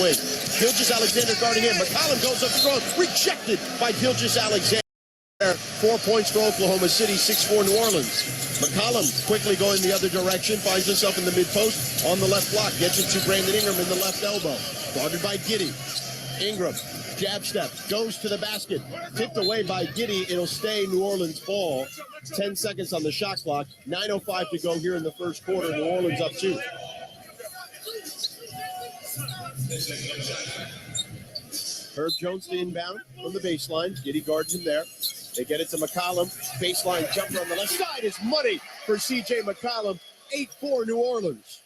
Wait, Gilgeous-Alexander guarding him. McCollum goes up strong, rejected by Gilgeous-Alexander. 4 points for Oklahoma City, 6-4 New Orleans. McCollum quickly going the other direction, finds himself in the mid-post on the left block, gets it to Brandon Ingram in the left elbow. Guarded by Giddey. Ingram, jab step, goes to the basket. Tipped away by Giddey. It'll stay New Orleans ball. 10 seconds on the shot clock. 9:05 to go here in the first quarter. New Orleans up 2. Herb Jones to inbound from the baseline. Giddey guards him there. They get it to McCollum. Baseline jumper on the left side is money for C.J. McCollum. 8-4 New Orleans.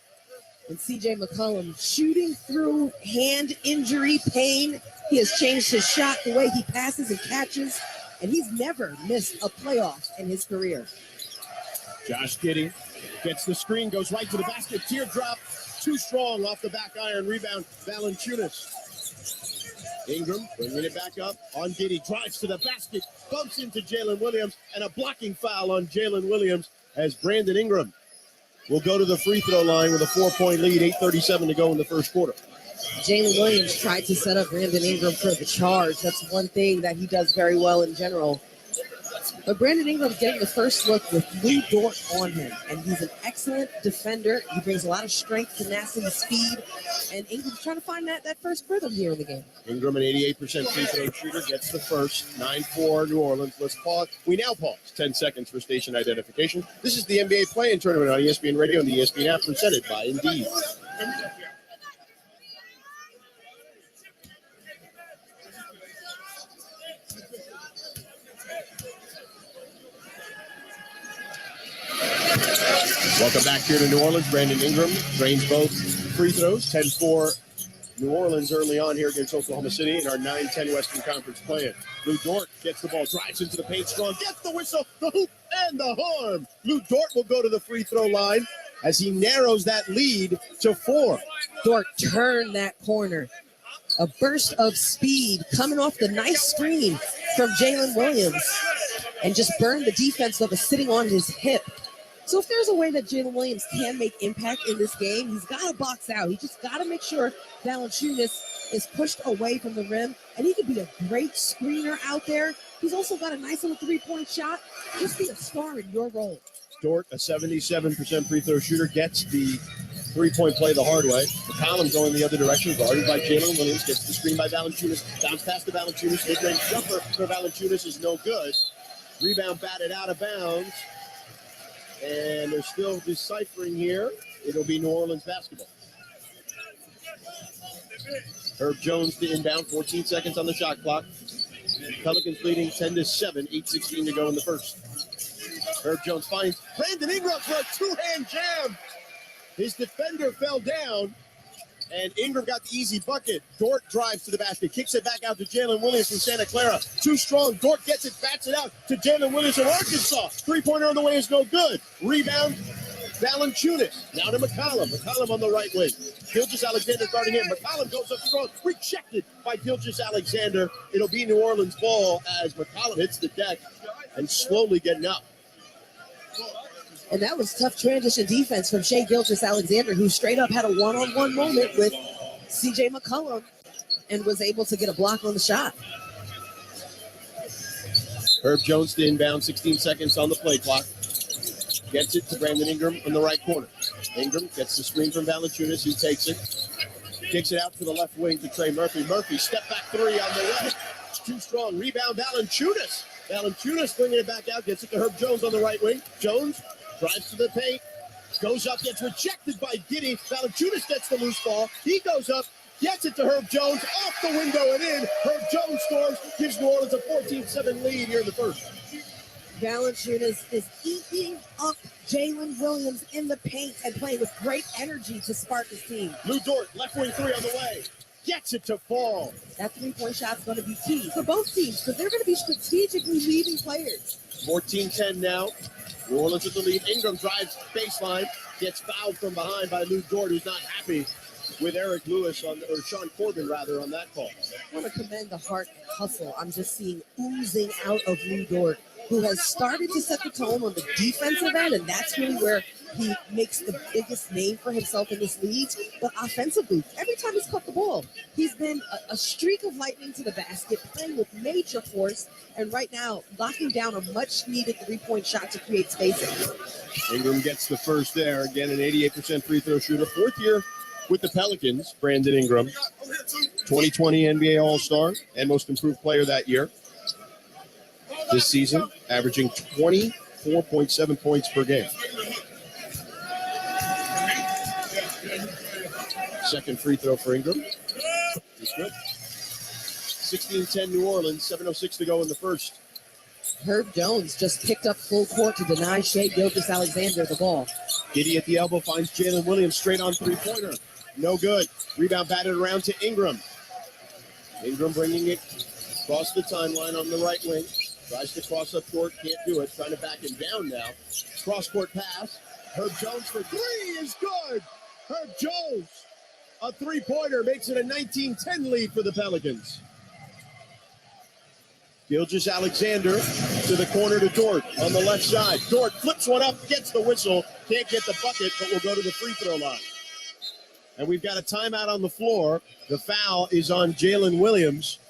And C.J. McCollum shooting through hand injury pain. He has changed his shot, the way he passes and catches, and he's never missed a playoff in his career. Josh Giddey gets the screen, goes right to the basket. Teardrop, too strong off the back iron. Rebound, Valanciunas. Ingram bringing it back up on Giddey. Drives to the basket, bumps into Jalen Williams, and a blocking foul on Jalen Williams as Brandon Ingram will go to the free throw line with a 4-point lead, 8:37 to go in the first quarter. Jalen Williams tried to set up Brandon Ingram for the charge. That's one thing that he does very well in general. But Brandon Ingram's getting the first look with Lou Dort on him, and he's an excellent defender. He brings a lot of strength, tenacity, speed, and Ingram's trying to find that first rhythm here in the game. Ingram, an 88% free throw shooter, gets the first. 9-4 New Orleans. Let's pause. We now pause. 10 seconds for station identification. This is the NBA Play-In Tournament on ESPN Radio and the ESPN app, presented by Indeed. Welcome back here to New Orleans. Brandon Ingram drains both free throws. 10-4 New Orleans early on here against Oklahoma City in our 9-10 Western Conference play-in. Lou Dort gets the ball, drives into the paint strong, gets the whistle, the hoop, and the harm. Lou Dort will go to the free throw line as he narrows that lead to 4. Dort turned that corner. A burst of speed coming off the nice screen from Jalen Williams and just burned the defense that was sitting on his hip. So if there's a way that Jalen Williams can make impact in this game, he's got to box out. He just got to make sure Valanciunas is pushed away from the rim, and he could be a great screener out there. He's also got a nice little three-point shot. Just be a star in your role. Dort, a 77% free throw shooter, gets the three-point play the hard way. McCollum going the other direction, guarded by Jalen Williams, gets the screen by Valanciunas, bounce past to Valanciunas, mid-range jumper for Valanciunas is no good. Rebound batted out of bounds. And they're still deciphering here. It'll be New Orleans basketball. Herb Jones to inbound, 14 seconds on the shot clock. Pelicans leading 10-7, 8:16 to go in the first. Herb Jones finds Brandon Ingram for a two-hand jam. His defender fell down, and Ingram got the easy bucket. Dort drives to the basket, kicks it back out to Jalen Williams from Santa Clara. Too strong. Dort gets it, bats it out to Jalen Williams from Arkansas. Three-pointer on the way is no good. Rebound, Valanciunas. Now to McCollum. McCollum on the right wing. Gilgeous-Alexander guarding him. McCollum goes up strong. Rejected by Gilgeous-Alexander. It'll be New Orleans ball as McCollum hits the deck and slowly getting up. And that was tough transition defense from Shai Gilgeous-Alexander, who straight up had a one-on-one moment with C.J. McCollum and was able to get a block on the shot. Herb Jones to inbound, 16 seconds on the play clock. Gets it to Brandon Ingram in the right corner. Ingram gets the screen from Valanciunas, who takes it. Kicks it out to the left wing to Trey Murphy. Murphy, step back three on the left. Too strong. Rebound, Valanciunas. Valanciunas bringing it back out. Gets it to Herb Jones on the right wing. Jones drives to the paint, goes up, gets rejected by Giddey. Valanciunas gets the loose ball. He goes up, gets it to Herb Jones, off the window and in. Herb Jones scores, gives New Orleans a 14-7 lead here in the first. Valanciunas is eating up Jalen Williams in the paint and playing with great energy to spark his team. Lou Dort, left wing three on the way. Gets it to fall. That three-point shot's going to be key for both teams because they're going to be strategically leaving players. 14-10 now. New Orleans at the lead. Ingram drives baseline, gets fouled from behind by Lou Dort, who's not happy with Eric Lewis or Sean Corbin rather on that call. I want to commend the heart and hustle I'm just seeing oozing out of Lou Dort, who has started to set the tone on the defensive end, and that's really where he makes the biggest name for himself in this league. But offensively, every time he's caught the ball, he's been a streak of lightning to the basket, playing with major force, and right now locking down a much-needed three-point shot to create spacing. Ingram gets the first there. Again, an 88% free throw shooter. Fourth year with the Pelicans, Brandon Ingram. 2020 NBA All-Star and Most Improved Player that year. This season, averaging 24.7 points per game. Second free throw for Ingram. He's good. 16-10 New Orleans, 7:06 to go in the first. Herb Jones just picked up full court to deny Shai Gilgeous-Alexander the ball. Giddy at the elbow finds Jalen Williams straight on three-pointer. No good. Rebound batted around to Ingram. Ingram bringing it across the timeline on the right wing. Tries to cross up court, can't do it. Trying to back him down now. Cross-court pass. Herb Jones for three is good. Herb Jones, a three-pointer, makes it a 19-10 lead for the Pelicans. Gilgeous-Alexander to the corner to Dort on the left side. Dort flips one up, gets the whistle, can't get the bucket, but will go to the free throw line. And we've got a timeout on the floor. The foul is on Jalen Williams.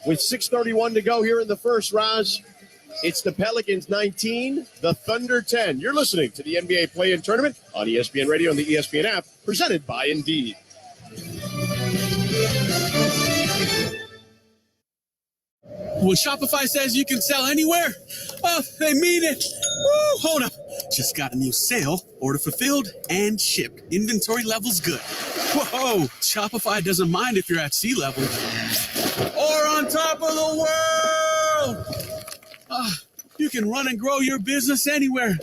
With 6:31 to go here in the first, Raj, it's the Pelicans 19, the Thunder 10. You're listening to the NBA Play-In Tournament on ESPN Radio and the ESPN app, presented by Indeed. When Shopify says you can sell anywhere, oh, they mean it. Woo, hold up. Just got a new sale, order fulfilled and shipped. Inventory level's good. Whoa, Shopify doesn't mind if you're at sea level or on top of the world. You can run and grow your business anywhere.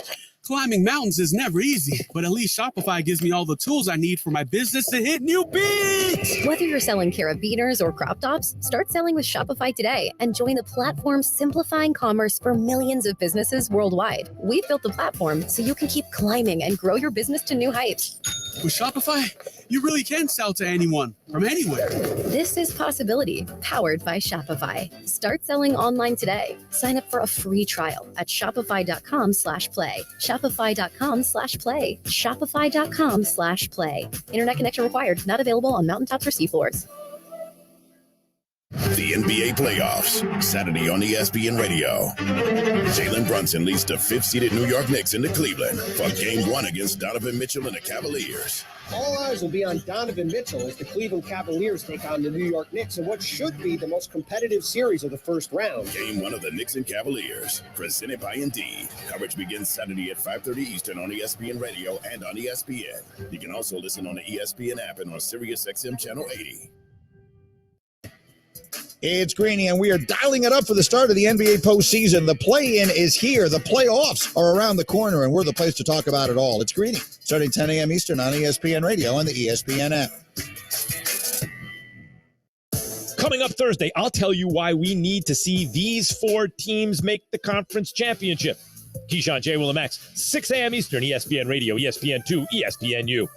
Climbing mountains is never easy, but at least Shopify gives me all the tools I need for my business to hit new peaks. Whether you're selling carabiners or crop tops, start selling with Shopify today and join the platform simplifying commerce for millions of businesses worldwide. We've built the platform so you can keep climbing and grow your business to new heights. With Shopify, you really can sell to anyone from anywhere. This is Possibility, powered by Shopify. Start selling online today. Sign up for a free trial at shopify.com/play. Shopify.com/play. Shopify.com/play. Internet connection required. Not available on mountaintops or seafloors. The NBA playoffs, Saturday on ESPN Radio. Jalen Brunson leads the fifth-seeded New York Knicks into Cleveland for Game 1 against Donovan Mitchell and the Cavaliers. All eyes will be on Donovan Mitchell as the Cleveland Cavaliers take on the New York Knicks in what should be the most competitive series of the first round. Game 1 of the Knicks and Cavaliers, presented by Indeed. Coverage begins Saturday at 5:30 Eastern on ESPN Radio and on ESPN. You can also listen on the ESPN app and on SiriusXM Channel 80. It's Greeny, and we are dialing it up for the start of the NBA postseason. The play-in is here. The playoffs are around the corner, and we're the place to talk about it all. It's Greeny, starting 10 a.m. Eastern on ESPN Radio and the ESPN app. Coming up Thursday, I'll tell you why we need to see these four teams make the conference championship. Keyshawn J. Will Max, 6 a.m. Eastern, ESPN Radio, ESPN2, ESPNU.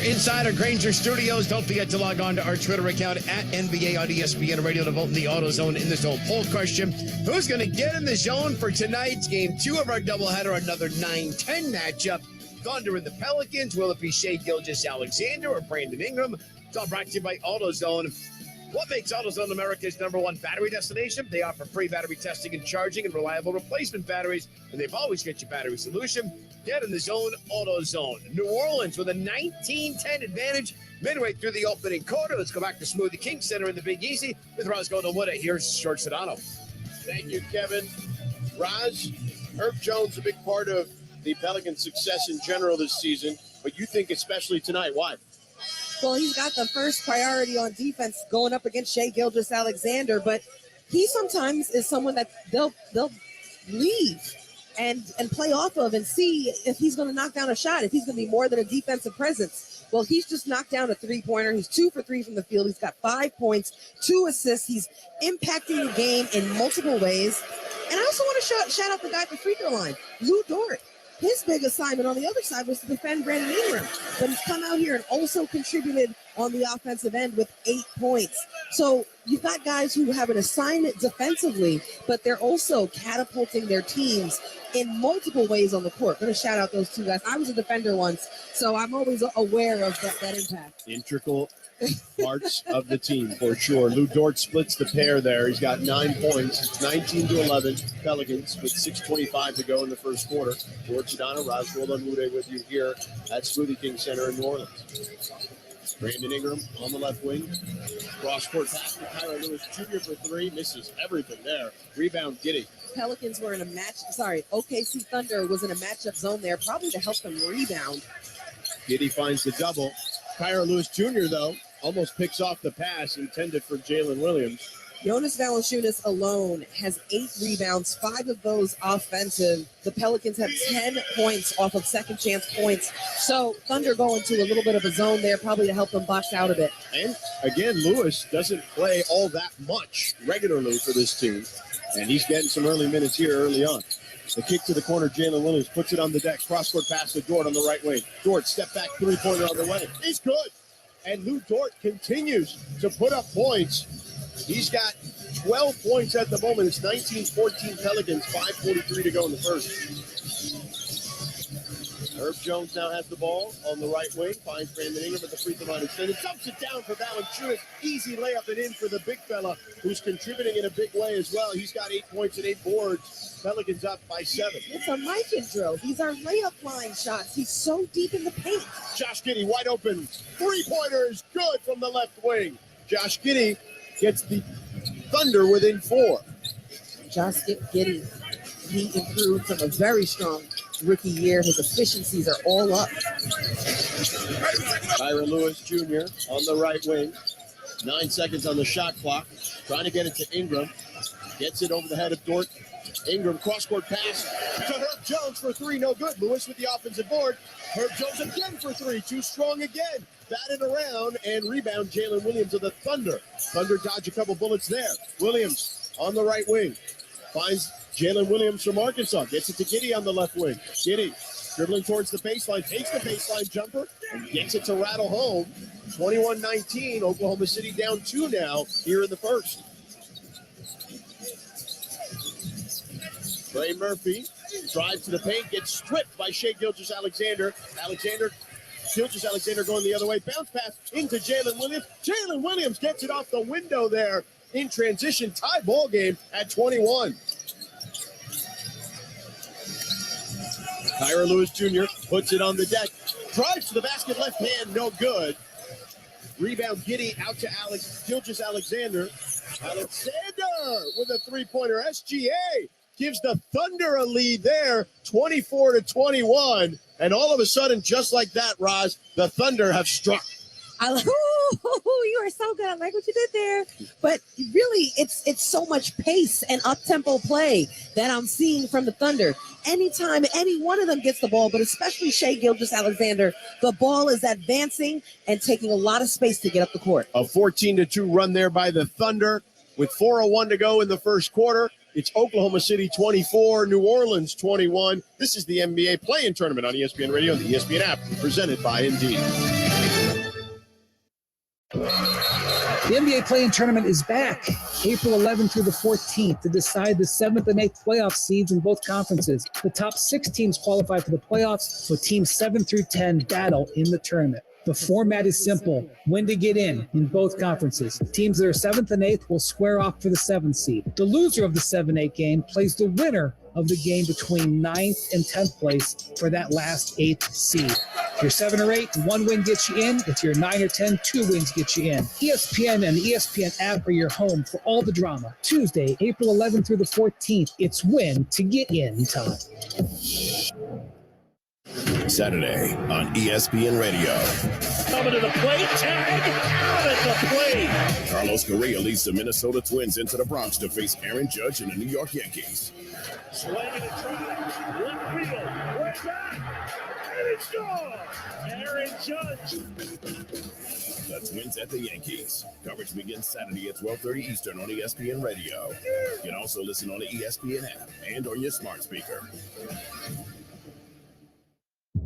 Inside our Granger Studios. Don't forget to log on to our Twitter account at NBA on ESPN Radio to vote in the AutoZone in this old poll question. Who's going to get in the zone for tonight's Game 2 of our doubleheader, another 9-10 matchup? Thunder and the Pelicans. Will it be Shai Gilgeous-Alexander or Brandon Ingram? It's all brought to you by AutoZone. What makes AutoZone America's #1 battery destination? They offer free battery testing and charging and reliable replacement batteries, and they've always got your battery solution. Get in the zone, AutoZone. New Orleans with a 19-10 advantage midway through the opening quarter. Let's go back to Smoothie King Center in the Big Easy with Roscoe Nowutta. Here's George Sedano. Thank you, Kevin. Raj, Herb Jones, a big part of the Pelicans' success in general this season, but you think especially tonight. Why? Well, he's got the first priority on defense going up against Shai Gilgeous-Alexander, but he sometimes is someone that they'll leave and play off of and see if he's going to knock down a shot, if he's going to be more than a defensive presence. Well, he's just knocked down a three-pointer. He's 2 for 3 from the field. He's got 5 points, 2 assists. He's impacting the game in multiple ways. And I also want to shout out the guy at the free throw line, Lou Dort. his big assignment on the other side was to defend Brandon Ingram. But he's come out here and also contributed on the offensive end with 8 points. So you've got guys who have an assignment defensively, but they're also catapulting their teams in multiple ways on the court. I'm going to shout out those two guys. I was a defender once, so I'm always aware of that impact. Integral parts of the team for sure. Lou Dort splits the pair there. He's got 9 points. It's 19-11 Pelicans with 6:25 to go in the first quarter. George Sedano, Raj Roland-Mude with you here at Smoothie King Center in New Orleans. Brandon Ingram on the left wing. Cross-court pass to Tyler Lewis Jr. for three. Misses everything there. Rebound, Giddey. Pelicans were in a OKC Thunder was in a matchup zone there, probably to help them rebound. Giddey finds the double. Tyler Lewis Jr., though, almost picks off the pass intended for Jalen Williams. Jonas Valanciunas alone has 8 rebounds, 5 of those offensive. The Pelicans have 10 points off of second chance points. So Thunder go into a little bit of a zone there, probably to help them box out a bit. And again, Lewis doesn't play all that much regularly for this team. And he's getting some early minutes here early on. The kick to the corner, Jalen Williams puts it on the deck. Cross-court pass to Dort on the right wing. Dort, step back, three-pointer on the way. He's good. And Lou Dort continues to put up points. He's got 12 points at the moment. It's 19-14 Pelicans, 5:43 to go in the first. Herb Jones now has the ball on the right wing. Finds Brandon Ingram at the free throw line extended. Dumps it down for Valanciunas. Easy layup and in for the big fella who's contributing in a big way as well. He's got 8 points and 8 boards. Pelicans up by 7. It's a Mike intro. These are layup line shots. He's so deep in the paint. Josh Giddey wide open. Three-pointer is good from the left wing. Josh Giddey gets the Thunder within 4. Josh Giddey, he improved from a very strong rookie year. His efficiencies are all up. Tyron Lewis Jr. on the right wing. 9 seconds on the shot clock. Trying to get it to Ingram. Gets it over the head of Dort. Ingram, cross-court pass to Herb Jones for 3. No good. Lewis with the offensive board. Herb Jones again for 3. Too strong again. Batted around and rebound Jalen Williams of the Thunder. Thunder dodge a couple bullets there. Williams on the right wing. Finds Jalen Williams from Arkansas. Gets it to Giddey on the left wing. Giddey dribbling towards the baseline. Takes the baseline jumper and gets it to rattle home. 21-19. Oklahoma City down 2 now here in the first. Trey Murphy drives to the paint, gets stripped by Shai Gilgeous-Alexander. Gilgeous-Alexander going the other way. Bounce pass into Jalen Williams. Jalen Williams gets it off the window there in transition. Tie ball game at 21. Tyron Lewis Jr. puts it on the deck. Drives to the basket, left hand, no good. Rebound Giddey out to Gilgeous-Alexander. Alexander with a three-pointer. SGA gives the Thunder a lead there, 24-21. And all of a sudden, just like that, Roz, the Thunder have struck. You are so good. I like what you did there. But really, it's so much pace and up-tempo play that I'm seeing from the Thunder. Anytime any one of them gets the ball, but especially Shai Gilgeous-Alexander, the ball is advancing and taking a lot of space to get up the court. A 14-2 run there by the Thunder with 4:01 to go in the first quarter. It's Oklahoma City 24, New Orleans 21. This is the NBA Play-In Tournament on ESPN Radio and the ESPN app, presented by Indeed. The NBA Play-In Tournament is back April 11th through the 14th to decide the 7th and 8th playoff seeds in both conferences. The top 6 teams qualify for the playoffs, so teams 7 through 10 battle in the tournament. The format is simple. When to get in both conferences. Teams that are 7th and 8th will square off for the 7th seed. The loser of the 7-8 game plays the winner of the game between 9th and 10th place for that last 8th seed. If you're 7 or 8, 1 win gets you in. If you're 9 or 10, 2 wins get you in. ESPN and the ESPN app are your home for all the drama. Tuesday, April 11th through the 14th, it's win to get in time. Saturday on ESPN Radio. Coming to the plate, tag, out at the plate. Carlos Correa leads the Minnesota Twins into the Bronx to face Aaron Judge and the New York Yankees. Swinging and trying, left field, way back, and it's gone. Aaron Judge. The Twins at the Yankees. Coverage begins Saturday at 12:30 Eastern on ESPN Radio. You can also listen on the ESPN app and on your smart speaker.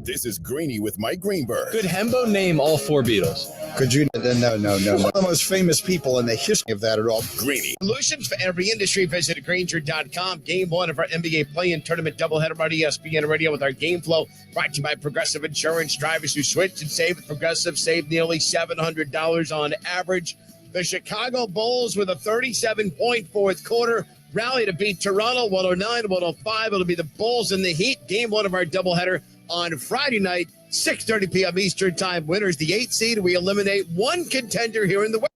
This is Greeny with Mike Greenberg. Could Hembo name all 4 Beatles? Could you? No. One of the most famous people in the history of that at all. Greeny. Solutions for every industry. Visit Grainger.com. Game 1 of our NBA play-in tournament doubleheader on ESPN Radio with our game flow. Brought to you by Progressive Insurance. Drivers who switch and save with Progressive save nearly $700 on average. The Chicago Bulls with a 37-point fourth quarter rally to beat Toronto 109-105. It'll be the Bulls and the Heat. Game 1 of our doubleheader on Friday night, 6:30 p.m. Eastern Time. Winners the 8th seed. We eliminate one contender here in the West.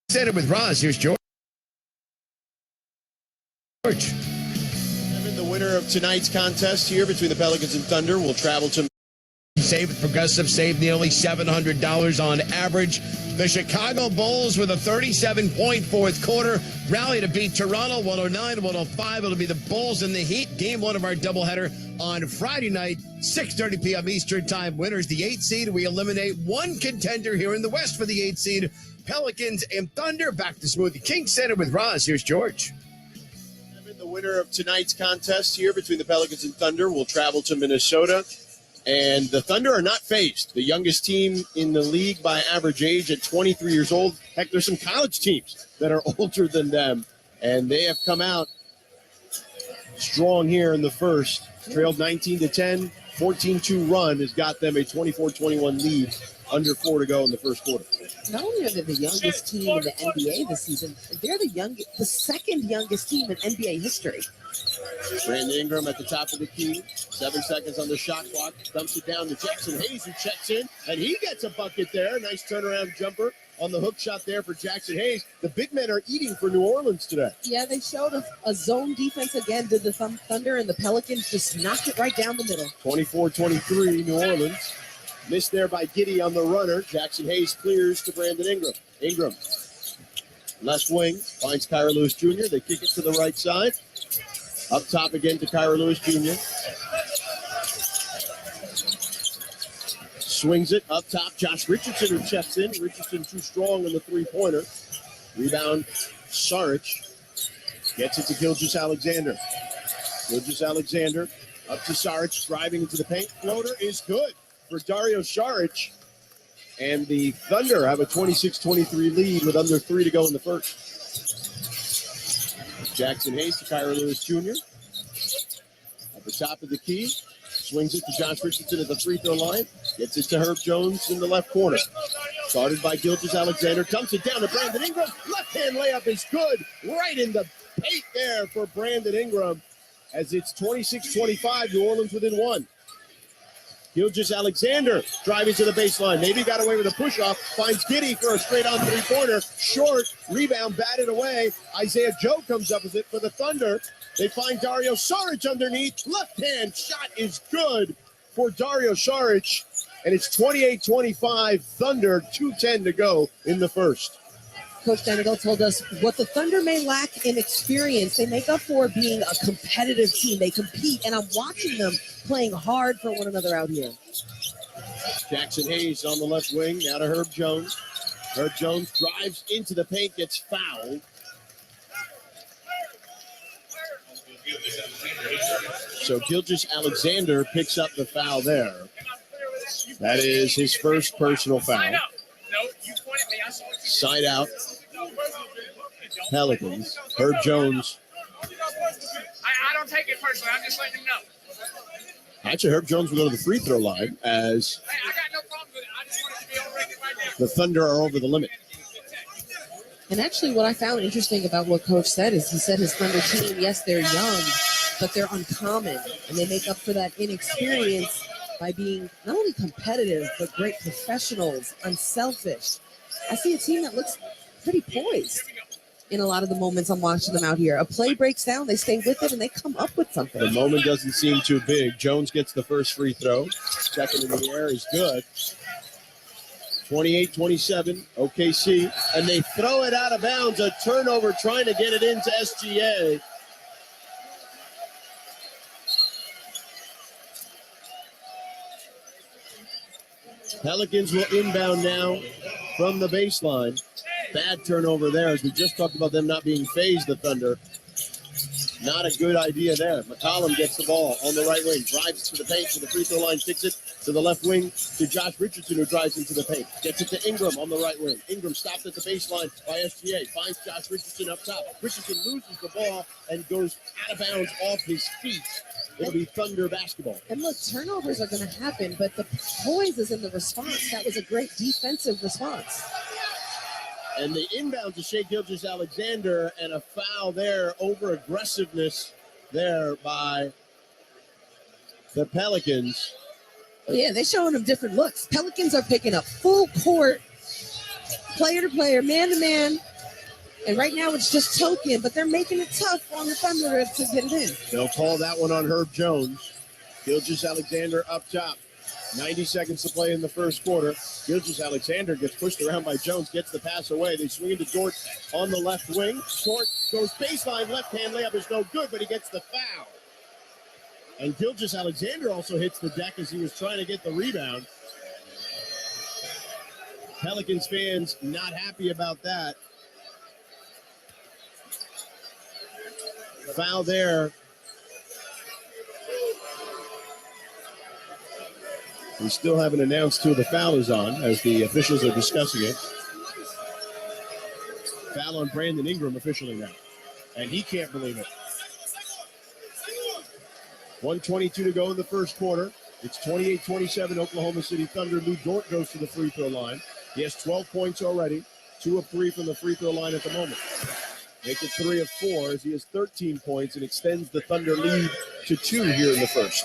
Said it with Roz. Here's George. The winner of tonight's contest here between the Pelicans and Thunder will travel to Save with Progressive save nearly $700 on average. The Chicago Bulls with a 37-point fourth quarter rally to beat Toronto 109-105. It'll be the Bulls and the Heat. Game 1 of our doubleheader on Friday night, 6:30 p.m. Eastern Time. Winners the 8th seed. We eliminate one contender here in the West for the 8th seed. Pelicans and Thunder. Back to Smoothie King Center with Roz. Here's George. The winner of tonight's contest here between the Pelicans and Thunder will travel to Minnesota. And the Thunder are not phased. The youngest team in the league by average age at 23 years old. Heck, there's some college teams that are older than them. And they have come out strong here in the first. Trailed 19-10. 14-2 run has got them a 24-21 lead. Under 4 to go in the first quarter. Not only are they the youngest team in the NBA this season, they're the second youngest team in NBA history. Brandon Ingram at the top of the key. 7 seconds on the shot clock. Dumps it down to Jackson Hayes, who checks in, and he gets a bucket there. Nice turnaround jumper on the hook shot there for Jackson Hayes. The big men are eating for New Orleans today. Yeah, they showed a zone defense again. Did the Thunder, and the Pelicans just knocked it right down the middle. 24-23, New Orleans. Missed there by Giddey on the runner. Jackson Hayes clears to Brandon Ingram. Ingram, left wing, finds Kyra Lewis Jr. They kick it to the right side. Up top again to Kyra Lewis Jr. Swings it up top. Josh Richardson, who checks in. Richardson too strong on the three-pointer. Rebound, Saric. Gets it to Gilgeous-Alexander. Gilgeous-Alexander up to Saric, driving into the paint. Floater is good for Dario Saric, and the Thunder have a 26-23 lead with under 3 to go in the first. Jackson Hayes to Kyra Lewis Jr. At the top of the key, swings it to Josh Richardson at the free throw line, gets it to Herb Jones in the left corner. Started by Gilgeous-Alexander, dumps it down to Brandon Ingram. Left-hand layup is good, right in the paint there for Brandon Ingram, as it's 26-25, New Orleans within 1. Gilgeous-Alexander driving to the baseline. Maybe got away with a push-off. Finds Giddey for a straight-on three-pointer. Short. Rebound batted away. Isaiah Joe comes up with it for the Thunder. They find Dario Saric underneath. Left-hand shot is good for Dario Saric. And it's 28-25 Thunder. 2:10 to go in the first. Coach Daniel told us what the Thunder may lack in experience, they make up for being a competitive team. They compete, and I'm watching them playing hard for one another out here. Jackson Hayes on the left wing, now to Herb Jones. Herb Jones drives into the paint, gets fouled. So Gilgeous-Alexander picks up the foul there. That is his first personal foul. Side out. Pelicans. Herb Jones. I don't take it personally. I'm just letting him know. Actually, Herb Jones will go to the free throw line as I got no problem with it. I just want it to be on record right now. the Thunder are over the limit. And actually, what I found interesting about what Coach said is he said his Thunder team, yes, they're young, but they're uncommon. And they make up for that inexperience by being not only competitive, but great professionals, unselfish. I see a team that looks pretty poised in a lot of the moments I'm watching them out here. A play breaks down, they stay with it, and they come up with something. The moment doesn't seem too big. Jones gets the first free throw. Second in the air is good. 28-27, OKC. And they throw it out of bounds. A turnover trying to get it into SGA. Pelicans will inbound now from the baseline. Bad turnover there, as we just talked about them not being phased, the Thunder. Not a good idea there. McCollum gets the ball on the right wing, drives to the paint to the free throw line, kicks it to the left wing to Josh Richardson, who drives into the paint. Gets it to Ingram on the right wing. Ingram stopped at the baseline by SGA. Finds Josh Richardson up top. Richardson loses the ball and goes out of bounds off his feet. It'll be Thunder basketball. And look, turnovers are going to happen, but the poise is in the response. That was a great defensive response. And the inbound to Shai Gilgeous-Alexander, and a foul there, over aggressiveness there by the Pelicans. Yeah, they're showing them different looks. Pelicans are picking up full court, player to player, man to man. And right now it's just token, but they're making it tough on the Thunder to get it in. They'll call that one on Herb Jones. Gilgeous-Alexander up top. 90 seconds to play in the first quarter. Gilgeous-Alexander gets pushed around by Jones, gets the pass away. They swing it to Dort on the left wing. Dort goes baseline, left-hand layup is no good, but he gets the foul. And Gilgeous-Alexander also hits the deck as he was trying to get the rebound. Pelicans fans not happy about that. Foul there. We still haven't announced who the foul is on, as the officials are discussing it. Foul on Brandon Ingram officially now. And he can't believe it. 1:22 to go in the first quarter. It's 28-27 Oklahoma City Thunder. Lou Dort goes to the free throw line. He has 12 points already. 2 of 3 from the free throw line at the moment. Makes it 3 of 4 as he has 13 points and extends the Thunder lead to 2 here in the first.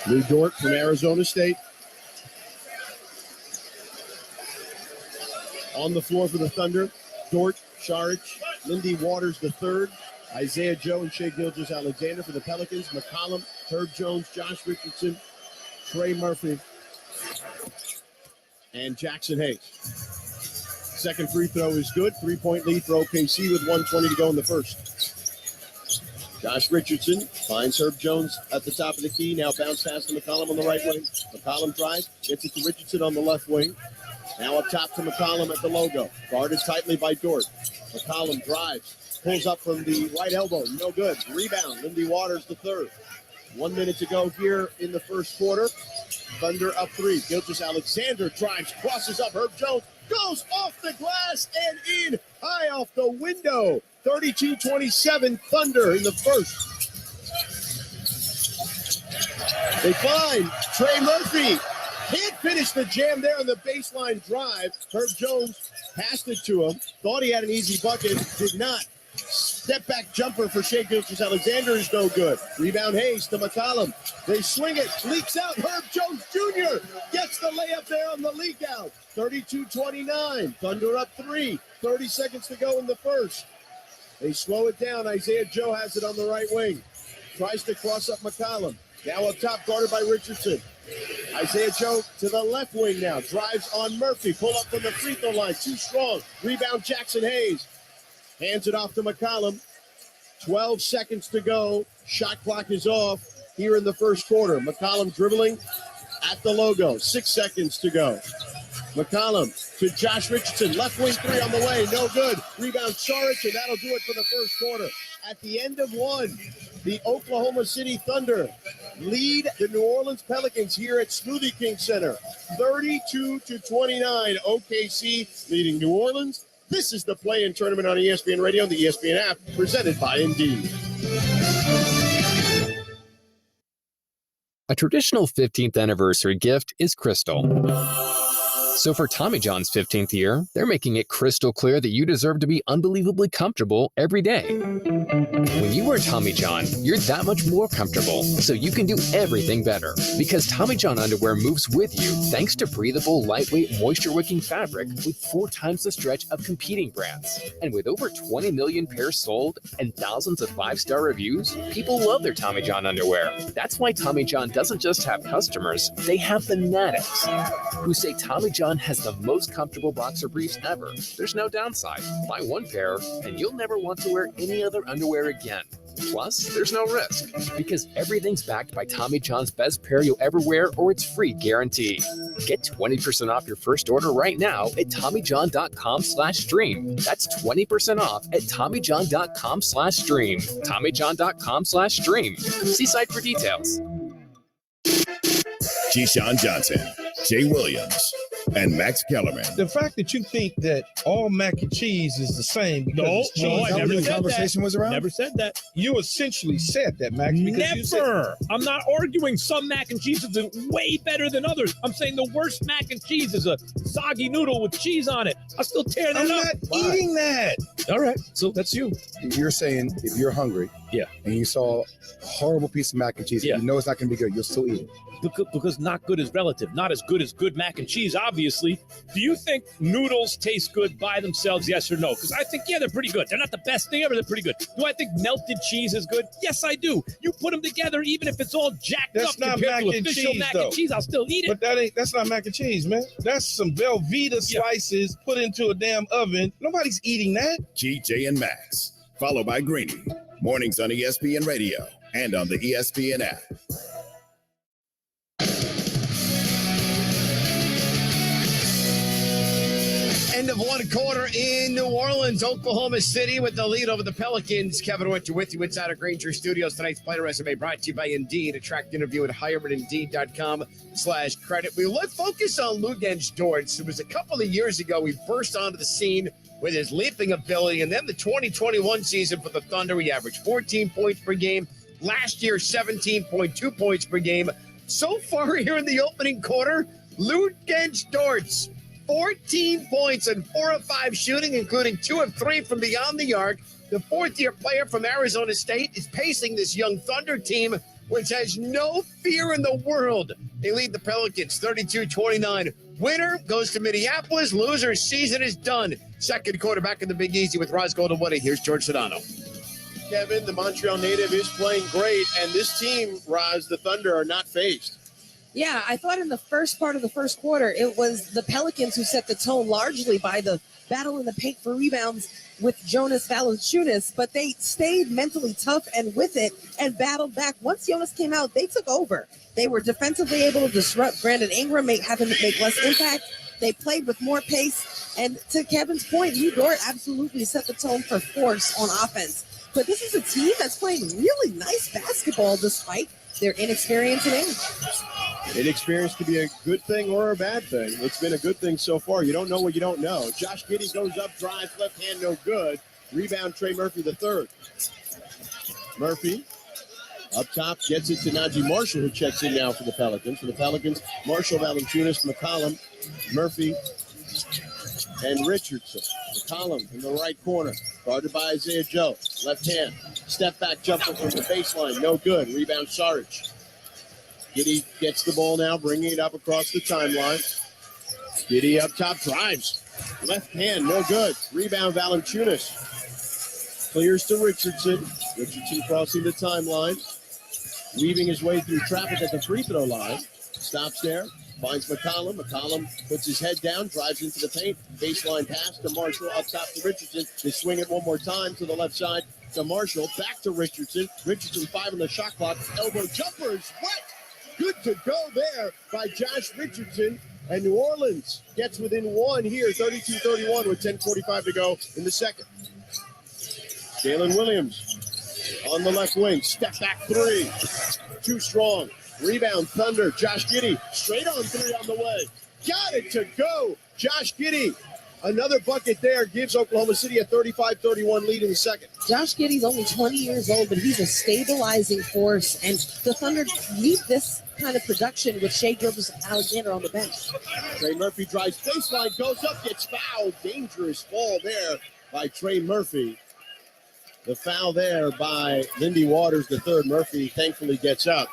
Lou Dort from Arizona State. On the floor for the Thunder, Dort, Saric, Lindy Waters III, Isaiah Joe, and Shai Gilgeous-Alexander. For the Pelicans, McCollum, Herb Jones, Josh Richardson, Trey Murphy, and Jackson Hayes. Second free throw is good. 3-point lead for OKC with 1:20 to go in the first. Josh Richardson finds Herb Jones at the top of the key. Now bounce pass to McCollum on the right wing. McCollum drives, gets it to Richardson on the left wing. Now up top to McCollum at the logo. Guarded tightly by Dort. McCollum drives, pulls up from the right elbow. No good. Rebound, Lindy Waters III. 1 minute to go here in the first quarter. Thunder up 3. Gilgeous-Alexander drives, crosses up. Herb Jones goes off the glass and in, high off the window. 32-27 Thunder in the first. They find Trey Murphy. Can't finish the jam there on the baseline drive. Herb Jones passed it to him. Thought he had an easy bucket. Did not. Step back jumper for Shai Gilgeous-Alexander is no good. Rebound Hayes to McCollum. They swing it. Leaks out. Herb Jones Jr. gets the layup there on the leak out. 32-29. Thunder up 3. 30 seconds to go in the first. They slow it down. Isaiah Joe has it on the right wing. Tries to cross up McCollum. Now up top, guarded by Richardson. Isaiah Joe to the left wing now. Drives on Murphy. Pull up from the free throw line. Too strong. Rebound Jackson Hayes. Hands it off to McCollum. 12 seconds to go. Shot clock is off here in the first quarter. McCollum dribbling at the logo. 6 seconds to go. McCollum to Josh Richardson. Left wing 3 on the way. No good. Rebound Saric, and that'll do it for the first quarter. At the end of 1, the Oklahoma City Thunder lead the New Orleans Pelicans here at Smoothie King Center. 32-29. OKC leading New Orleans. This is the play-in tournament on ESPN Radio and the ESPN app, presented by Indeed. A traditional 15th anniversary gift is crystal. So for Tommy John's 15th year, they're making it crystal clear that you deserve to be unbelievably comfortable every day. When you wear Tommy John, you're that much more comfortable, so you can do everything better. Because Tommy John underwear moves with you thanks to breathable, lightweight, moisture-wicking fabric with 4 times the stretch of competing brands. And with over 20 million pairs sold and thousands of 5-star reviews, people love their Tommy John underwear. That's why Tommy John doesn't just have customers, they have fanatics who say Tommy John has the most comfortable boxer briefs ever. There's no downside. Buy 1 pair, and you'll never want to wear any other underwear again. Plus, there's no risk because everything's backed by Tommy John's best pair you'll ever wear or it's free guarantee. Get 20% off your first order right now at TommyJohn.com/stream. That's 20% off at TommyJohn.com/stream. TommyJohn.com/stream. See site for details. Keyshawn Johnson, Jay Williams, and Max Kellerman. The fact that you think that all mac and cheese is the same because it's cheese. No, I never said conversation that. was around? Never said that. You essentially said that, Max. Because you said, Never. I'm not arguing some mac and cheese is way better than others. I'm saying the worst mac and cheese is a soggy noodle with cheese on it. I'll still tear that I'm up. not eating that. All right, so that's you. You're saying if you're hungry, and you saw a horrible piece of mac and cheese, and you know it's not going to be good, you'll still eat it. Because not good is relative. Not as good mac and cheese, obviously. Do you think noodles taste good by themselves, yes or no? Because I think, they're pretty good. They're not the best thing ever. They're pretty good. Do I think melted cheese is good? Yes, I do. You put them together, even if it's all jacked That's up not compared mac to and official cheese, mac though. and cheese, I'll still eat it. But that's not mac and cheese, man. That's some Velveeta slices put into a damn oven. Nobody's eating that. GJ and Max, followed by Greeny. Mornings on ESPN Radio and on the ESPN app. End of one quarter in New Orleans, Oklahoma City with the lead over the Pelicans. Kevin Winter with you inside our Granger Studios. Tonight's player resume brought to you by Indeed. Attract interview at hireatindeed.com/credit. We focus on Luguentz Dort. It was a couple of years ago he burst onto the scene with his leaping ability. And then the 2021 season for the Thunder, he averaged 14 points per game. Last year, 17.2 points per game. So far here in the opening quarter, Luguentz Dort's 14 points and 4 of 5 shooting, including 2 of 3 from beyond the arc. The fourth-year player from Arizona State is pacing this young Thunder team, which has no fear in the world. They lead the Pelicans 32-29. Winner goes to Minneapolis. Loser, season is done. Second quarter back in the Big Easy with Roz Goldenwood. Here's George Sedano. Kevin, the Montreal native, is playing great, and this team, Roz, the Thunder, are not phased. Yeah, I thought in the first part of the first quarter, it was the Pelicans who set the tone largely by the battle in the paint for rebounds with Jonas Valanciunas, but they stayed mentally tough and with it and battled back. Once Jonas came out, they took over. They were defensively able to disrupt Brandon Ingram, have him make less impact. They played with more pace. And to Kevin's point, Lu Dort absolutely set the tone for force on offense. But this is a team that's playing really nice basketball despite their inexperience and age. Inexperience could be a good thing or a bad thing. It's been a good thing so far. You don't know what you don't know. Josh Giddey goes up, drives, left hand, no good. Rebound, Trey Murphy the third. Murphy up top gets it to Najee Marshall, who checks in now for the Pelicans. For the Pelicans, Marshall, Valanciunas, McCollum, Murphy, and Richardson. McCollum in the right corner, guarded by Isaiah Joe. Left hand, step back jumper from the baseline, no good. Rebound, Saric. Giddey gets the ball now, bringing it up across the timeline. Giddey up top, drives. Left hand, no good. Rebound, Valanciunas. Clears to Richardson. Richardson crossing the timeline. Weaving his way through traffic at the free throw line. Stops there. Finds McCollum. McCollum puts his head down, drives into the paint. Baseline pass to Marshall. Up top to Richardson. They swing it one more time to the left side to Marshall. Back to Richardson. Richardson 5 on the shot clock. Elbow jumper is wet. Good to go there by Josh Richardson. And New Orleans gets within one here, 32-31 with 10:45 to go in the second. Jalen Williams on the left wing. Step back three. Too strong. Rebound, Thunder. Josh Giddey straight on three on the way. Got it to go. Josh Giddey. Another bucket there gives Oklahoma City a 35-31 lead in the second. Josh Giddey's only 20 years old, but he's a stabilizing force. And the Thunder need this kind of production with Shai Gilgeous-Alexander on the bench. Trey Murphy drives baseline, goes up, gets fouled. Dangerous fall there by Trey Murphy. The foul there by Lindy Waters, the third. Murphy thankfully gets up.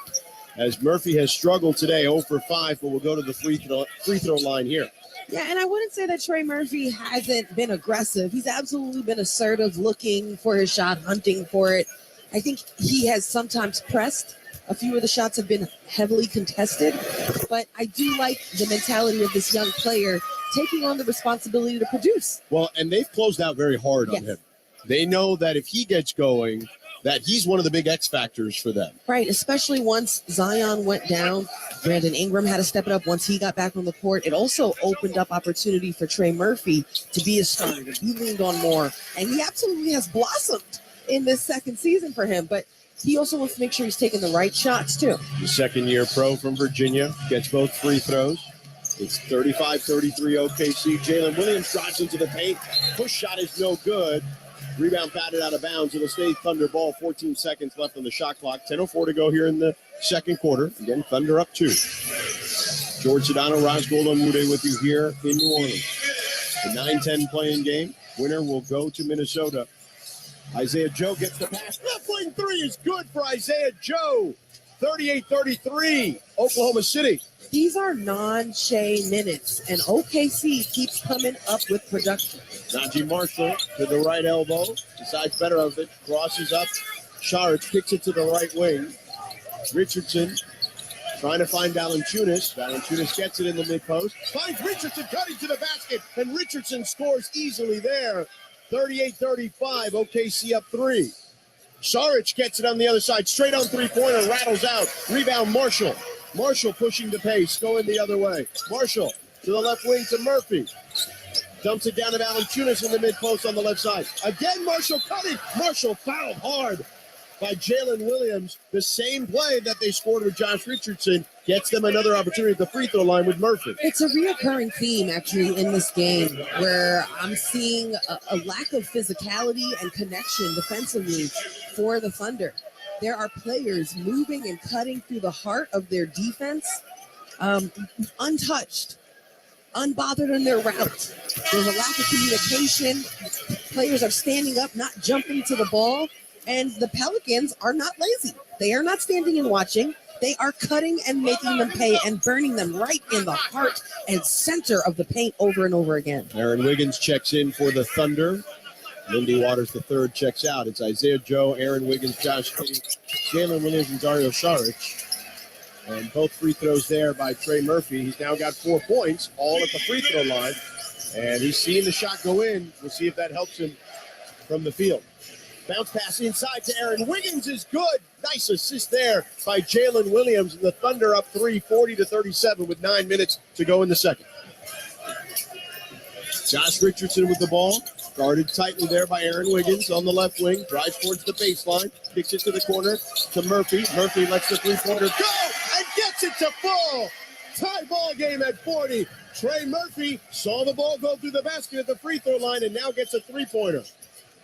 As Murphy has struggled today, 0 for 5, but we'll go to the free throw line here. Yeah, and I wouldn't say that Trey Murphy hasn't been aggressive. He's absolutely been assertive, looking for his shot, hunting for it. I think he has sometimes pressed. A few of the shots have been heavily contested, but I do like the mentality of this young player taking on the responsibility to produce. Well, and they've closed out very hard on him. They know that if he gets going, that he's one of the big X factors for them. Right, especially once Zion went down. Brandon Ingram had to step it up once he got back on the court. It also opened up opportunity for Trey Murphy to be a starter. He leaned on more, and he absolutely has blossomed in this second season for him. But he also wants to make sure he's taking the right shots, too. The second-year pro from Virginia gets both free throws. It's 35-33 OKC. Jalen Williams drives into the paint. Push shot is no good. Rebound batted out of bounds. It'll stay Thunder ball. 14 seconds left on the shot clock. 10:04 to go here in the second quarter. Again, Thunder up 2. George Sedano, Raj Goldenwude with you here in New Orleans. The 9-10 playing game. Winner will go to Minnesota. Isaiah Joe gets the pass. Left wing three is good for Isaiah Joe. 38-33, Oklahoma City. These are non-Shea minutes, and OKC keeps coming up with production. Najee Marshall to the right elbow, decides better of it, crosses up. Saric kicks it to the right wing. Richardson trying to find Valanciunas. Valanciunas gets it in the mid-post. Finds Richardson cutting to the basket, and Richardson scores easily there. 38-35, OKC up 3. Saric gets it on the other side. Straight on three-pointer, rattles out. Rebound, Marshall. Marshall pushing the pace, going the other way. Marshall to the left wing to Murphy. Dumps it down to Valanciunas in the mid-post on the left side. Again, Marshall cutting. Marshall fouled hard by Jalen Williams. The same play that they scored with Josh Richardson gets them another opportunity at the free throw line with Murphy. It's a reoccurring theme, actually, in this game where I'm seeing a lack of physicality and connection defensively for the Thunder. There are players moving and cutting through the heart of their defense, untouched, unbothered in their route. There's a lack of communication. Players are standing up, not jumping to the ball. And the Pelicans are not lazy. They are not standing and watching. They are cutting and making them pay and burning them right in the heart and center of the paint over and over again. Aaron Wiggins checks in for the Thunder. Lindy Waters III checks out. It's Isaiah Joe, Aaron Wiggins, Josh Giddey, Jalen Williams, and Dario Saric. And both free throws there by Trey Murphy. He's now got 4 points, all at the free throw line. And he's seeing the shot go in. We'll see if that helps him from the field. Bounce pass inside to Aaron Wiggins is good. Nice assist there by Jalen Williams. And the Thunder up 3, 40-37 with 9 minutes to go in the second. Josh Richardson with the ball. Guarded tightly there by Aaron Wiggins on the left wing. Drives towards the baseline. Kicks it to the corner to Murphy. Murphy lets the three-pointer go and gets it to fall. Tie ball game at 40. Trey Murphy saw the ball go through the basket at the free throw line and now gets a three-pointer.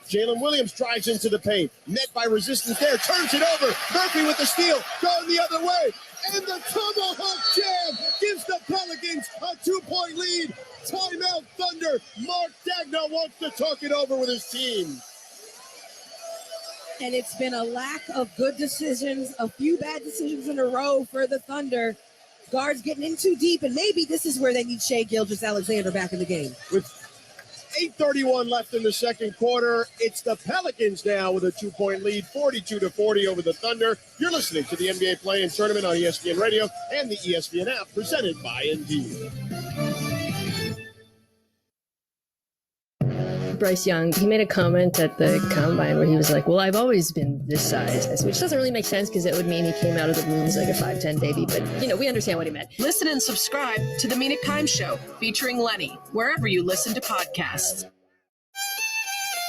Jalen Williams drives into the paint. Met by resistance there. Turns it over. Murphy with the steal. Going the other way. And the tomahawk jam gives the Pelicans a 2-point lead. Timeout Thunder. Mark Daigneault wants to talk it over with his team. And it's been a lack of good decisions, a few bad decisions in a row for the Thunder. Guards getting in too deep, and maybe this is where they need Shai Gilgeous-Alexander back in the game. With 8:31 left in the second quarter, it's the Pelicans now with a 2-point lead, 42-40 over the Thunder. You're listening to the NBA Play-In Tournament on ESPN Radio and the ESPN app, presented by Indeed. Bryce Young, he made a comment at the combine where he was like, well, I've always been this size, which doesn't really make sense because it would mean he came out of the wombs like a 5'10 baby. But, we understand what he meant. Listen and subscribe to The Mina Kimes Show featuring Lenny, wherever you listen to podcasts.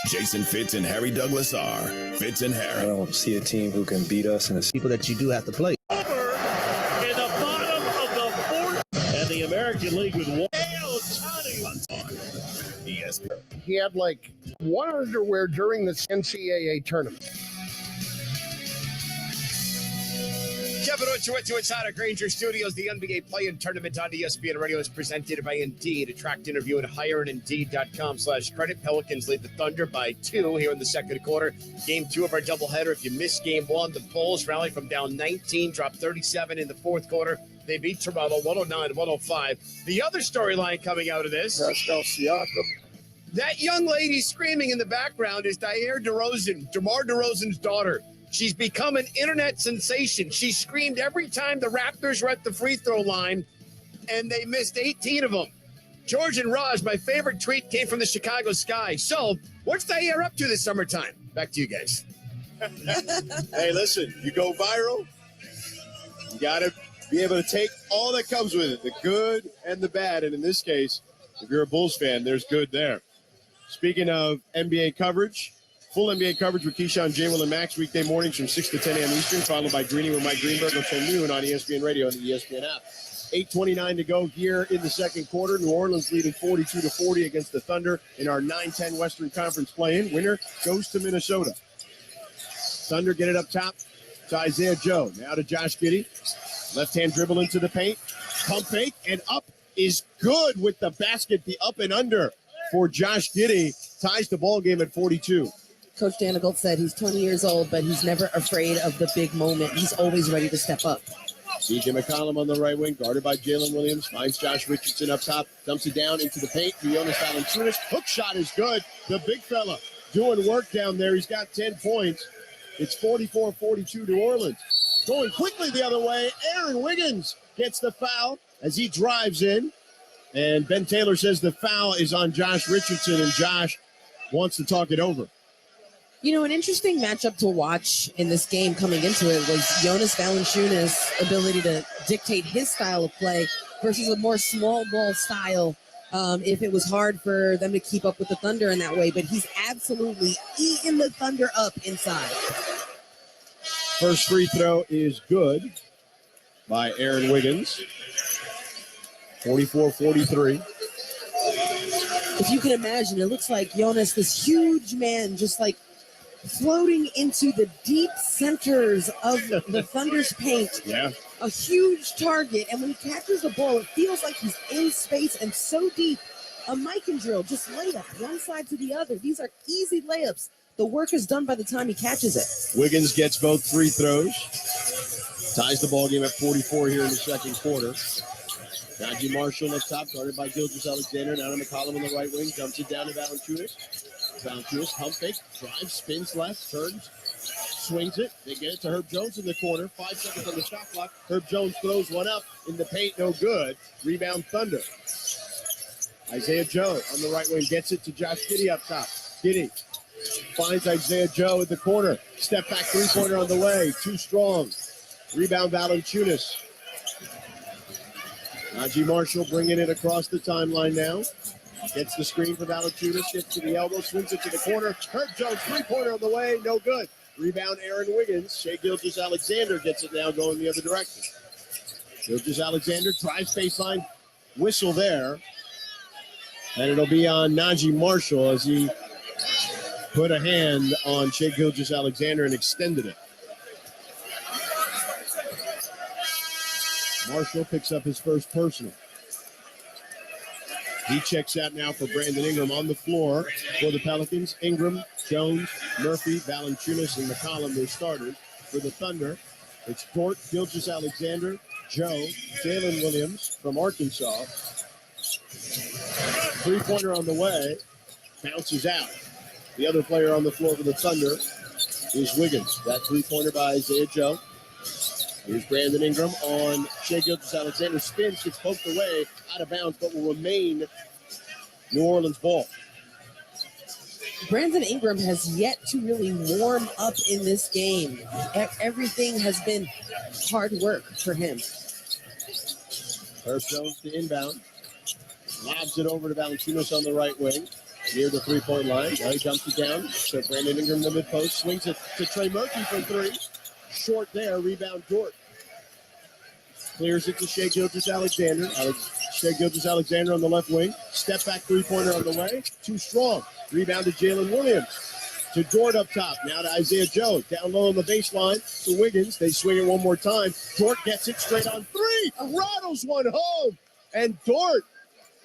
Jason Fitz and Harry Douglas are Fitz and Harry. I don't see a team who can beat us and the people that you do have to play. In the bottom of the fourth, and the American League with one. He had one underwear during the NCAA tournament. Kevin Ochoa inside of Granger Studios. The NBA Play-In Tournament on ESPN Radio is presented by Indeed. Attract, interview, and hire at Indeed.com/credit. Pelicans lead the Thunder by 2 here in the second quarter. Game 2 of our doubleheader. If you missed game 1, the Bulls rally from down 19, dropped 37 in the fourth quarter. They beat Toronto 109-105. The other storyline coming out of this. Pascal Siakam. That young lady screaming in the background is DeMar DeRozan's daughter. She's become an internet sensation. She screamed every time the Raptors were at the free throw line, and they missed 18 of them. George and Raj, my favorite tweet came from the Chicago Sky. So, what's DeMar up to this summertime? Back to you guys. Hey, listen, you go viral, you got to be able to take all that comes with it, the good and the bad. And in this case, if you're a Bulls fan, there's good there. Speaking of NBA coverage, full NBA coverage with Keyshawn, J. Will, and Max weekday mornings from 6 to 10 a.m. Eastern, followed by Greeny with Mike Greenberg until noon on ESPN Radio and the ESPN app. 8:29 to go here in the second quarter. New Orleans leading 42-40 against the Thunder in our 9-10 Western Conference play-in. Winner goes to Minnesota. Thunder get it up top to Isaiah Joe. Now to Josh Giddey. Left-hand dribble into the paint. Pump fake, and up is good with the basket. The up and under for Josh Giddey ties the ball game at 42. Coach Danigold said he's 20 years old, but he's never afraid of the big moment. He's always ready to step up. C.J. McCollum on the right wing, guarded by Jalen Williams. Finds Josh Richardson up top, dumps it down into the paint to Jonas Valanciunas. Hook shot is good. The big fella doing work down there. He's got 10 points. It's 44-42 New Orleans. Going quickly the other way, Aaron Wiggins gets the foul as he drives in. And Ben Taylor says the foul is on Josh Richardson, and Josh wants to talk it over. You know, an interesting matchup to watch in this game coming into it was Jonas Valanciunas' ability to dictate his style of play versus a more small ball style if it was hard for them to keep up with the Thunder in that way. But he's absolutely eating the Thunder up inside. First free throw is good by Aaron Wiggins. 44-43. If you can imagine, it looks like Jonas, this huge man, just like floating into the deep centers of the Thunder's paint. Yeah. A huge target. And when he catches the ball, it feels like he's in space and so deep. A mic and drill, just layup, one side to the other. These are easy layups. The work is done by the time he catches it. Wiggins gets both free throws. Ties the ball game at 44 here in the second quarter. Najee Marshall up top, guarded by Gilgeous-Alexander. Now to McCollum on the right wing. Dumps it down to Valanciunas. Valanciunas, pump fake, drives, spins left, turns, swings it. They get it to Herb Jones in the corner. 5 seconds on the shot clock. Herb Jones throws one up in the paint, no good. Rebound Thunder. Isaiah Joe on the right wing gets it to Josh Giddey up top. Giddey finds Isaiah Joe in the corner. Step back three-pointer on the way. Too strong. Rebound Valanciunas. Najee Marshall bringing it across the timeline now. Gets the screen for Valanciunas, gets to the elbow, swings it to the corner. Herb Jones, three-pointer on the way, no good. Rebound Aaron Wiggins. Shai Gilgeous-Alexander gets it now going the other direction. Gilgeous-Alexander drives baseline, whistle there. And it'll be on Najee Marshall as he put a hand on Shai Gilgeous-Alexander and extended it. Marshall picks up his first personal. He checks out now for Brandon Ingram on the floor for the Pelicans. Ingram, Jones, Murphy, Valanciunas, and McCollum, their starters. For the Thunder, it's Dort, Gilgeous-Alexander, Joe, Jalen Williams from Arkansas. Three-pointer on the way, bounces out. The other player on the floor for the Thunder is Wiggins. That three-pointer by Isaiah Joe. Here's Brandon Ingram on Shai Gilgeous-Alexander. Spins, gets poked away, out of bounds, but will remain New Orleans ball. Brandon Ingram has yet to really warm up in this game. Everything has been hard work for him. Herb Jones to inbound. Lobs it over to Valanciunas on the right wing. Near the three-point line. Now he dumps it down. So Brandon Ingram in the mid-post. Swings it to Trey Murphy for three. Short there. Rebound Dort. Clears it to Shai Gilgeous-Alexander. Shai Gilgeous-Alexander on the left wing. Step back three-pointer on the way. Too strong. Rebound to Jalen Williams. To Dort up top. Now to Isaiah Joe. Down low on the baseline to Wiggins. They swing it one more time. Dort gets it straight on three. Rattles one home. And Dort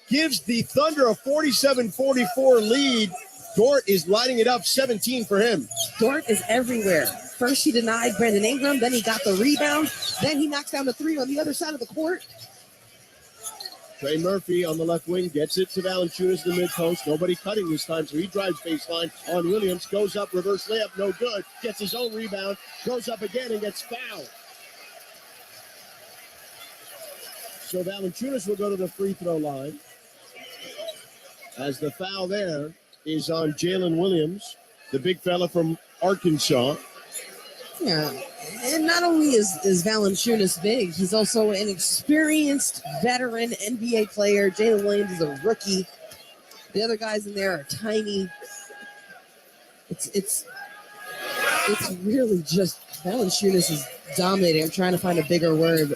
gives the Thunder a 47-44 lead. Dort is lighting it up, 17 for him. Dort is everywhere. First he denied Brandon Ingram, then he got the rebound, then he knocks down the three on the other side of the court. Trey Murphy on the left wing gets it to Valanciunas in the mid-post. Nobody cutting this time, so he drives baseline on Williams. Goes up, reverse layup, no good. Gets his own rebound, goes up again and gets fouled. So Valanciunas will go to the free throw line. As the foul there is on Jalen Williams, the big fella from Arkansas. Yeah, and not only is Valanciunas big, he's also an experienced veteran NBA player. Jalen Williams is a rookie. The other guys in there are tiny. It's really just Valanciunas is dominating. I'm trying to find a bigger word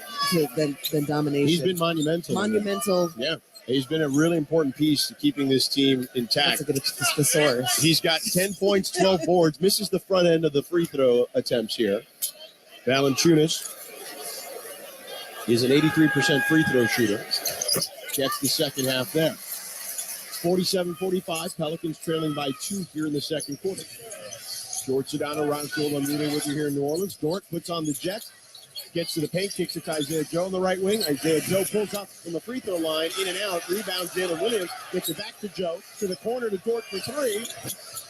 than domination. He's been monumental. Monumental. Yeah. He's been a really important piece to keeping this team intact. That's a good thesaurus. He's got 10 points, 12 boards, misses the front end of the free throw attempts here. Valanciunas is an 83% free throw shooter. Gets the second half there. 47-45. Pelicans trailing by 2 here in the second quarter. George Sedano, Ron Gould, I'm reading with you here in New Orleans. Dort puts on the jet. Gets to the paint, kicks it to Isaiah Joe on the right wing. Isaiah Joe pulls up from the free throw line, in and out, rebound Jalen Williams, gets it back to Joe, to the corner to Dort for 3.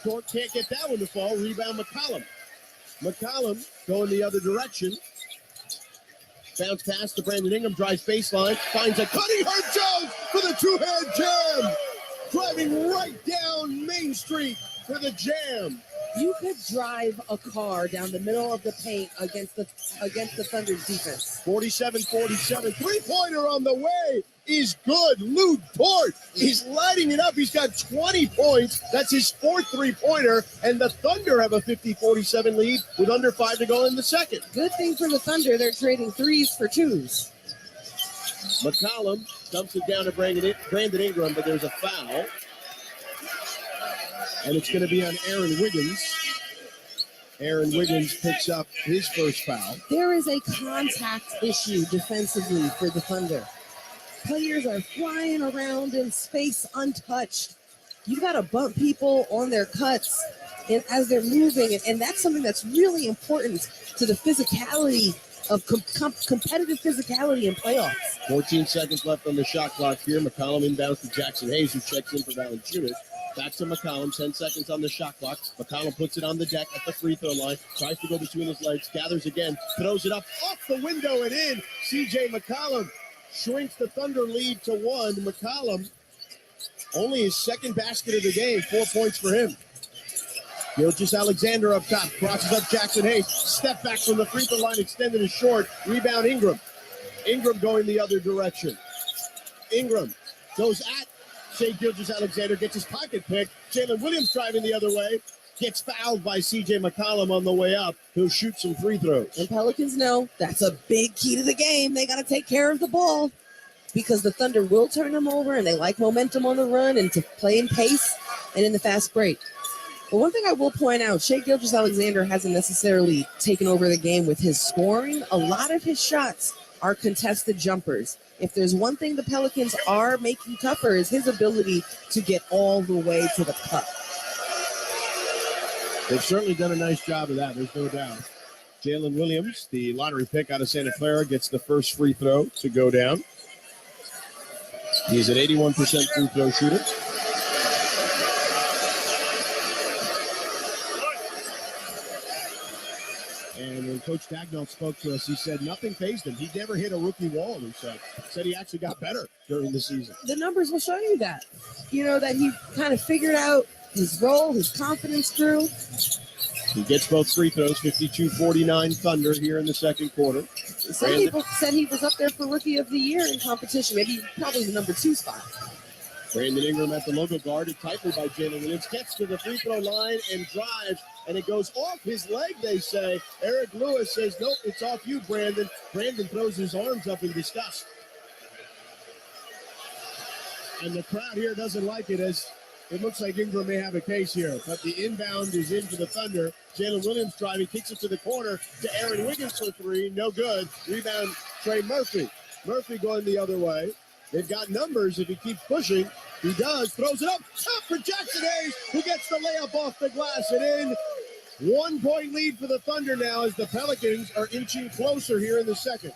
Dort can't get that one to fall, rebound McCollum. McCollum going the other direction. Bounce pass to Brandon Ingram, drives baseline, finds a cutting Herb Jones for the two-hand jam. Driving right down Main Street for the jam. You could drive a car down the middle of the paint against the Thunder's defense. 47-47. Three-pointer on the way is good. Lou Dort is lighting it up. He's got 20 points. That's his fourth three-pointer. And the Thunder have a 50-47 lead with under 5 to go in the second. Good thing for the Thunder, they're trading threes for twos. McCollum dumps it down to Brandon Ingram, but there's a foul. And it's going to be on Aaron Wiggins. Aaron Wiggins picks up his first foul. There is a contact issue defensively for the Thunder. Players are flying around in space untouched. You got to bump people on their cuts as they're moving, and that's something that's really important to the physicality of competitive physicality in playoffs. 14 seconds left on the shot clock here. McCollum inbounds to Jackson Hayes, who checks in for Valanciunas. Back to McCollum, 10 seconds on the shot clock. McCollum puts it on the deck at the free throw line, tries to go between his legs, gathers again, throws it up off the window and in. C.J. McCollum shrinks the Thunder lead to 1. McCollum, only his second basket of the game, 4 points for him. Gilgeous-Alexander up top, crosses up Jackson Hayes, step back from the free throw line, extended is short, rebound Ingram. Ingram going the other direction. Ingram goes at Shai Gilgeous-Alexander, gets his pocket picked. Jalen Williams driving the other way, gets fouled by C.J. McCollum on the way up. He'll shoot some free throws. And Pelicans know that's a big key to the game. They got to take care of the ball because the Thunder will turn them over, and they like momentum on the run and to play in pace and in the fast break. But one thing I will point out, Shai Gilgeous-Alexander hasn't necessarily taken over the game with his scoring. A lot of his shots are contested jumpers. If there's one thing the Pelicans are making tougher is his ability to get all the way to the cup. They've certainly done a nice job of that, there's no doubt. Jalen Williams, the lottery pick out of Santa Clara, gets the first free throw to go down. He's an 81% free throw shooter. And when Coach Dagnall spoke to us, he said nothing fazed him. He never hit a rookie wall, he said he actually got better during the season. The numbers will show you that. You know, that he kind of figured out his role, his confidence grew. He gets both free throws, 52-49 Thunder here in the second quarter. Some people said he was up there for Rookie of the Year in competition, maybe probably the number 2 spot. Brandon Ingram at the logo, guarded tightly by Jalen Williams, gets to the free throw line and drives, and it goes off his leg, they say. Eric Lewis says, nope, it's off you, Brandon. Brandon throws his arms up in disgust. And the crowd here doesn't like it, as it looks like Ingram may have a case here. But the inbound is in for the Thunder. Jalen Williams driving, kicks it to the corner to Aaron Wiggins for 3. No good. Rebound, Trey Murphy. Murphy going the other way. They've got numbers if he keeps pushing. He does. Throws it up top for Jackson Hayes, who gets the layup off the glass and in. 1 point lead for the Thunder now as the Pelicans are inching closer here in the second.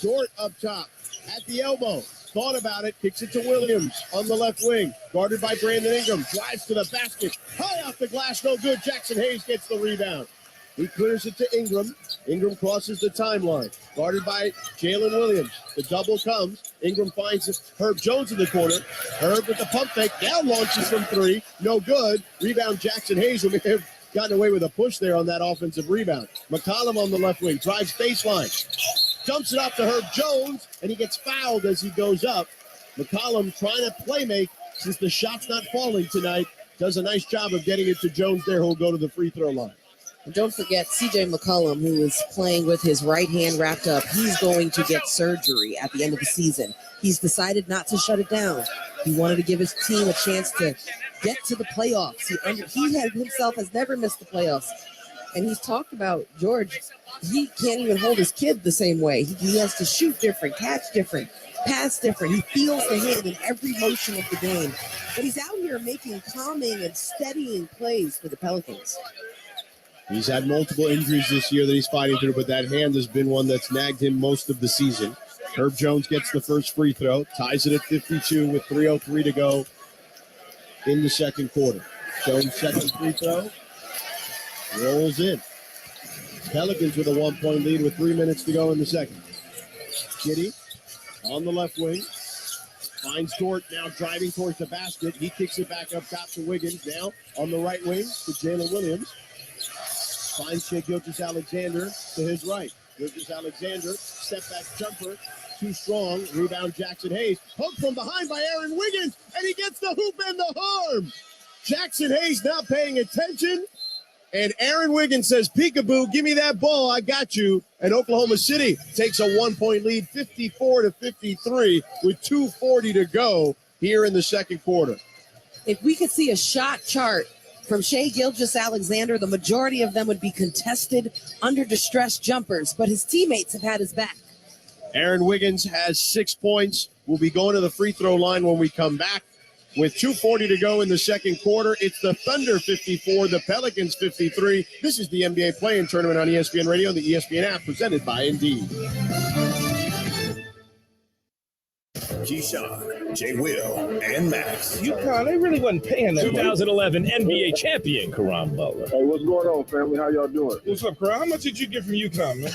Dort up top at the elbow. Thought about it, kicks it to Williams on the left wing. Guarded by Brandon Ingram. Drives to the basket. High off the glass, no good. Jackson Hayes gets the rebound. He clears it to Ingram. Ingram crosses the timeline. Guarded by Jalen Williams. The double comes. Ingram finds Herb Jones in the corner. Herb with the pump fake. Down launches from 3. No good. Rebound Jackson Hayes, who may have gotten away with a push there on that offensive rebound. McCollum on the left wing, drives baseline, dumps it off to Herb Jones, and he gets fouled as he goes up. McCollum trying to play make since the shot's not falling tonight. Does a nice job of getting it to Jones there, who'll go to the free throw line. And don't forget CJ McCollum, who is playing with his right hand wrapped up. He's going to get surgery at the end of the season. He's decided not to shut it down. He wanted to give his team a chance to get to the playoffs. He himself has never missed the playoffs. And he's talked about, George, he can't even hold his kid the same way. He has to shoot different, catch different, pass different. He feels the hand in every motion of the game. But he's out here making calming and steadying plays for the Pelicans. He's had multiple injuries this year that he's fighting through, but that hand has been one that's nagged him most of the season. Herb Jones gets the first free throw, ties it at 52 with 3:03 to go in the second quarter. Jones' second free throw rolls in. Pelicans with a 1-point lead with 3 minutes to go in the second. Kitty on the left wing. Finds Dort now driving towards the basket. He kicks it back up top to Wiggins. Now on the right wing to Jalen Williams. Finds Shea Gilgeous-Alexander to his right. Gilgeous-Alexander, step back jumper, too strong. Rebound Jackson Hayes. Hook from behind by Aaron Wiggins, and he gets the hoop and the harm. Jackson Hayes not paying attention. And Aaron Wiggins says, peekaboo, give me that ball, I got you. And Oklahoma City takes a 1-point lead, 54-53, with 2:40 to go here in the second quarter. If we could see a shot chart from Shea Gilgeous-Alexander, the majority of them would be contested under distress jumpers, but his teammates have had his back. Aaron Wiggins has 6 points. We'll be going to the free throw line when we come back. With 2:40 to go in the second quarter, it's the Thunder 54, the Pelicans 53. This is the NBA Play-In Tournament on ESPN Radio and the ESPN app, presented by Indeed. Keyshawn, J. Will, and Max. UConn, they really wasn't paying that 2011 NBA champion, Karan Butler. Hey, what's going on, family? How y'all doing? What's up, Karan? How much did you get from UConn, man?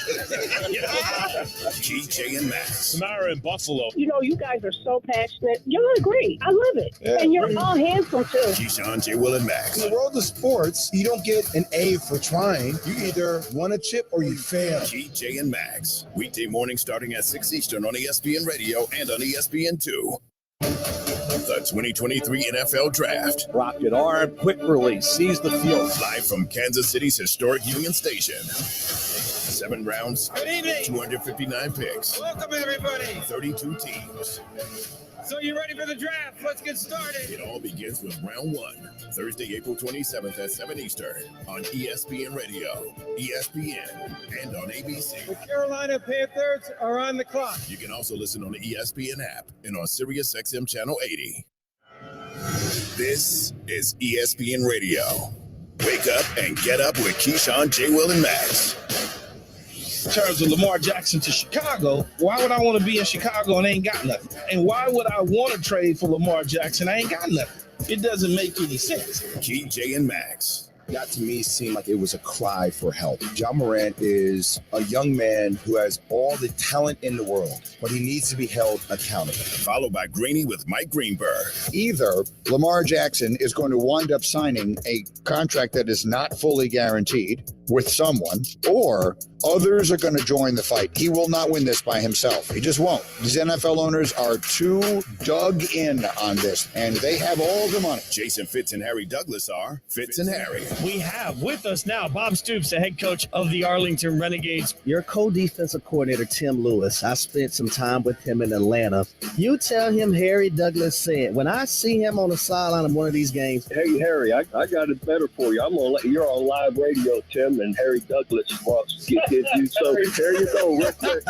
G.J. and Max. Samara in Buffalo. You know, you guys are so passionate. Y'all are great. I love it. Yeah, and you're all handsome, too. Keyshawn, J. Will, and Max. In the world of sports, you don't get an A for trying. You either won a chip or you fail. G.J. and Max. Weekday morning starting at 6 Eastern on ESPN Radio and on ESPN2. The 2023 NFL Draft. Rocket arm, quick release, seize the field. Live from Kansas City's historic Union Station. 7 rounds, 259 picks. Welcome, everybody. 32 teams. So you ready for the draft? Let's get started. It all begins with round 1, Thursday, April 27th at 7 Eastern on ESPN Radio, ESPN, and on ABC. The Carolina Panthers are on the clock. You can also listen on the ESPN app and on Sirius XM Channel 80. This is ESPN Radio. Wake up and get up with Keyshawn, J. Will, and Max. In terms of Lamar Jackson to Chicago, why would I want to be in Chicago and ain't got nothing? And why would I want to trade for Lamar Jackson? I ain't got nothing. It doesn't make any sense. G.J. and Max. That to me seemed like it was a cry for help. Ja Morant is a young man who has all the talent in the world, but he needs to be held accountable. Followed by Greeny with Mike Greenberg. Either Lamar Jackson is going to wind up signing a contract that is not fully guaranteed with someone, or others are going to join the fight. He will not win this by himself. He just won't. These NFL owners are too dug in on this, and they have all the money. Jason Fitz and Harry Douglas are Fitz and Harry. We have with us now Bob Stoops, the head coach of the Arlington Renegades. Your co-defensive coordinator, Tim Lewis, I spent some time with him in Atlanta. You tell him Harry Douglas said, when I see him on the sideline of one of these games. Hey, Harry, I got it better for you. I'm going to let you're on live radio, Tim, and Harry Douglas wants to get you. So there you go, real quick.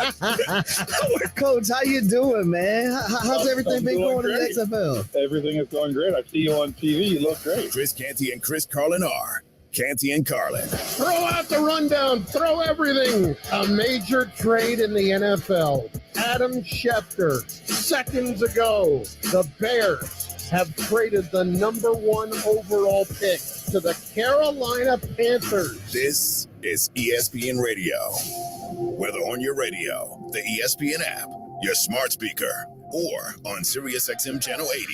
Coach, how you doing, man? How's everything been going in the XFL? Everything is going great. I see you on TV. You look great. Chris Canty and Chris Carlin are Canty and Carlin. Throw out the rundown. Throw everything. A major trade in the NFL. Adam Schefter. Seconds ago, the Bears have traded the #1 overall pick to the Carolina Panthers. This is ESPN Radio. Whether on your radio, the ESPN app, your smart speaker, or on Sirius XM Channel 80.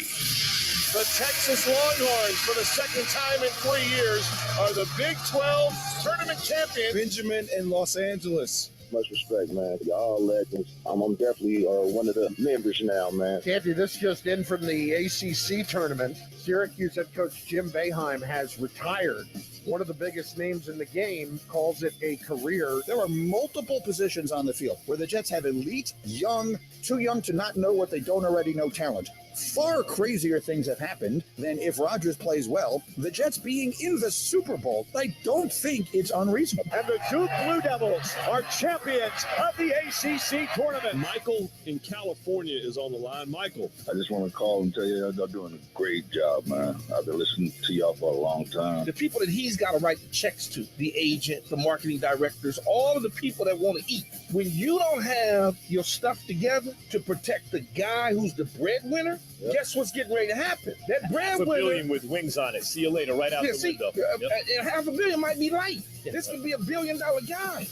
The Texas Longhorns, for the second time in 3 years, are the Big 12 tournament champions. Benjamin in Los Angeles. Much respect, man. Y'all legends. I'm definitely one of the members now, man. Canty, this just in from the ACC tournament. Syracuse head coach Jim Boeheim has retired. One of the biggest names in the game calls it a career. There are multiple positions on the field where the Jets have elite, young, too young to not know what they don't already know talent. Far crazier things have happened than if Rodgers plays well. The Jets being in the Super Bowl, I don't think it's unreasonable. And the Duke Blue Devils are champions of the ACC tournament. Michael in California is on the line. Michael. I just want to call and tell you y'all doing a great job, man. I've been listening to y'all for a long time. The people that he's got to write the checks to, the agent, the marketing directors, all of the people that want to eat. When you don't have your stuff together to protect the guy who's the breadwinner, guess what's getting ready to happen? That breadwinner. $500 million with wings on it. See you later, right out the window. $500 million might be light. This could be $1 billion guy.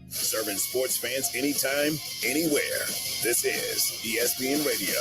Serving sports fans anytime, anywhere. This is ESPN Radio.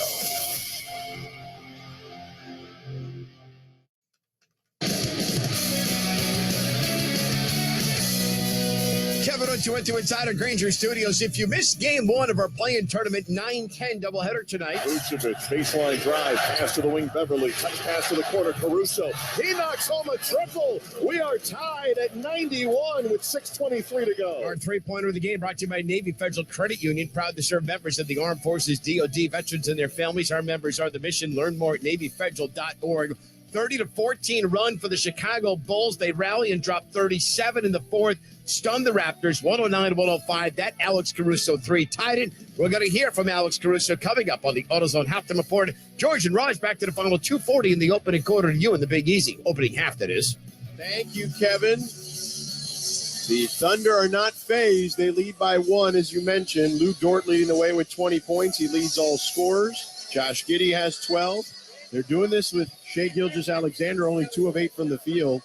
Kevin Ochoa inside our Granger Studios. If you missed game one of our play-in tournament 9-10 doubleheader tonight. Vucevic, baseline drive, pass to the wing, Beverly, touch pass to the corner, Caruso. He knocks home a triple. We are tied at 91 with 6:23 to go. Our three-pointer of the game brought to you by Navy Federal Credit Union, proud to serve members of the Armed Forces, DOD, veterans and their families. Our members are the mission. Learn more at NavyFederal.org. 30-14 run for the Chicago Bulls. They rally and drop 37 in the fourth. Stun the Raptors, 109-105. That Alex Caruso three tied it. We're going to hear from Alex Caruso coming up on the AutoZone Halftime Report. George and Raj back to the final 2:40 in the opening quarter to you in the Big Easy. Opening half, that is. Thank you, Kevin. The Thunder are not phased. They lead by one, as you mentioned. Lou Dort leading the way with 20 points. He leads all scorers. Josh Giddey has 12. They're doing this with Shai Gilgeous-Alexander, only 2 of 8 from the field.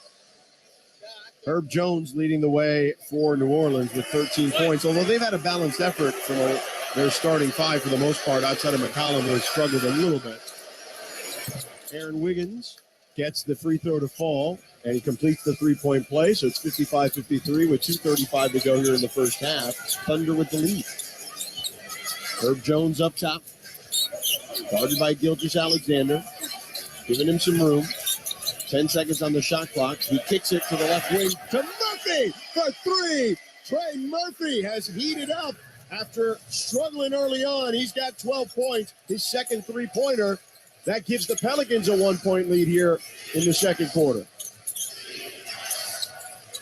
Herb Jones leading the way for New Orleans with 13 points, although they've had a balanced effort from their starting five for the most part, outside of McCollum, who has struggled a little bit. Aaron Wiggins gets the free throw to fall, and he completes the three-point play, so it's 55-53 with 2:35 to go here in the first half. Thunder with the lead. Herb Jones up top, guarded by Gilgeous-Alexander, giving him some room. 10 seconds on the shot clock. He kicks it to the left wing to Murphy for three. Trey Murphy has heated up after struggling early on. He's got 12 points, his second three-pointer. That gives the Pelicans a 1-point lead here in the second quarter.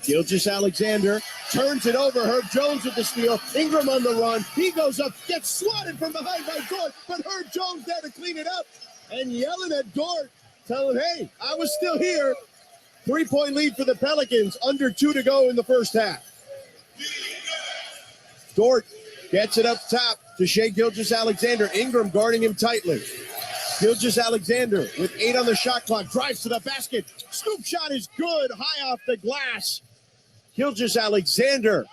Gilgeous-Alexander turns it over. Herb Jones with the steal. Ingram on the run. He goes up, gets swatted from behind by Dort, but Herb Jones there to clean it up and yelling at Dort, telling him, hey, I was still here. 3-point lead for the Pelicans, under 2 to go in the first half. Dort gets it up top to Shai Gilgeous-Alexander. Ingram guarding him tightly. Gilgeous-Alexander with 8 on the shot clock, drives to the basket. Scoop shot is good, high off the glass. Gilgeous-Alexander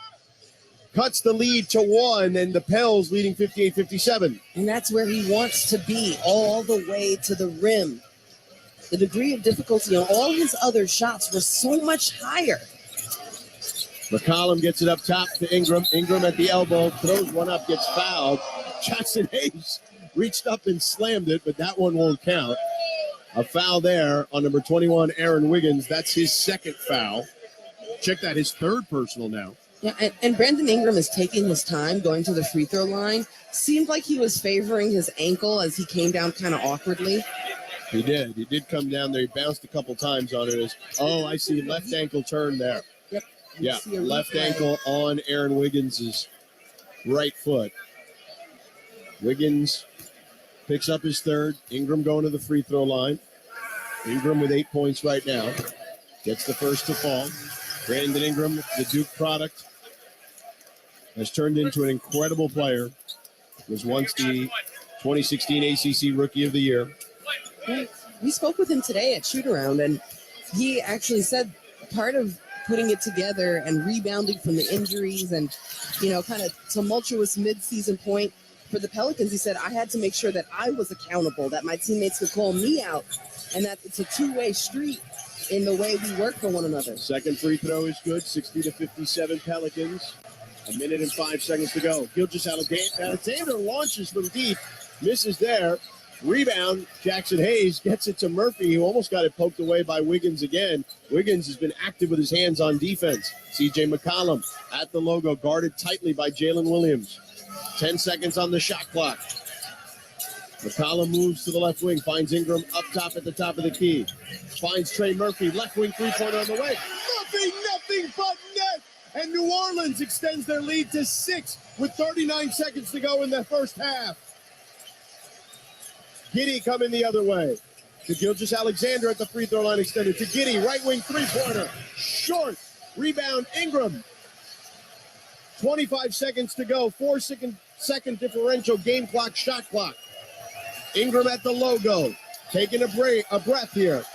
cuts the lead to 1, and the Pels leading 58-57. And that's where he wants to be, all the way to the rim. The degree of difficulty on all his other shots was so much higher. McCollum gets it up top to Ingram. Ingram at the elbow, throws one up, gets fouled. Jackson Hayes reached up and slammed it, but that one won't count. A foul there on number 21, Aaron Wiggins. That's his second foul. Check that, his third personal now. Yeah, and Brandon Ingram is taking his time going to the free throw line. Seemed like he was favoring his ankle as he came down kind of awkwardly. He did. He did come down there. He bounced a couple times on it. I see left ankle turn there. Yep. Yeah, left ankle on Aaron Wiggins' right foot. Wiggins picks up his third. Ingram going to the free throw line. Ingram with 8 points right now. Gets the first to fall. Brandon Ingram, the Duke product, has turned into an incredible player. Was once the 2016 ACC Rookie of the Year. We spoke with him today at shoot-around, and he actually said part of putting it together and rebounding from the injuries and, kind of tumultuous mid-season point, for the Pelicans, he said, I had to make sure that I was accountable, that my teammates could call me out, and that it's a two-way street in the way we work for one another. Second free throw is good, 60-57 Pelicans. 1 minute and 5 seconds to go. Gilgeous-Alexander launches from deep, misses there. Rebound, Jackson Hayes gets it to Murphy, who almost got it poked away by Wiggins again. Wiggins has been active with his hands on defense. C.J. McCollum at the logo, guarded tightly by Jalen Williams. 10 seconds on the shot clock. McCollum moves to the left wing, finds Ingram up top at the top of the key. Finds Trey Murphy, left wing three-pointer on the way. Murphy, nothing but net! And New Orleans extends their lead to 6 with 39 seconds to go in the first half. Giddey coming the other way. To Gilgeous-Alexander at the free throw line extended. To Giddey, right wing three-pointer. Short. Rebound, Ingram. 25 seconds to go. 4-second differential game clock, shot clock. Ingram at the logo. Taking a breath here.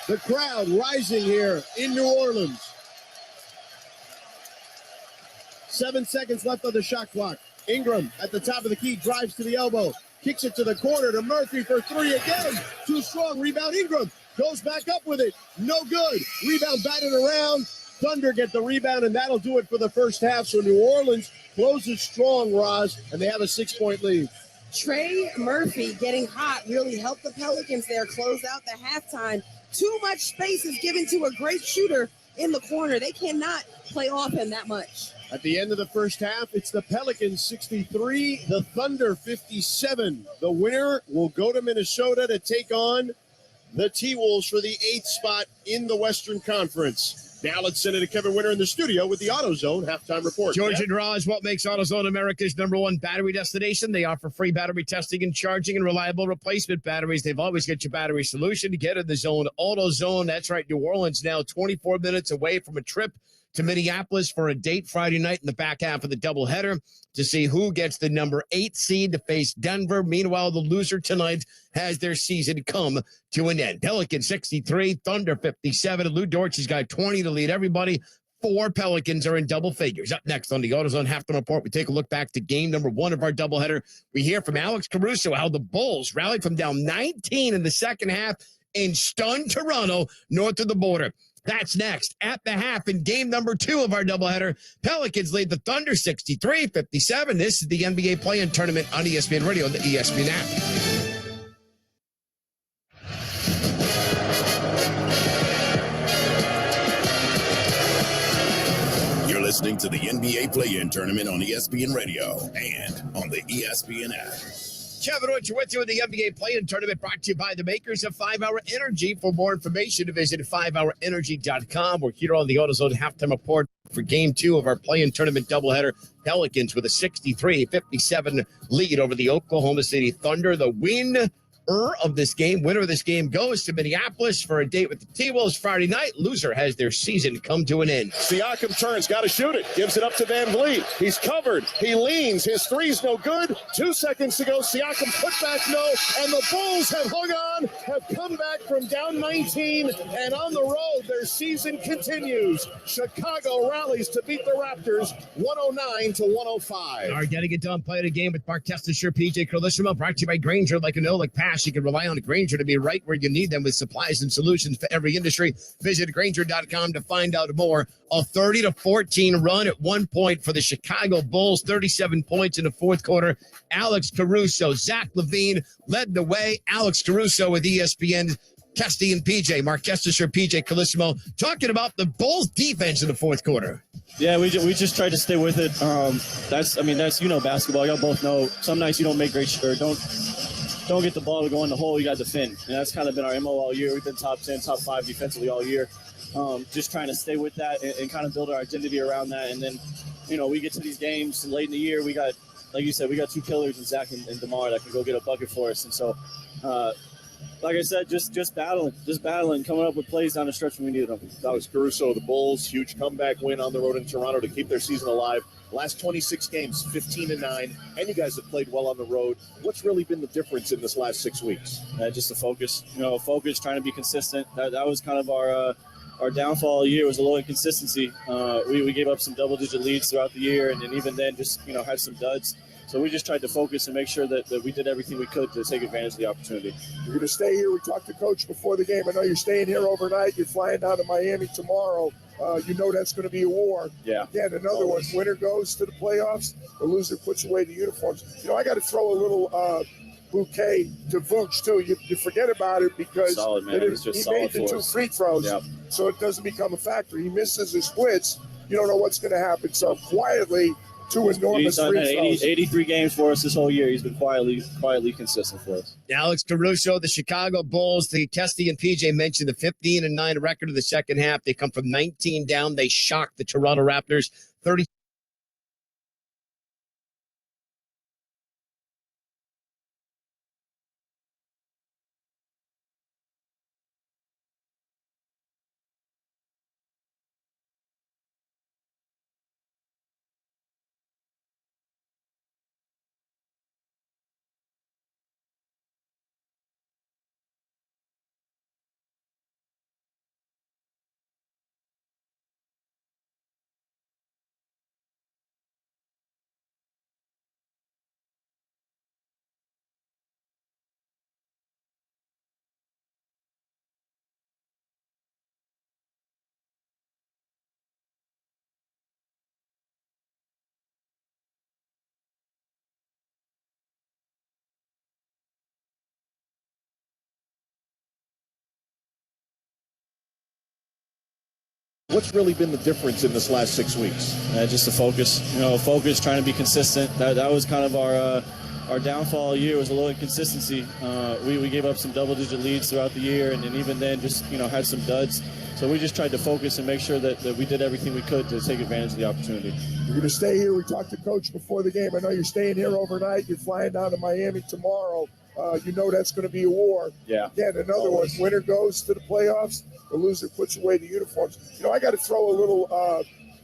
The crowd rising here in New Orleans. 7 seconds left on the shot clock. Ingram at the top of the key, drives to the elbow. Kicks it to the corner to Murphy for three again. Too strong. Rebound, Ingram. Goes back up with it. No good. Rebound batted around. Thunder get the rebound, and that'll do it for the first half. So New Orleans closes strong, Roz, and they have a 6-point lead. Trey Murphy getting hot really helped the Pelicans there close out the halftime. Too much space is given to a great shooter in the corner. They cannot play off him that much. At the end of the first half, it's the Pelicans 63, the Thunder 57. The winner will go to Minnesota to take on the T-Wolves for the 8th spot in the Western Conference. Now let's send it to Kevin Winter in the studio with the AutoZone halftime report. George and Raj, what makes AutoZone America's #1 battery destination? They offer free battery testing and charging and reliable replacement batteries. They've always got your battery solution to get in the zone. AutoZone, that's right, New Orleans now 24 minutes away from a trip to Minneapolis for a date Friday night in the back half of the doubleheader to see who gets the number 8 seed to face Denver. Meanwhile, the loser tonight has their season come to an end. Pelicans 63, Thunder 57. Lou Dortch's got 20 to lead everybody. 4 Pelicans are in double figures. Up next on the AutoZone Halftime Report, we take a look back to game number 1 of our doubleheader. We hear from Alex Caruso how the Bulls rallied from down 19 in the second half and stunned Toronto north of the border. That's next at the half in game number 2 of our doubleheader. Pelicans lead the Thunder 63-57. This is the NBA play-in tournament on ESPN Radio and the ESPN app. You're listening to the NBA play-in tournament on ESPN Radio and on the ESPN app. Kevin Winter with you in the NBA play-in tournament, brought to you by the makers of 5-Hour Energy. For more information, visit 5hourenergy.com. We're here on the AutoZone Halftime Report for Game 2 of our play-in tournament doubleheader. Pelicans with a 63-57 lead over the Oklahoma City Thunder. The winner of this game goes to Minneapolis for a date with the T-Wolves Friday night. Loser has their season come to an end. Siakam turns, got to shoot it. Gives it up to Van Vliet. He's covered. He leans. His three's no good. 2 seconds to go. Siakam put back no. And the Bulls have hung on, have come back from down 19. And on the road, their season continues. Chicago rallies to beat the Raptors 109-105. All right, getting it done. Playing a game with Mark Testishire, PJ Carlissimo, brought to you by Grainger. Like a no, like pass. You can rely on Grainger to be right where you need them with supplies and solutions for every industry. Visit Grainger.com to find out more. A 30-14 run at one point for the Chicago Bulls, 37 points in the fourth quarter. Alex Caruso, Zach LaVine led the way. Alex Caruso with ESPN, Kesty and PJ, Mark Testishire, PJ Carlissimo, talking about the Bulls defense in the fourth quarter. Yeah, we just tried to stay with it. That's basketball. Y'all both know some nights you don't make great don't get the ball to go in the hole, you got to defend. And that's kind of been our MO all year. We've been top 10, top 5 defensively all year. Just trying to stay with that and kind of build our identity around that. And then, we get to these games late in the year. We got, like you said, we got 2 killers in Zach and DeMar that can go get a bucket for us. And so, like I said, just battling, coming up with plays down the stretch when we needed them. Alex Caruso, the Bulls, huge comeback win on the road in Toronto to keep their season alive. Last 26 games, 15-9, and you guys have played well on the road. What's really been the difference in this last 6 weeks? Just the focus. Focus, trying to be consistent. That was kind of our downfall all year, was a little inconsistency. We gave up some double-digit leads throughout the year, and even then just, had some duds. So we just tried to focus and make sure that we did everything we could to take advantage of the opportunity. You're going to stay here. We talked to Coach before the game. I know you're staying here overnight. You're flying down to Miami tomorrow. You know that's going to be a war. Yeah. Again, another one. Winner goes to the playoffs. The loser puts away the uniforms. I got to throw a little bouquet to Vooch, too. You forget about it because solid, man. he solid made the 2 free throws, so it doesn't become a factor. He misses his splits. You don't know what's going to happen. So quietly, 2 enormous free throws. 83 games for us this whole year. He's been quietly consistent for us. Alex Caruso, the Chicago Bulls, the Kesty and PJ mentioned the 15-9 record of the second half. They come from 19 down. They shocked the Toronto Raptors 30. What's really been the difference in this last 6 weeks? Just the focus. Focus, trying to be consistent. That was kind of our downfall all year, was a little inconsistency. We gave up some double-digit leads throughout the year, and even then just, had some duds. So we just tried to focus and make sure that we did everything we could to take advantage of the opportunity. You're going to stay here. We talked to Coach before the game. I know you're staying here overnight. You're flying down to Miami tomorrow. You know that's going to be a war. Yeah. Again, another one. Winner goes to the playoffs. The loser puts away the uniforms. I got to throw a little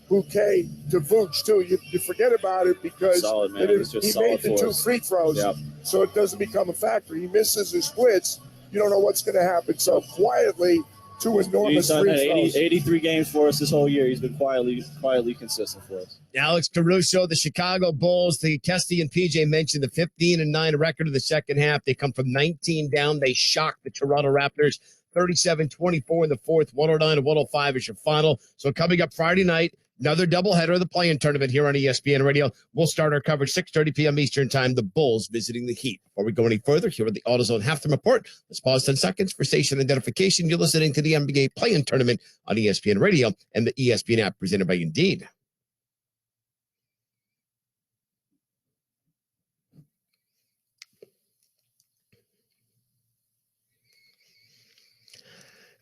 bouquet to Vooch, too. You forget about it because solid, man. He made the 2 free throws, so it doesn't become a factor. He misses his splits. You don't know what's going to happen. So quietly, 2 enormous free throws. 83 games for us this whole year. He's been quietly consistent for us. Alex Caruso, the Chicago Bulls, the Kesty and PJ mentioned the 15-9 record of the second half. They come from 19 down. They shocked the Toronto Raptors 37-24 in the fourth. 109-105 is your final. So coming up Friday night, another doubleheader of the play-in tournament here on ESPN Radio. We'll start our coverage 6:30 p.m. Eastern Time. The Bulls visiting the Heat. Before we go any further, here at the AutoZone Halftime Report, let's pause 10 seconds for station identification. You're listening to the NBA play-in tournament on ESPN Radio and the ESPN app presented by Indeed.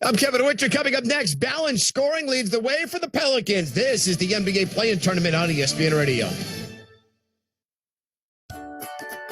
I'm Kevin Winter. Coming up next, balanced scoring leads the way for the Pelicans. This is the NBA play-in tournament on ESPN Radio.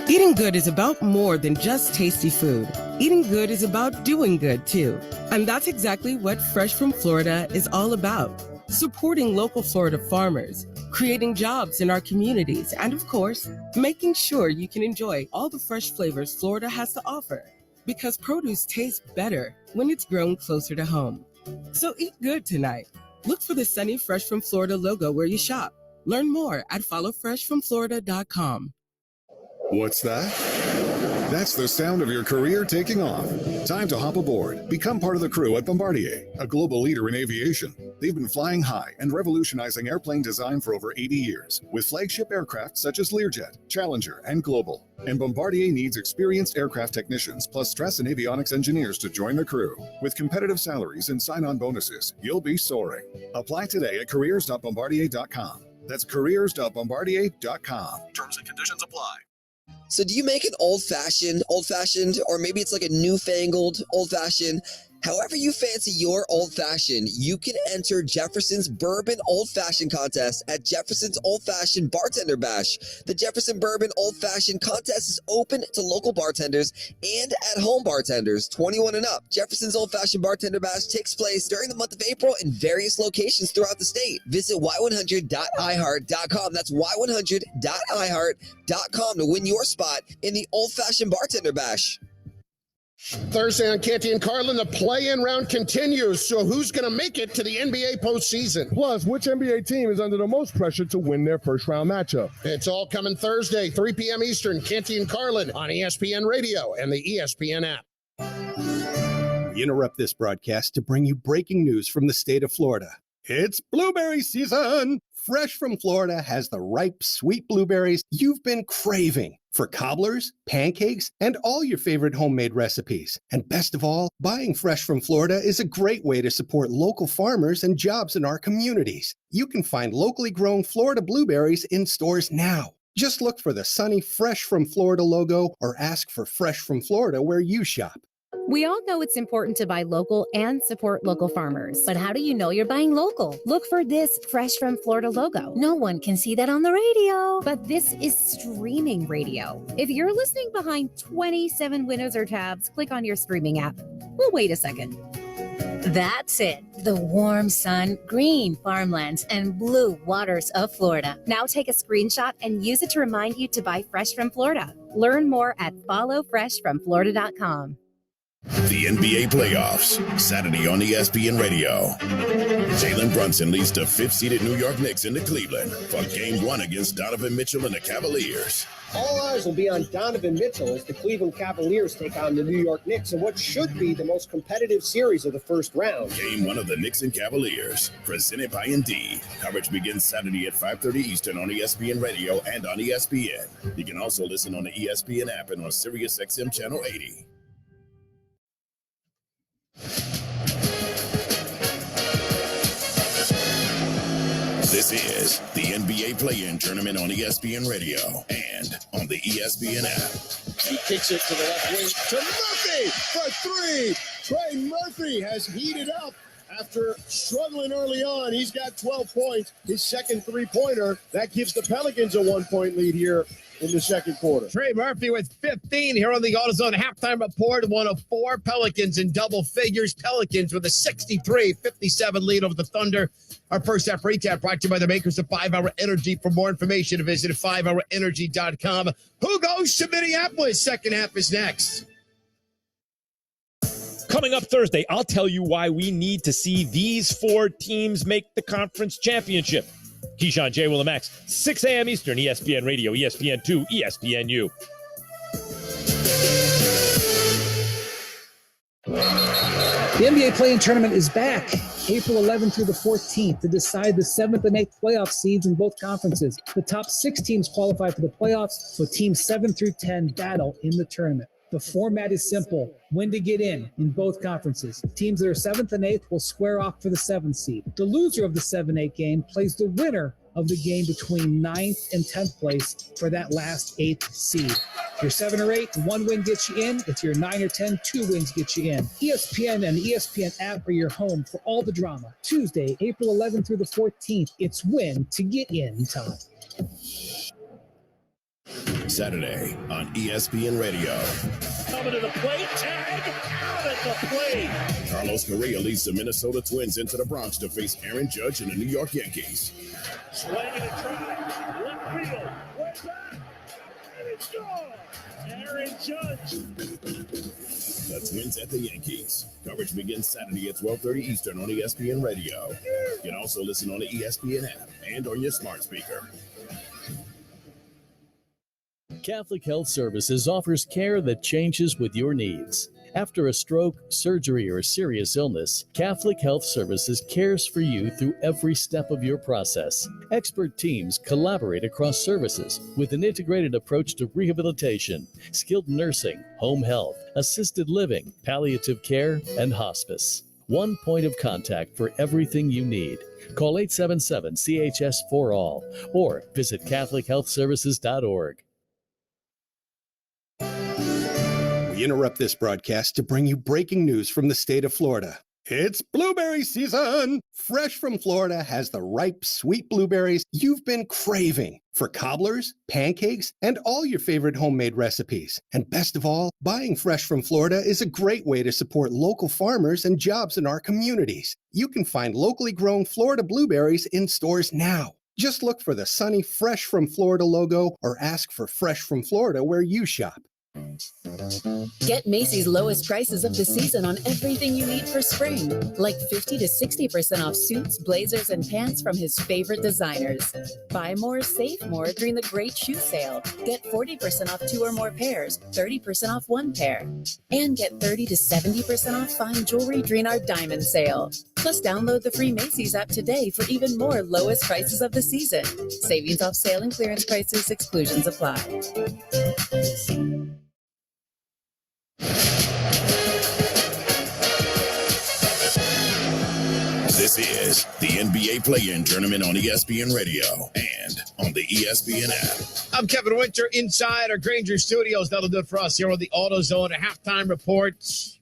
Eating good is about more than just tasty food. Eating good is about doing good, too. And that's exactly what Fresh from Florida is all about. Supporting local Florida farmers, creating jobs in our communities, and of course, making sure you can enjoy all the fresh flavors Florida has to offer. Because produce tastes better when it's grown closer to home. So eat good tonight. Look for the Sunny Fresh from Florida logo where you shop. Learn more at followfreshfromflorida.com. What's that? That's the sound of your career taking off. Time to hop aboard. Become part of the crew at Bombardier, a global leader in aviation. They've been flying high and revolutionizing airplane design for over 80 years, with flagship aircraft such as Learjet, Challenger, and Global. And Bombardier needs experienced aircraft technicians plus stress and avionics engineers to join the crew. With competitive salaries and sign-on bonuses, you'll be soaring. Apply today at careers.bombardier.com. That's careers.bombardier.com. Terms and conditions apply. So do you make an old-fashioned, or maybe it's like a newfangled old-fashioned? However you fancy your old-fashioned, you can enter Jefferson's Bourbon Old-Fashioned Contest at Jefferson's Old-Fashioned Bartender Bash. The Jefferson Bourbon Old-Fashioned Contest is open to local bartenders and at-home bartenders, 21 and up. Jefferson's Old-Fashioned Bartender Bash takes place during the month of April in various locations throughout the state. Visit y100.iheart.com. That's y100.iheart.com to win your spot in the Old-Fashioned Bartender Bash. Thursday on Canty and Carlin, the play-in round continues. So who's going to make it to the NBA postseason? Plus, which NBA team is under the most pressure to win their first round matchup? It's all coming Thursday, 3 p.m. Eastern, Canty and Carlin on ESPN Radio and the ESPN app. We interrupt this broadcast to bring you breaking news from the state of Florida. It's blueberry season! Fresh from Florida has the ripe, sweet blueberries you've been craving for cobblers, pancakes, and all your favorite homemade recipes. And best of all, buying fresh from Florida is a great way to support local farmers and jobs in our communities. You can find locally grown Florida blueberries in stores now. Just look for the sunny Fresh from Florida logo or ask for Fresh from Florida where you shop. We all know it's important to buy local and support local farmers. But how do you know you're buying local? Look for this Fresh from Florida logo. No one can see that on the radio, but this is streaming radio. If you're listening behind 27 windows or tabs, click on your streaming app. Well, wait a second. That's it. The warm sun, green farmlands, and blue waters of Florida. Now take a screenshot and use it to remind you to buy Fresh from Florida. Learn more at followfreshfromflorida.com. The NBA playoffs, Saturday on ESPN Radio. Jalen Brunson leads the 5th-seeded New York Knicks into Cleveland for Game 1 against Donovan Mitchell and the Cavaliers. All eyes will be on Donovan Mitchell as the Cleveland Cavaliers take on the New York Knicks in what should be the most competitive series of the first round. Game 1 of the Knicks and Cavaliers, presented by Indeed. Coverage begins Saturday at 5:30 Eastern on ESPN Radio and on ESPN. You can also listen on the ESPN app and on Sirius XM Channel 80. This is the NBA Play-In Tournament on ESPN Radio and on the ESPN app. He kicks it to the left wing to Murphy for three. Trey Murphy has heated up after struggling early on. He's got 12 points, his second three-pointer. That gives the Pelicans a 1-point lead here in the second quarter. Trey Murphy with 15 here on the AutoZone halftime report. One of four Pelicans in double figures. Pelicans with a 63-57 lead over the Thunder. Our first half recap brought to you by the makers of 5-Hour Energy. For more information, visit 5hourenergy.com. Who goes to Minneapolis? Second half is next. Coming up Thursday, I'll tell you why we need to see these four teams make the conference championship. Keyshawn, J. Will, and Max, 6 a.m. Eastern, ESPN Radio, ESPN2, ESPNU. The NBA Play-In Tournament is back April 11th through the 14th to decide the 7th and 8th playoff seeds in both conferences. The top 6 teams qualify for the playoffs, so teams 7 through 10 battle in the tournament. The format is simple. When to get in both conferences. Teams that are 7th and 8th will square off for the 7th seed. The loser of the 7-8 game plays the winner of the game between 9th and 10th place for that last 8th seed. If you're 7 or 8, 1 win gets you in. If you're 9 or 10, 2 wins get you in. ESPN and the ESPN app are your home for all the drama. Tuesday, April 11th through the 14th, it's win to get in time. Saturday on ESPN Radio. Coming to the plate, tag out at the plate. Carlos Correa leads the Minnesota Twins into the Bronx to face Aaron Judge and the New York Yankees. Swing and a try. Left field. Way back. And it's gone. Aaron Judge. The Twins at the Yankees. Coverage begins Saturday at 12:30 Eastern on ESPN Radio. You can also listen on the ESPN app and on your smart speaker. Catholic Health Services offers care that changes with your needs. After a stroke, surgery, or serious illness, Catholic Health Services cares for you through every step of your process. Expert teams collaborate across services with an integrated approach to rehabilitation, skilled nursing, home health, assisted living, palliative care, and hospice. One point of contact for everything you need. Call 877-CHS-4ALL or visit CatholicHealthServices.org. We interrupt this broadcast to bring you breaking news from the state of Florida. It's blueberry season! Fresh from Florida has the ripe, sweet blueberries you've been craving for cobblers, pancakes, and all your favorite homemade recipes. And best of all, buying fresh from Florida is a great way to support local farmers and jobs in our communities. You can find locally grown Florida blueberries in stores now. Just look for the sunny Fresh from Florida logo or ask for Fresh from Florida where you shop. Get Macy's lowest prices of the season on everything you need for spring, like 50 to 60% off suits, blazers, and pants from his favorite designers. Buy more, save more during the great shoe sale. Get 40% off 2 or more pairs, 30% off 1 pair. And get 30 to 70% off fine jewelry during our diamond sale. Plus, download the free Macy's app today for even more lowest prices of the season. Savings off sale and clearance prices, exclusions apply. This is the NBA Play-In Tournament on ESPN Radio and on the ESPN app. I'm Kevin Winter inside our Granger Studios. That'll do it for us here on the AutoZone halftime reports.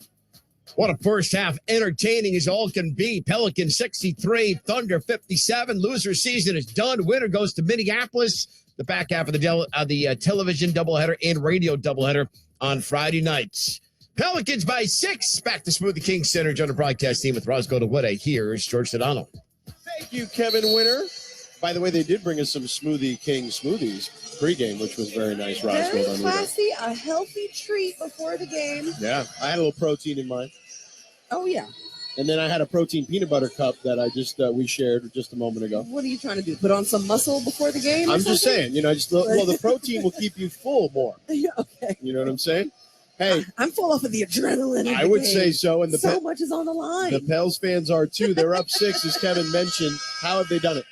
What a first half, entertaining as all can be. Pelicans 63, Thunder 57. Loser season is done. Winner goes to Minneapolis. The back half of the television doubleheader and radio doubleheader on Friday nights. Pelicans by 6. Back to Smoothie King Center, General Broadcast Team with Roscoe DeWitte. Here's George Sedano. Thank you, Kevin Winter. By the way, they did bring us some Smoothie King smoothies pregame, which was very nice. Very classy, a healthy treat before the game. Yeah, I had a little protein in mine. Oh, yeah. And then I had a protein peanut butter cup that I just we shared just a moment ago. What are you trying to do? Put on some muscle before the game? I'm just saying, the protein will keep you full more. Yeah, okay. You know what I'm saying? Hey, I'm full off of the adrenaline. I would say so. And so much is on the line. The Pels fans are too. They're up 6, as Kevin mentioned. How have they done it?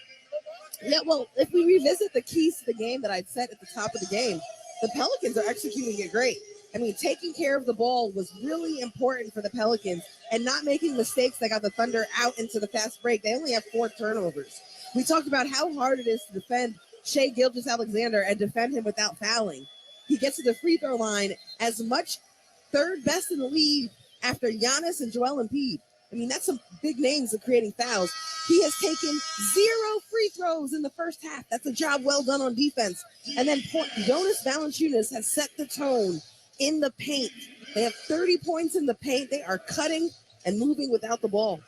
Yeah, well, if we revisit the keys to the game that I'd set at the top of the game, the Pelicans are executing it great. I mean, taking care of the ball was really important for the Pelicans and not making mistakes that got the Thunder out into the fast break. They only have 4 turnovers. We talked about how hard it is to defend Shai Gilgeous-Alexander and defend him without fouling. He gets to the free throw line as much third best in the league after Giannis and Joel Embiid. I mean, that's some big names of creating fouls. He has taken 0 free throws in the first half. That's a job well done on defense. And then Jonas Valanciunas has set the tone in the paint. They have 30 points in the paint. They are cutting and moving without the ball.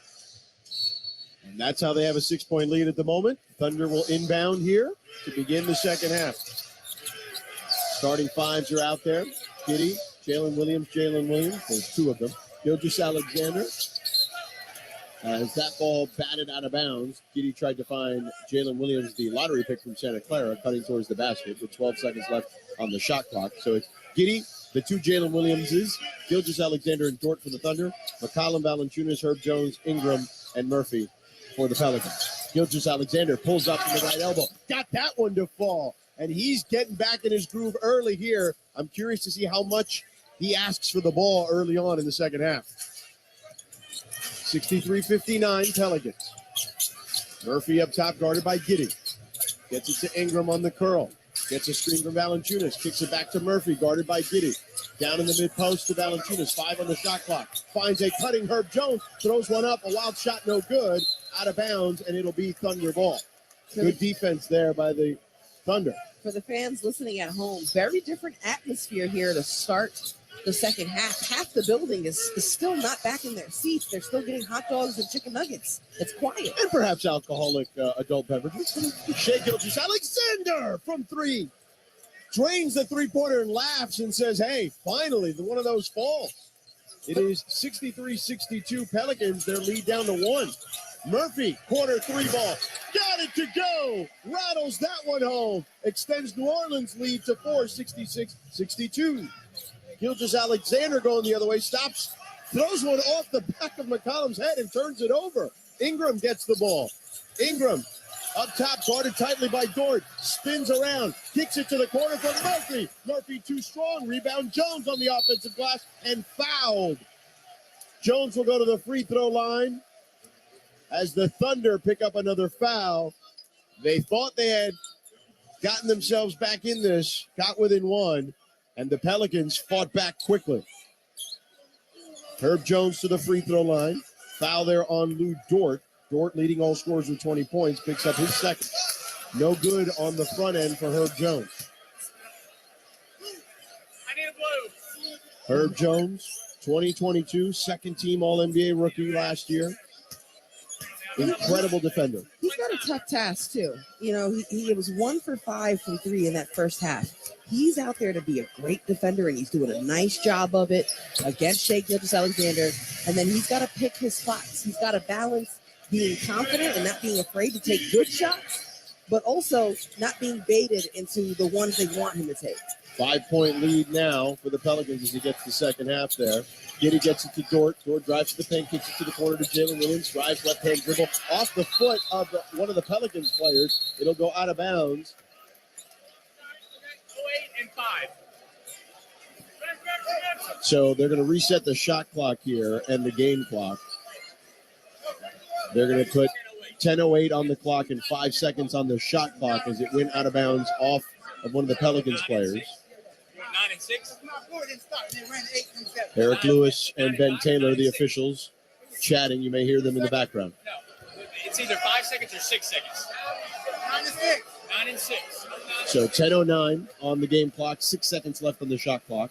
And that's how they have a 6-point lead at the moment. Thunder will inbound here to begin the second half. Starting fives are out there. Giddey, Jalen Williams. There's 2 of them. Gilgeous-Alexander. As that ball batted out of bounds, Giddey tried to find Jalen Williams, the lottery pick from Santa Clara, cutting towards the basket with 12 seconds left on the shot clock. So it's Giddey, the 2 Jalen Williamses, Gilgeous-Alexander and Dort for the Thunder, McCollum, Valanciunas, Herb Jones, Ingram, and Murphy for the Pelicans. Gilgeous-Alexander pulls up from the right elbow. Got that one to fall. And he's getting back in his groove early here. I'm curious to see how much he asks for the ball early on in the second half. 63-59 Pelicans. Murphy up top, guarded by Giddey. Gets it to Ingram on the curl. Gets a screen from Valanciunas. Kicks it back to Murphy, guarded by Giddey. Down in the mid-post to Valanciunas. 5 on the shot clock. Finds a cutting Herb Jones. Throws one up. A wild shot, no good. Out of bounds, and it'll be Thunder ball. Good defense there by the Thunder. For the fans listening at home, very different atmosphere here to start the second half. Half the building is still not back in their seats. They're still getting hot dogs and chicken nuggets. It's quiet. And perhaps alcoholic adult beverages. Shai Gilgeous-Alexander from 3. Drains the three-pointer and laughs and says, hey, finally, one of those falls. It is 63-62 Pelicans. Their lead down to 1. Murphy, corner 3 ball. Got it to go. Rattles that one home. Extends New Orleans' lead to 4, 66-62. Gilgeous-Alexander going the other way. Stops. Throws one off the back of McCollum's head and turns it over. Ingram gets the ball. Ingram up top, guarded tightly by Dort. Spins around. Kicks it to the corner for Murphy. Murphy too strong. Rebound Jones on the offensive glass and fouled. Jones will go to the free throw line. As the Thunder pick up another foul, they thought they had gotten themselves back in this, got within 1, and the Pelicans fought back quickly. Herb Jones to the free throw line. Foul there on Lou Dort. Dort leading all scorers with 20 points, picks up his second. No good on the front end for Herb Jones. Herb Jones, 2022, second team All-NBA rookie last year. Incredible defender. He he's got a tough task too. You know, he was 1 for 5 from 3 in that first half. He's out there to be a great defender, and he's doing a nice job of it against Shea Gilgeous-Alexander. And then he's got to pick his spots. He's got to balance being confident and not being afraid to take good shots, but also not being baited into the ones they want him to take. 5-point lead now for the Pelicans as he gets the second half there. Giddey gets it to Dort. Dort drives to the paint, kicks it to the corner to Jalen Williams. Drives left-hand dribble off the foot of one of the Pelicans players. It'll go out of bounds. 8 and 5. So they're going to reset the shot clock here and the game clock. They're going to put 10:08 on the clock and 5 seconds on the shot clock as it went out of bounds off of one of the Pelicans players. 9 and 6. Eric Lewis and Ben Taylor, the officials, chatting. You may hear them in the background. No, it's either 5 seconds or 6 seconds. 9 and 6. 9 and 6. So 10:09 on the game clock, 6 seconds left on the shot clock.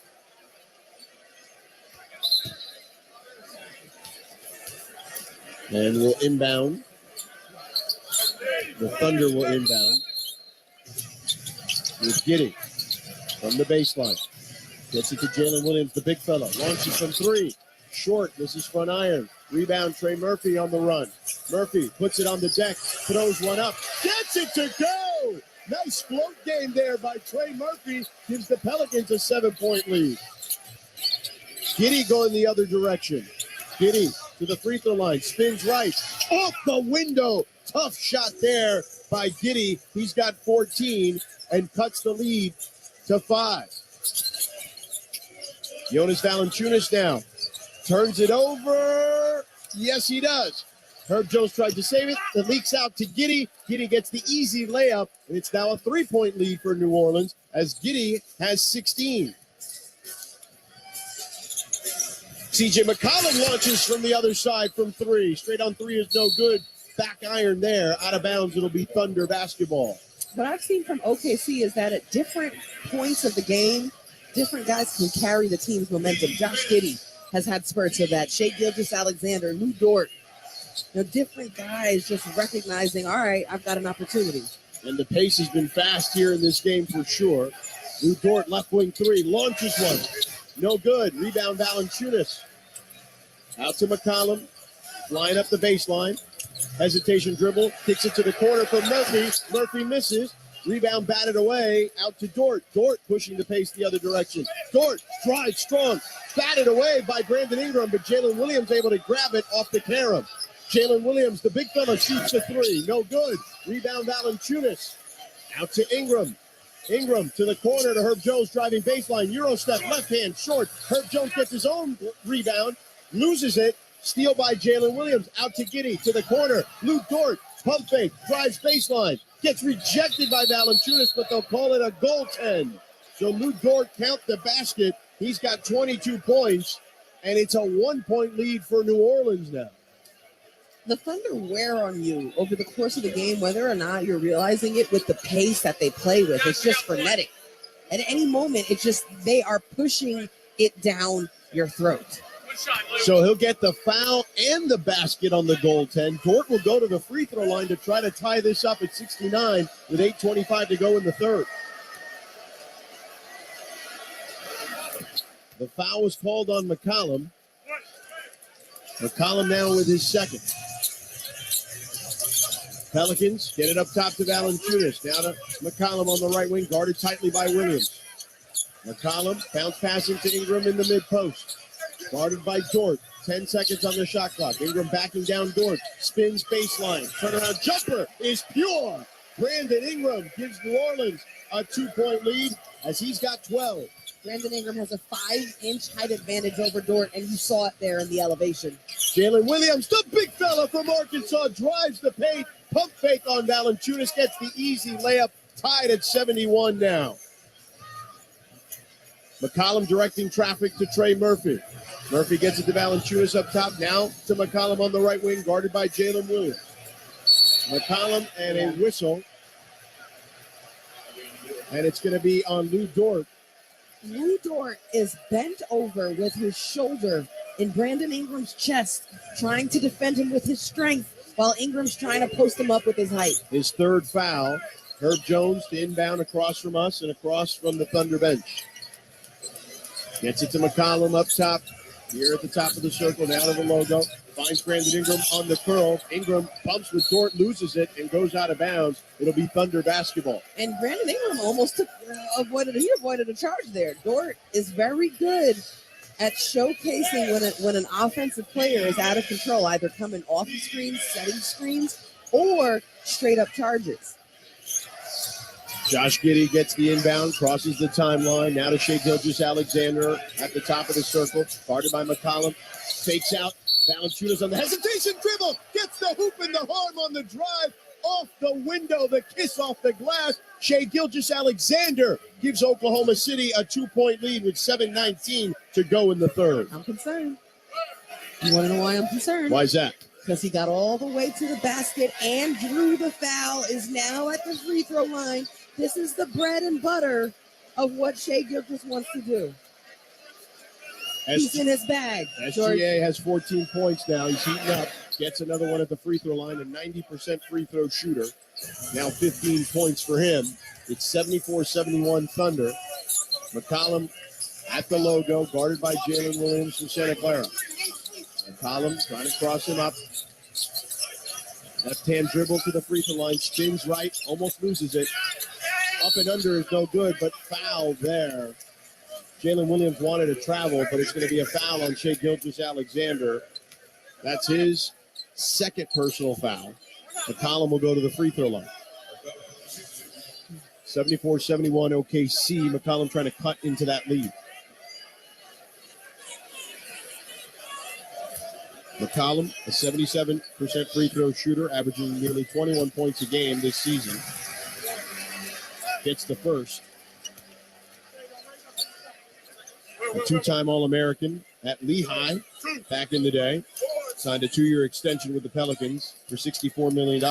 And we'll inbound. The Thunder will inbound with Giddey from the baseline. Gets it to Jalen Williams, the big fella. Launches from 3. Short. This is front iron. Rebound, Trey Murphy on the run. Murphy puts it on the deck. Throws one up. Gets it to go! Nice float game there by Trey Murphy. Gives the Pelicans a 7-point lead. Giddey going the other direction. Giddey to the free throw line. Spins right. Off the window. Tough shot there by Giddey. He's got 14 and cuts the lead to 5. Jonas Valanciunas now turns it over. Yes, he does. Herb Jones tried to save it. It leaks out to Giddey. Giddey gets the easy layup, and it's now a 3-point lead for New Orleans as Giddey has 16. CJ McCollum launches from the other side from 3. Straight on 3 is no good. Back iron there. Out of bounds. It'll be Thunder basketball. What I've seen from OKC is that at different points of the game, different guys can carry the team's momentum. Josh Giddey has had spurts of that. Shea Gilgeous-Alexander, Lou Dort. You know, different guys just recognizing, all right, I've got an opportunity. And the pace has been fast here in this game for sure. Lou Dort, left wing 3, launches one. No good. Rebound, Valanciunas. Out to McCollum. Flying up the baseline. Hesitation dribble. Kicks it to the corner for Murphy. Murphy misses. Rebound batted away. Out to Dort. Dort pushing the pace the other direction. Dort drives strong. Batted away by Brandon Ingram, but Jalen Williams able to grab it off the carom. Jalen Williams, the big fella, shoots a 3. No good. Rebound, Valanciunas. Out to Ingram. Ingram to the corner to Herb Jones driving baseline. Euro step, left hand, short. Herb Jones gets his own rebound. Loses it. Steal by Jalen Williams. Out to Giddey to the corner. Lou Dort, pump fake, drives baseline. Gets rejected by Valanciunas, but they'll call it a goaltend. So Lou Dort count the basket. He's got 22 points, and it's a 1-point lead for New Orleans now. The Thunder wear on you over the course of the game, whether or not you're realizing it with the pace that they play with. It's just frenetic. At any moment, it's just they are pushing it down your throat. So he'll get the foul and the basket on the goaltend. Dort will go to the free throw line to try to tie this up at 69 with 8:25 to go in the third. The foul was called on McCollum. McCollum now with his second. Pelicans get it up top to Valanciunas. Now to McCollum on the right wing, guarded tightly by Williams. McCollum bounce passing to Ingram in the mid-post. Guarded by Dort. 10 seconds on the shot clock. Ingram backing down Dort. Spins baseline. Turnaround jumper is pure. Brandon Ingram gives New Orleans a 2-point lead as he's got 12. Brandon Ingram has a 5-inch height advantage over Dort, and you saw it there in the elevation. Jalen Williams, the big fella from Arkansas, drives the paint. Pump fake on Valanciunas, gets the easy layup, tied at 71 now. McCollum directing traffic to Trey Murphy. Murphy gets it to Valanciunas up top. Now to McCollum on the right wing, guarded by Jalen Williams. McCollum and a whistle. And it's going to be on Lou Dort. Lou Dort is bent over with his shoulder in Brandon Ingram's chest, trying to defend him with his strength. while Ingram's trying to post him up with his height. His third foul. Herb Jones to inbound across from us and across from the Thunder bench. Gets it to McCollum up top. Here at the top of the circle, down to the logo. Finds Brandon Ingram on the curl. Ingram bumps with Dort, loses it, and goes out of bounds. It'll be Thunder basketball. And Brandon Ingram almost avoided a charge there. Dort is very good at showcasing when an offensive player is out of control, either coming off the screens, setting screens, or straight up charges. Josh Giddey gets the inbound, crosses the timeline. Now to Shai Gilgeous-Alexander at the top of the circle. Guarded by McCollum. Fakes out. Valanciunas on the hesitation dribble. Gets the hoop and the harm on the drive. Off the window. The kiss off the glass. Shai Gilgeous-Alexander gives Oklahoma City a 2-point lead with 7:19 to go in the third. I'm concerned. You want to know why I'm concerned? Why is that? Because he got all the way to the basket and drew the foul, is now at the free throw line. This is the bread and butter of what Shai Gilgeous wants to do. He's in his bag. SGA has 14 points now. He's heating up. Gets another one at the free throw line. A 90% free throw shooter. Now 15 points for him. It's 74-71 Thunder. McCollum at the logo, guarded by Jalen Williams from Santa Clara. McCollum trying to cross him up. Left-hand dribble to the free throw line. Spins right. Almost loses it. Up and under is no good, but foul there. Jalen Williams wanted to travel, but it's going to be a foul on Shai Gilgeous-Alexander. That's his second personal foul. McCollum will go to the free throw line. 74-71 OKC. McCollum trying to cut into that lead. McCollum, a 77% free throw shooter, averaging nearly 21 points a game this season. Gets the first. A two-time All-American at Lehigh back in the day. Signed a 2-year extension with the Pelicans for $64 million.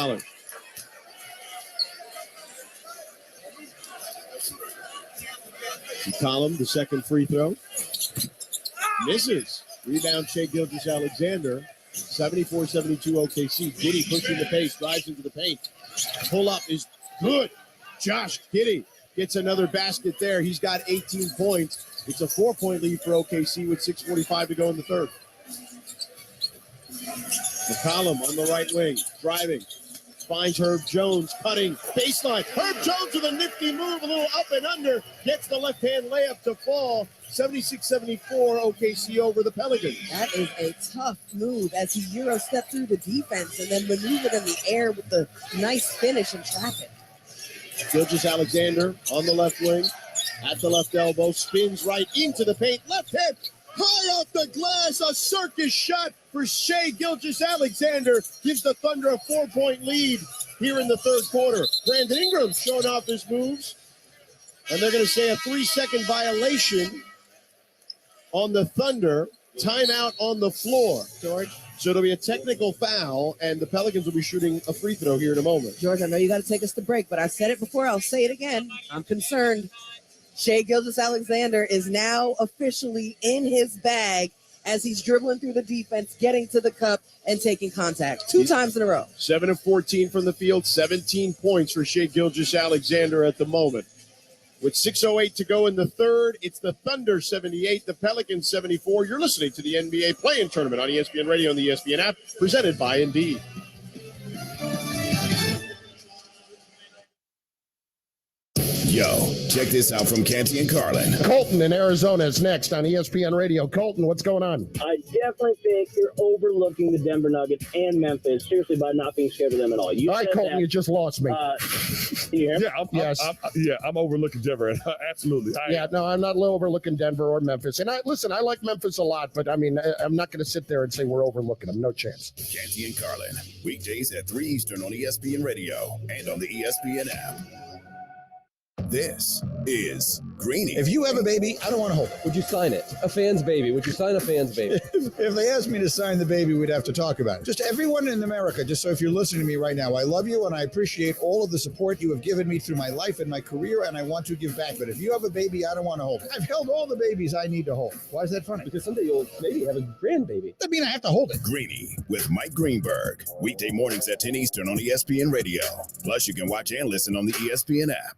McCollum, the second free throw. Misses. Rebound, Shai Gilgeous-Alexander. 74-72 OKC. Giddey pushing the pace, drives into the paint. Pull up is good. Josh Giddey gets another basket there. He's got 18 points. It's a 4-point lead for OKC with 6:45 to go in the third. McCollum on the right wing, driving. Finds Herb Jones, cutting, baseline. Herb Jones with a nifty move, a little up and under. Gets the left-hand layup to fall. 76-74 OKC over the Pelicans. That is a tough move as he Euro stepped through the defense and then maneuvered in the air with the nice finish and traffic. Gilgeous-Alexander on the left wing, at the left elbow, spins right into the paint. Left hand, high off the glass, a circus shot for Shai Gilgeous-Alexander. Gives the Thunder a 4-point lead here in the third quarter. Brandon Ingram showing off his moves. And they're going to say a 3-second violation on the Thunder. Timeout on the floor, George. So it'll be a technical foul, and the Pelicans will be shooting a free throw here in a moment. George, I know you got to take us to break, but I said it before. I'll say it again. I'm concerned. Shai Gilgeous-Alexander is now officially in his bag as he's dribbling through the defense, getting to the cup, and taking contact 2 times in a row. 7 of 14 from the field, 17 points for Shai Gilgeous-Alexander at the moment. With 6:08 to go in the third, it's the Thunder 78, the Pelicans 74. You're listening to the NBA Play-In Tournament on ESPN Radio and the ESPN app, presented by Indeed. Yo, check this out from Canty and Carlin. Colton in Arizona is next on ESPN Radio. Colton, what's going on? I definitely think you're overlooking the Denver Nuggets and Memphis, seriously, by not being scared of them at all. All right, Colton, you just lost me. Can you hear me? I'm overlooking Denver. Absolutely. I'm not overlooking Denver or Memphis. And I like Memphis a lot, but I mean, I'm not going to sit there and say we're overlooking them. No chance. Canty and Carlin, weekdays at 3 Eastern on ESPN Radio and on the ESPN app. This is Greeny. If you have a baby, I don't want to hold it. Would you sign it? A fan's baby. Would you sign a fan's baby? If they asked me to sign the baby, we'd have to talk about it. Just everyone in America, just so if you're listening to me right now, I love you and I appreciate all of the support you have given me through my life and my career, and I want to give back. But if you have a baby, I don't want to hold it. I've held all the babies I need to hold. Why is that funny? Because someday you'll maybe have a grandbaby. That means I have to hold it. Greeny with Mike Greenberg. Weekday mornings at 10 Eastern on ESPN Radio. Plus, you can watch and listen on the ESPN app.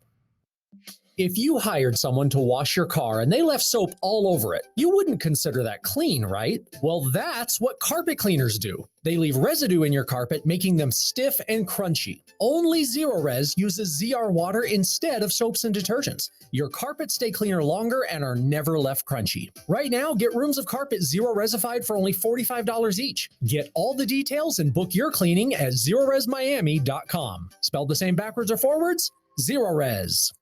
If you hired someone to wash your car and they left soap all over it, you wouldn't consider that clean, right? Well, that's what carpet cleaners do. They leave residue in your carpet, making them stiff and crunchy. Only Zero Res uses ZR water instead of soaps and detergents. Your carpets stay cleaner longer and are never left crunchy. Right now, get rooms of carpet Zero Resified for only $45 each. Get all the details and book your cleaning at ZeroResMiami.com. Spelled the same backwards or forwards? Zero Res.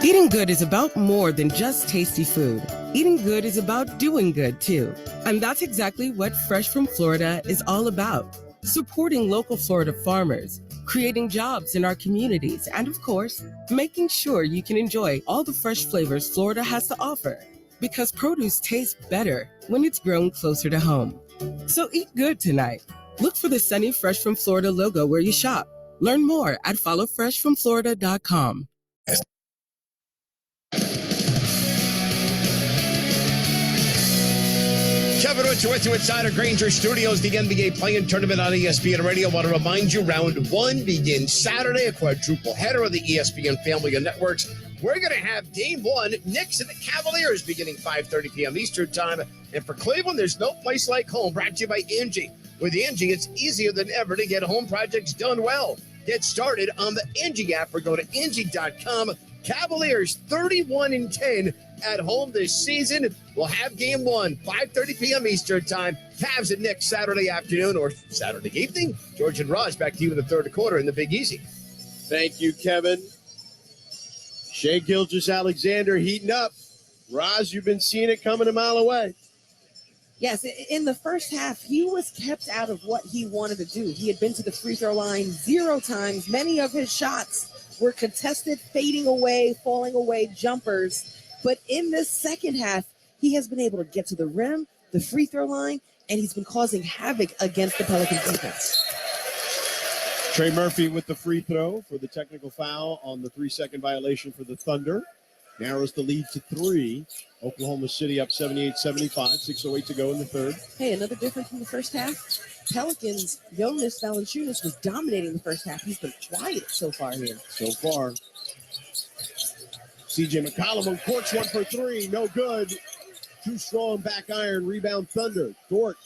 Eating good is about more than just tasty food. Eating good is about doing good, too. And that's exactly what Fresh from Florida is all about. Supporting local Florida farmers, creating jobs in our communities, and of course, making sure you can enjoy all the fresh flavors Florida has to offer. Because produce tastes better when it's grown closer to home. So eat good tonight. Look for the Sunny Fresh from Florida logo where you shop. Learn more at followfreshfromflorida.com. Kevin Ritchie with you inside our Granger Studios, the NBA Play-In Tournament on ESPN Radio. I want to remind you, round one begins Saturday, a quadruple header of the ESPN family of networks. We're going to have game one, Knicks and the Cavaliers, beginning 5:30 p.m. Eastern time. And for Cleveland, there's no place like home, brought to you by Angie. With Angie, it's easier than ever to get home projects done well. Get started on the Angie app or go to Angie.com. Cavaliers 31-10 at home this season. We'll have game one, 5:30 p.m. Eastern time. Cavs and Knicks Saturday afternoon or Saturday evening. George and Raj, back to you in the third quarter in the Big Easy. Thank you, Kevin. Shai Gilgeous-Alexander heating up. Raj, you've been seeing it coming a mile away. Yes, in the first half, he was kept out of what he wanted to do. He had been to the free throw line 0 times. Many of his shots were contested, fading away, falling away jumpers. But in this second half, he has been able to get to the rim, the free throw line, and he's been causing havoc against the Pelicans defense. Trey Murphy with the free throw for the technical foul on the 3-second violation for the Thunder. Narrows the lead to 3. Oklahoma City up 78-75, 6:08 to go in the third. Hey, another difference from the first half. Pelicans, Jonas Valanciunas was dominating the first half. He's been quiet so far here. So far. C.J. McCollum on courts, 1 for 3. No good. Too strong back iron. Rebound Thunder. Dort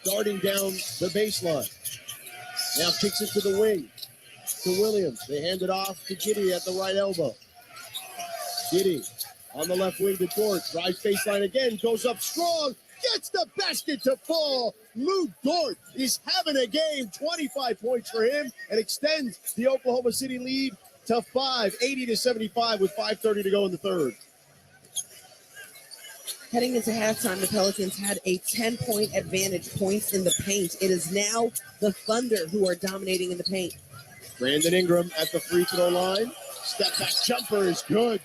darting down the baseline. Now kicks it to the wing. To Williams. They hand it off to Giddey at the right elbow. Giddey on the left wing to Dort. Drives baseline again. Goes up strong. Gets the basket to fall. Lou Dort is having a game. 25 points for him and extends the Oklahoma City lead to 5, 80-75 with 5:30 to go in the third. Heading into halftime, the Pelicans had a 10-point advantage, points in the paint. It is now the Thunder who are dominating in the paint. Brandon Ingram at the free throw line. Step back jumper is good.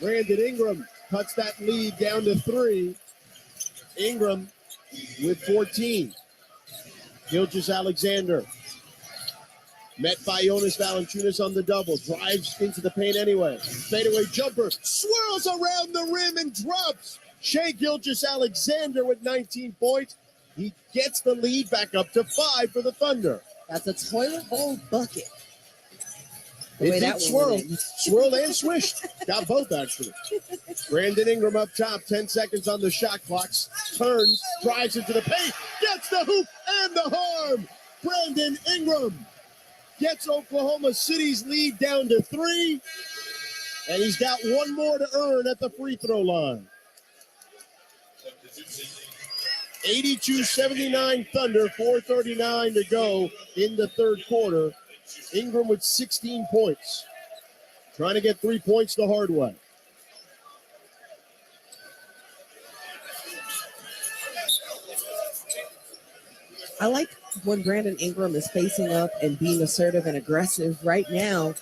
Brandon Ingram cuts that lead down to 3. Ingram with 14. Gilgeous-Alexander met by Jonas Valanciunas on the double. Drives into the paint anyway. Fadeaway jumper. Swirls around the rim and drops. Shai Gilgeous-Alexander with 19 points. He gets the lead back up to 5 for the Thunder. That's a toilet bowl bucket. It did swirl. Swirled and swished. Got both, actually. Brandon Ingram up top. 10 seconds on the shot clock. Turns, drives into the paint. Gets the hoop and the harm. Brandon Ingram gets Oklahoma City's lead down to 3. And he's got one more to earn at the free throw line. 82-79 Thunder. 4:39 to go in the third quarter. Ingram with 16 points. Trying to get 3 points the hard way. I like when Brandon Ingram is facing up and being assertive and aggressive. Right now,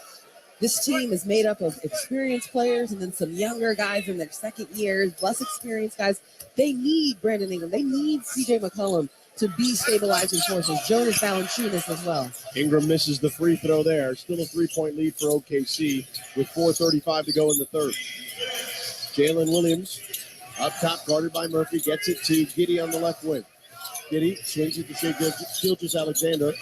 This team is made up of experienced players and then some younger guys in their second years, less experienced guys. They need Brandon Ingram. They need CJ McCollum to be stabilizing forces. Jonas Valanciunas as well. Ingram misses the free throw there. Still a 3-point lead for OKC with 4:35 to go in the third. Jalen Williams up top, guarded by Murphy, gets it to Giddey on the left wing. Giddey swings it to Shea Gilgeous-Alexander,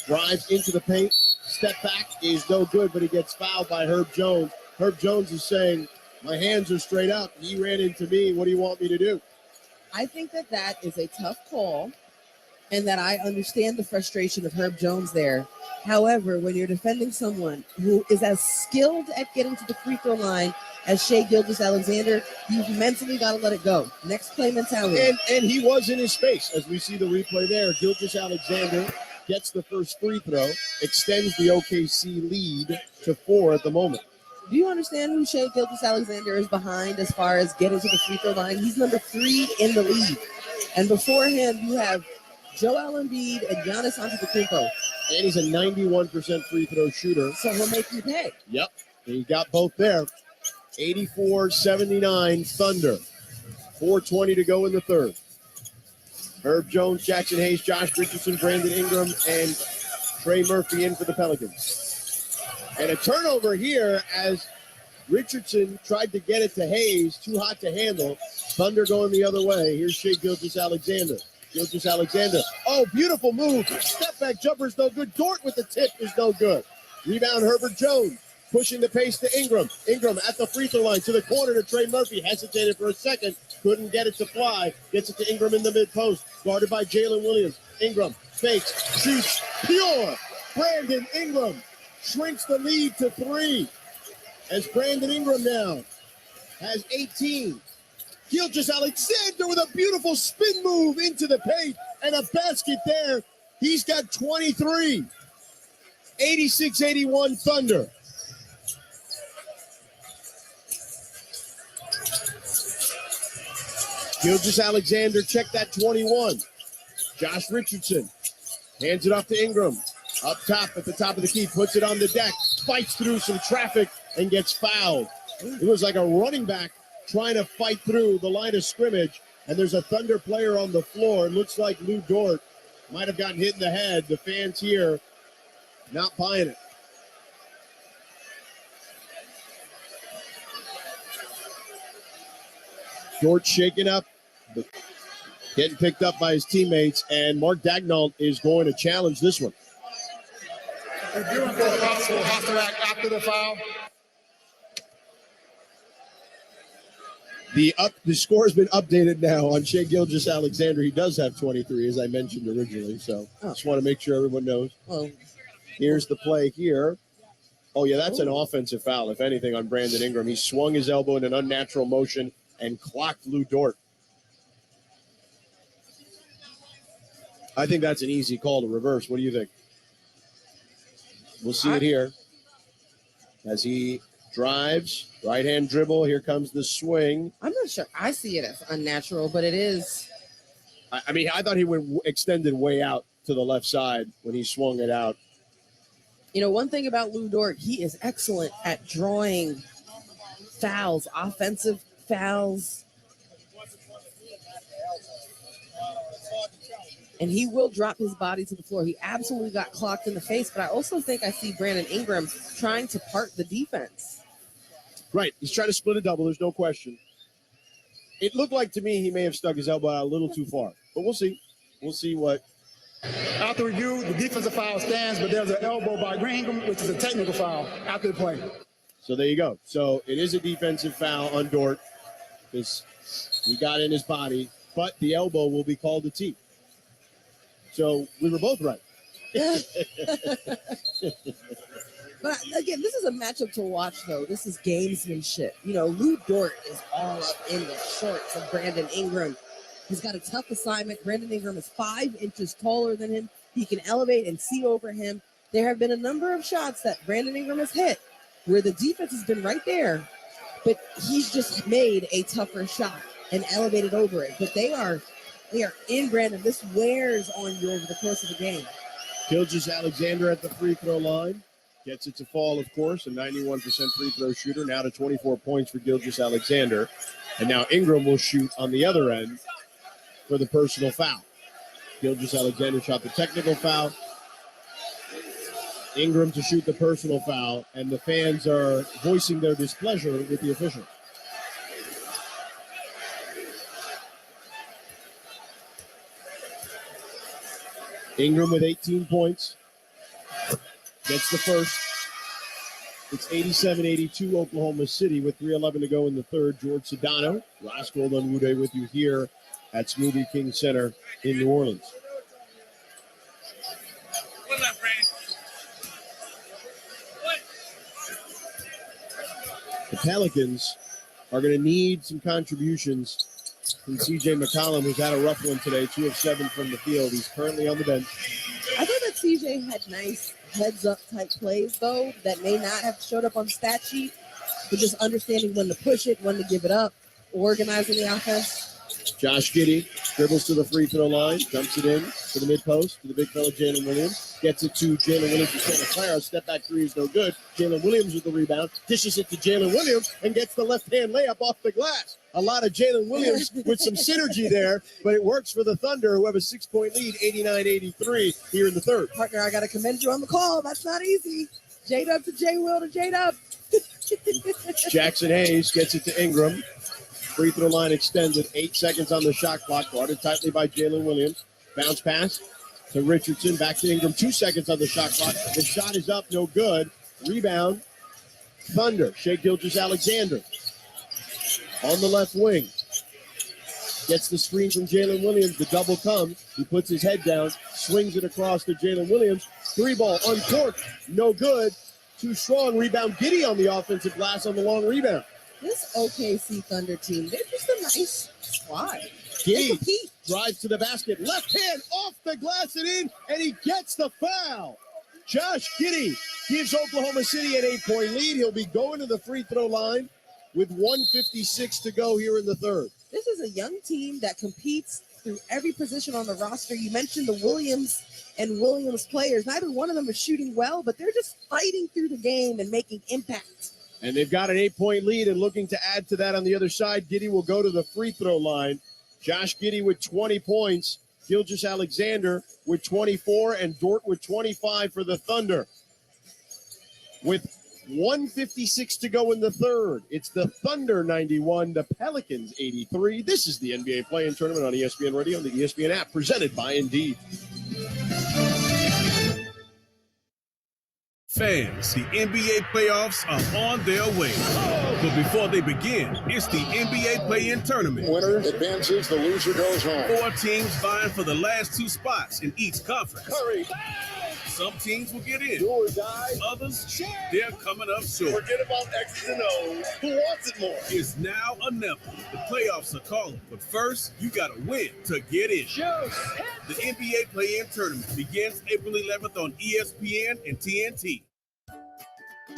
drives into the paint. Step back is no good, but he gets fouled by Herb Jones. Herb Jones is saying, my hands are straight up. He ran into me. What do you want me to do? I think that is a tough call, and that I understand the frustration of Herb Jones there. However, when you're defending someone who is as skilled at getting to the free throw line as Shea Gilgeous-Alexander, you've mentally got to let it go. Next play mentality. And he was in his space, as we see the replay there. Gilgeous-Alexander gets the first free throw, extends the OKC lead to 4 at the moment. Do you understand who Shea Gilgeous-Alexander is behind as far as getting to the free throw line? He's number 3 in the league. And before him, you have Joel Embiid and Giannis Antetokounmpo. And he's a 91% free throw shooter. So he'll make you pay. Yep. He got both there. 84-79 Thunder. 4:20 to go in the third. Herb Jones, Jackson Hayes, Josh Richardson, Brandon Ingram, and Trey Murphy in for the Pelicans. And a turnover here as Richardson tried to get it to Hayes. Too hot to handle. Thunder going the other way. Here's Shea Gilgeous-Alexander. Gilgeous-Alexander. Oh, beautiful move. Step back jumper is no good. Dort with the tip is no good. Rebound Herbert Jones. Pushing the pace to Ingram. Ingram at the free throw line to the corner to Trey Murphy. Hesitated for a second. Couldn't get it to fly. Gets it to Ingram in the mid-post. Guarded by Jalen Williams. Ingram fakes, shoots, pure. Brandon Ingram shrinks the lead to 3. As Brandon Ingram now has 18. Gilgeous-Alexander with a beautiful spin move into the paint and a basket there. He's got 23. 86-81 Thunder. Gilgeous-Alexander, check that 21. Josh Richardson hands it off to Ingram. Up top at the top of the key, puts it on the deck, fights through some traffic and gets fouled. It was like a running back trying to fight through the line of scrimmage, and there's a Thunder player on the floor. It looks like Lou Dort might have gotten hit in the head. The fans here not buying it. Dort shaken up, getting picked up by his teammates, and Mark Daignault is going to challenge this one. Reviewing for a possible hostile act after the foul. The score has been updated now on Shea Gilgeous-Alexander. He does have 23, as I mentioned originally, so just want to make sure everyone knows. Oh. Here's the play here. Oh, yeah, that's an offensive foul, if anything, on Brandon Ingram. He swung his elbow in an unnatural motion and clocked Lou Dort. I think that's an easy call to reverse. What do you think? We'll see it here. As he drives, right-hand dribble, here comes the swing. I'm not sure. I see it as unnatural, but it is. I mean, I thought he went extended way out to the left side when he swung it out. You know, one thing about Lou Dort, he is excellent at drawing fouls, offensive fouls. And he will drop his body to the floor. He absolutely got clocked in the face, but I also think I see Brandon Ingram trying to part the defense. Right. He's trying to split a double. There's no question. It looked like to me he may have stuck his elbow out a little too far, but we'll see. We'll see what. After review, the defensive foul stands, but there's an elbow by Ingram, which is a technical foul after the play. So there you go. So it is a defensive foul on Dort because he got in his body, but the elbow will be called a T. So we were both right. But again, this is a matchup to watch, though. This is gamesmanship. You know, Lou Dort is all up in the shorts of Brandon Ingram. He's got a tough assignment. Brandon Ingram is 5 inches taller than him. He can elevate and see over him. There have been a number of shots that Brandon Ingram has hit where the defense has been right there, but he's just made a tougher shot and elevated over it. But they are in Brandon. This wears on you over the course of the game. Gilgeous-Alexander at the free throw line. Gets it to fall, of course, a 91% free throw shooter, now to 24 points for Gilgeous-Alexander. And now Ingram will shoot on the other end for the personal foul. Gilgeous-Alexander shot the technical foul. Ingram to shoot the personal foul, and the fans are voicing their displeasure with the official. Ingram with 18 points. Gets the first. It's 87-82 Oklahoma City with 3:11 to go in the third. George Sedano, Roscoe Lunwude with you here at Smoothie King Center in New Orleans. The Pelicans are going to need some contributions from C.J. McCollum, who's had a rough one today, 2 of 7 from the field. He's currently on the bench. I thought that CJ had nice heads-up type plays, though, that may not have showed up on the stat sheet, but just understanding when to push it, when to give it up, organizing the offense. Josh Giddey dribbles to the free throw line, dumps it in to the mid-post, to the big fella Jalen Williams. Gets it to Jalen Williams to Santa Clara. Step back three is no good. Jalen Williams with the rebound, dishes it to Jalen Williams, and gets the left-hand layup off the glass. A lot of Jalen Williams with some synergy there, but it works for the Thunder, who have a 6-point lead, 89-83 here in the third. Partner, I got to commend you on the call. That's not easy. J-Dub to J-Will to J-Dub. Jackson Hayes gets it to Ingram. Free throw line extended. 8 seconds on the shot clock. Guarded tightly by Jalen Williams. Bounce pass to Richardson. Back to Ingram. 2 seconds on the shot clock. The shot is up. No good. Rebound. Thunder. Shai Gilgeous-Alexander on the left wing. Gets the screen from Jalen Williams. The double comes. He puts his head down. Swings it across to Jalen Williams. 3-ball. Uncorked. No good. Too strong. Rebound. Giddey on the offensive glass on the long rebound. This OKC Thunder team, they're just a nice squad. Giddey drives to the basket. Left hand off the glass and in, and he gets the foul. Josh Giddey gives Oklahoma City an 8-point lead. He'll be going to the free throw line with 1:56 to go here in the third. This is a young team that competes through every position on the roster. You mentioned the Williams and Williams players. Neither one of them is shooting well, but they're just fighting through the game and making impact. And they've got an 8-point lead and looking to add to that on the other side. Giddey will go to the free throw line. Josh Giddey with 20 points. Gilgeous-Alexander with 24 and Dort with 25 for the Thunder. With 1:56 to go in the third, it's the Thunder 91, the Pelicans 83. This is the NBA Play-In Tournament on ESPN Radio and the ESPN app, presented by Indeed. Fans, the NBA playoffs are on their way. But before they begin, it's the NBA Play-In Tournament. Winner advances, the loser goes home. 4 teams vying for the last 2 spots in each conference. Hurry! Some teams will get in. Do or die. Others, they're coming up short. Forget about X's and O's. Who wants it more? It's now or never. The playoffs are calling. But first, you got to win to get in. The NBA Play-In Tournament begins April 11th on ESPN and TNT.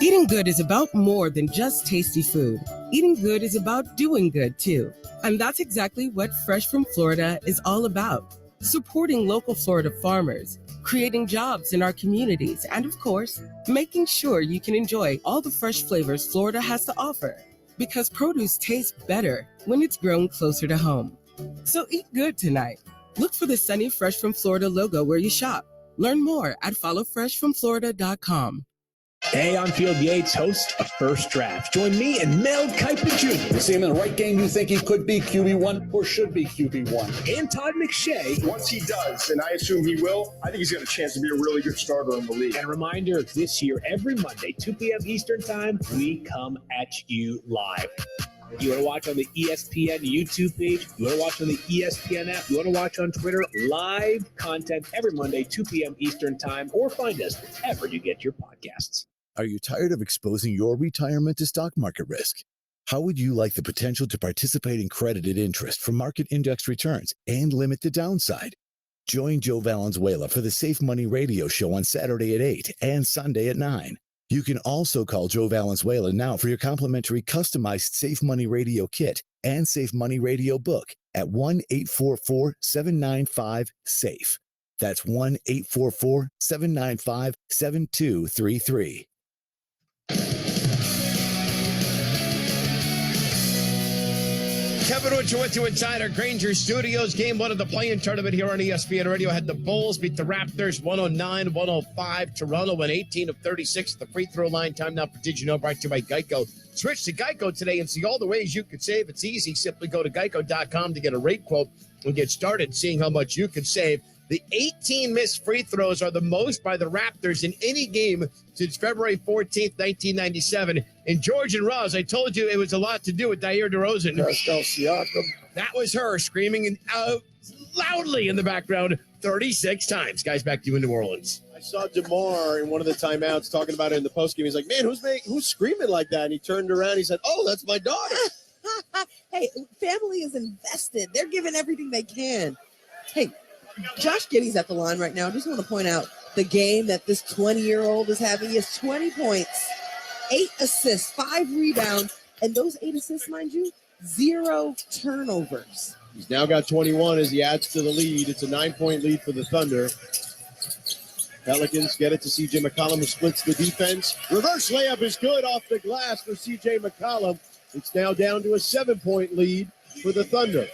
Eating good is about more than just tasty food. Eating good is about doing good, too. And that's exactly what Fresh from Florida is all about. Supporting local Florida farmers, creating jobs in our communities, and of course, making sure you can enjoy all the fresh flavors Florida has to offer. Because produce tastes better when it's grown closer to home. So eat good tonight. Look for the Sunny Fresh from Florida logo where you shop. Learn more at followfreshfromflorida.com. Hey, I'm Field Yates, host of First Draft. Join me and Mel Kiper Jr. You see him in the right game, you think he could be QB1 or should be QB1. And Todd McShay. Once he does, and I assume he will, I think he's got a chance to be a really good starter in the league. And a reminder, this year, every Monday, 2 p.m. Eastern Time, we come at you live. You want to watch on the ESPN YouTube page? You want to watch on the ESPN app? You want to watch on Twitter? Live content every Monday, 2 p.m. Eastern Time, or find us wherever you get your podcasts. Are you tired of exposing your retirement to stock market risk? How would you like the potential to participate in credited interest from market index returns and limit the downside? Join Joe Valenzuela for the Safe Money Radio Show on Saturday at 8 and Sunday at 9. You can also call Joe Valenzuela now for your complimentary customized Safe Money Radio kit and Safe Money Radio book at 1-844-795-SAFE. That's 1-844-795-7233. Kevin Richard with you inside our Granger Studios. Game one of the play-in tournament here on ESPN Radio. Had the Bulls beat the Raptors 109-105. Toronto went 18 of 36 at the free throw line. Time now for Did You Know? Brought to you by Geico. Switch to Geico today and see all the ways you could save. It's easy. Simply go to geico.com to get a rate quote and get started seeing how much you could save. The 18 missed free throws are the most by the Raptors in any game since February 14th, 1997. And George and Roz, I told you it was a lot to do with Dair DeRozan. Pascal Siakam. That was her screaming loudly in the background 36 times. Guys, back to you in New Orleans. I saw DeMar in one of the timeouts talking about it in the postgame. He's like, man, who's screaming like that? And he turned around. He said, oh, that's my daughter. Hey, family is invested. They're giving everything they can. Hey, Josh Giddey's at the line right now. I just want to point out the game that this 20-year-old is having. He has 20 points, 8 assists, 5 rebounds, and those 8 assists, mind you, 0 turnovers. He's now got 21 as he adds to the lead. It's a 9-point lead for the Thunder. Pelicans get it to C.J. McCollum, who splits the defense. Reverse layup is good off the glass for C.J. McCollum. It's now down to a 7-point lead for the Thunder.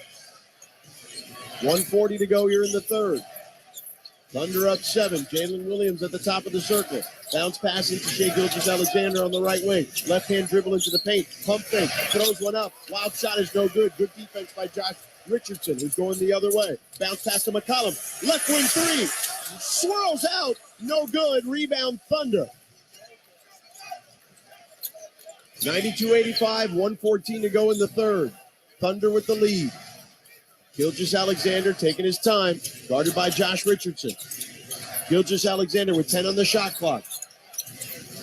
1:40 to go here in the third. Thunder up 7. Jalen Williams at the top of the circle. Bounce pass into Shai Gilgeous-Alexander on the right wing. Left hand dribble into the paint. Pump fake. Throws one up. Wild shot is no good. Good defense by Josh Richardson, who's going the other way. Bounce pass to McCollum. Left wing 3. Swirls out. No good. Rebound Thunder. 92-85. 1:14 to go in the third. Thunder with the lead. Gilgeous-Alexander taking his time, guarded by Josh Richardson. Gilgeous-Alexander with 10 on the shot clock.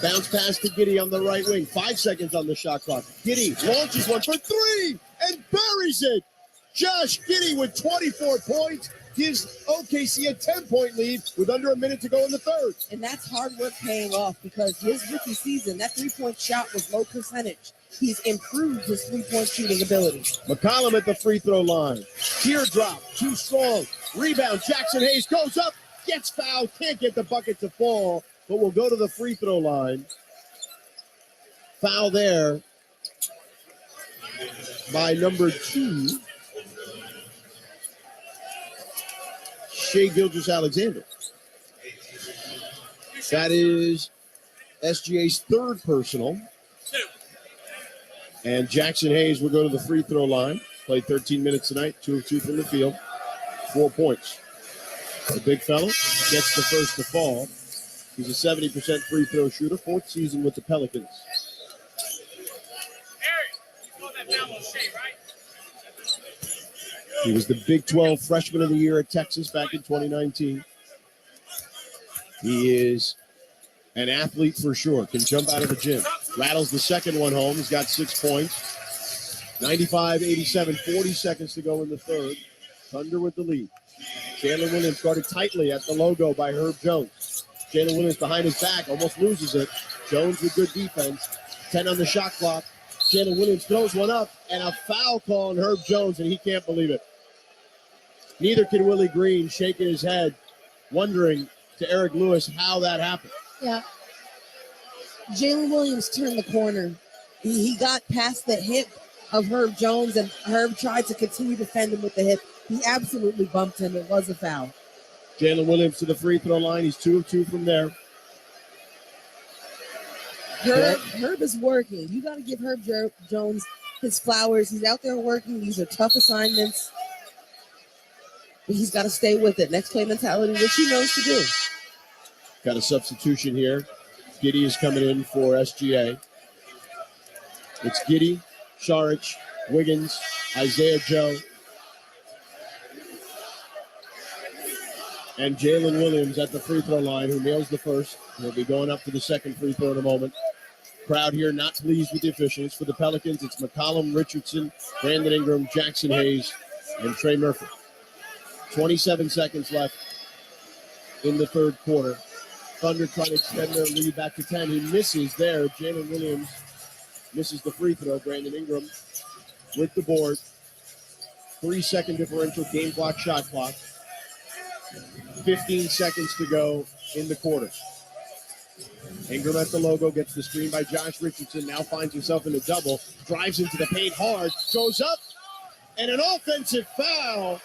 Bounce pass to Giddey on the right wing. 5 seconds on the shot clock. Giddey launches one for 3 and buries it. Josh Giddey with 24 points gives OKC a 10-point lead with under a minute to go in the third. And that's hard work paying off because his rookie season, that three-point shot was low percentage. He's improved his three-point shooting ability. McCollum at the free throw line. Teardrop, too strong. Rebound, Jackson Hayes goes up, gets fouled, can't get the bucket to fall, but will go to the free throw line. Foul there by number 2, Shai Gilgeous-Alexander. That is SGA's third personal. And Jackson Hayes will go to the free throw line. Played 13 minutes tonight, 2 of 2 from the field, 4 points. The big fella gets the first to fall. He's a 70% free throw shooter, 4th season with the Pelicans. He was the Big 12 Freshman of the Year at Texas back in 2019. He is an athlete for sure. Can jump out of the gym. Rattles the second one home. He's got 6 points. 95-87, 40 seconds to go in the third. Thunder with the lead. Jalen Williams guarded tightly at the logo by Herb Jones. Jalen Williams behind his back, almost loses it. Jones with good defense. 10 on the shot clock. Jalen Williams throws one up, and a foul call on Herb Jones, and he can't believe it. Neither can Willie Green, shaking his head, wondering to Eric Lewis how that happened. Yeah. Jalen Williams turned the corner. He got past the hip of Herb Jones, and Herb tried to continue to defend him with the hip. He absolutely bumped him. It was a foul. Jalen Williams to the free throw line. He's 2 of 2 from there. Herb is working. You got to give Herb Jones his flowers. He's out there working. These are tough assignments. But he's got to stay with it. Next play mentality, which he knows to do. Got a substitution here. Giddey is coming in for SGA. It's Giddey, Saric, Wiggins, Isaiah Joe, and Jalen Williams at the free throw line, who nails the first. He'll be going up to the second free throw in a moment. Crowd here not pleased with the officials. For the Pelicans, it's McCollum, Richardson, Brandon Ingram, Jackson Hayes, and Trey Murphy. 27 seconds left in the third quarter. Thunder trying to extend their lead back to 10. He misses there. Jalen Williams misses the free throw. Brandon Ingram with the board. 3-second differential, game clock, shot clock. 15 seconds to go in the quarter. Ingram at the logo, gets the screen by Josh Richardson, now finds himself in a double, drives into the paint hard, goes up, and an offensive foul.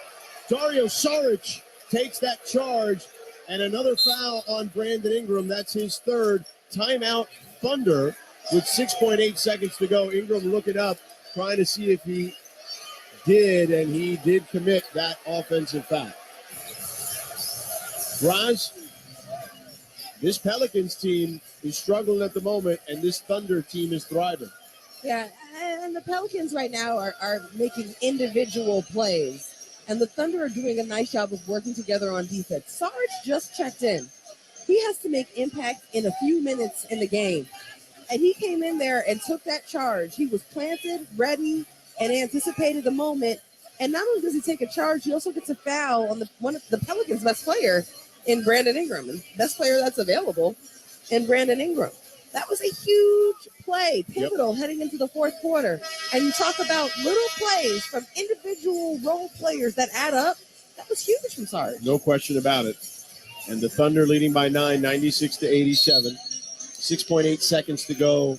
Dario Saric takes that charge, and another foul on Brandon Ingram. That's his third. Timeout, Thunder, with 6.8 seconds to go. Ingram looking up, trying to see if he did, and he did commit that offensive foul. Braz, this Pelicans team is struggling at the moment, and this Thunder team is thriving. Yeah, and the Pelicans right now are making individual plays. And the Thunder are doing a nice job of working together on defense. Sarge just checked in. He has to make impact in a few minutes in the game. And he came in there and took that charge. He was planted, ready, and anticipated the moment. And not only does he take a charge, he also gets a foul on one of the Pelicans' best player in Brandon Ingram. And best player that's available in Brandon Ingram. That was a huge play, pivotal heading into the fourth quarter. And you talk about little plays from individual role players that add up. That was huge from Sarge. No question about it. And the Thunder leading by 9, 96-87. 6.8 seconds to go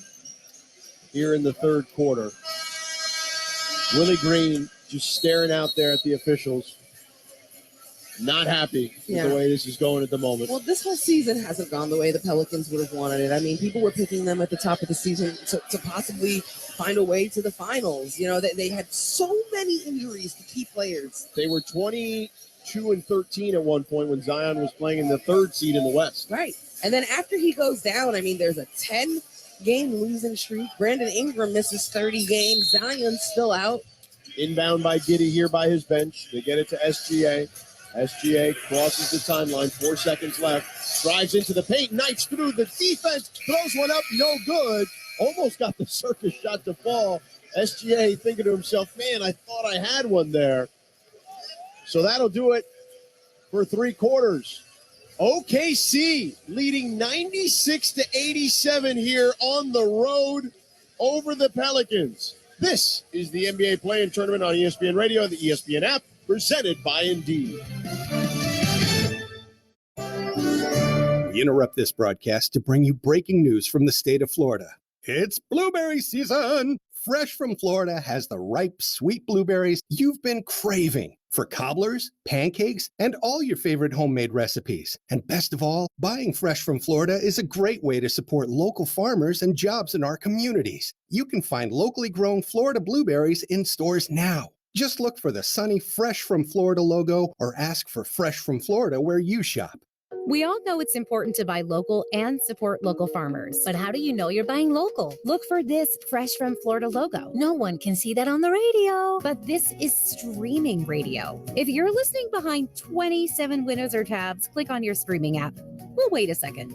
here in the third quarter. Willie Green just staring out there at the officials. Not happy with the way this is going at the moment. Well, this whole season hasn't gone the way the Pelicans would have wanted it. I mean, people were picking them at the top of the season to possibly find a way to the finals. You know, they had so many injuries to key players. They were 22-13 at one point when Zion was playing in the third seed in the West. Right. And then after he goes down, I mean, there's a 10-game losing streak. Brandon Ingram misses 30 games. Zion's still out. Inbound by Giddey here by his bench. They get it to SGA. SGA crosses the timeline, 4 seconds left, drives into the paint, Knights through the defense, throws one up, no good, almost got the circus shot to fall. SGA thinking to himself, man, I thought I had one there. So that'll do it for three quarters. OKC leading 96-87 here on the road over the Pelicans. This is the NBA Play-In Tournament on ESPN Radio and the ESPN app, presented by Indeed. We interrupt this broadcast to bring you breaking news from the state of Florida. It's blueberry season! Fresh from Florida has the ripe, sweet blueberries you've been craving for cobblers, pancakes, and all your favorite homemade recipes. And best of all, buying fresh from Florida is a great way to support local farmers and jobs in our communities. You can find locally grown Florida blueberries in stores now. Just look for the sunny Fresh from Florida logo or ask for Fresh from Florida where you shop. We all know it's important to buy local and support local farmers. But how do you know you're buying local? Look for this Fresh from Florida logo. No one can see that on the radio, but this is streaming radio. If you're listening behind 27 windows or tabs, click on your streaming app. We'll wait a second.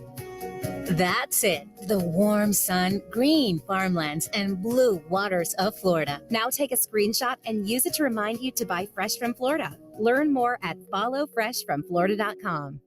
That's it. The warm sun, green farmlands, and blue waters of Florida. Now take a screenshot and use it to remind you to buy Fresh from Florida. Learn more at followfreshfromflorida.com.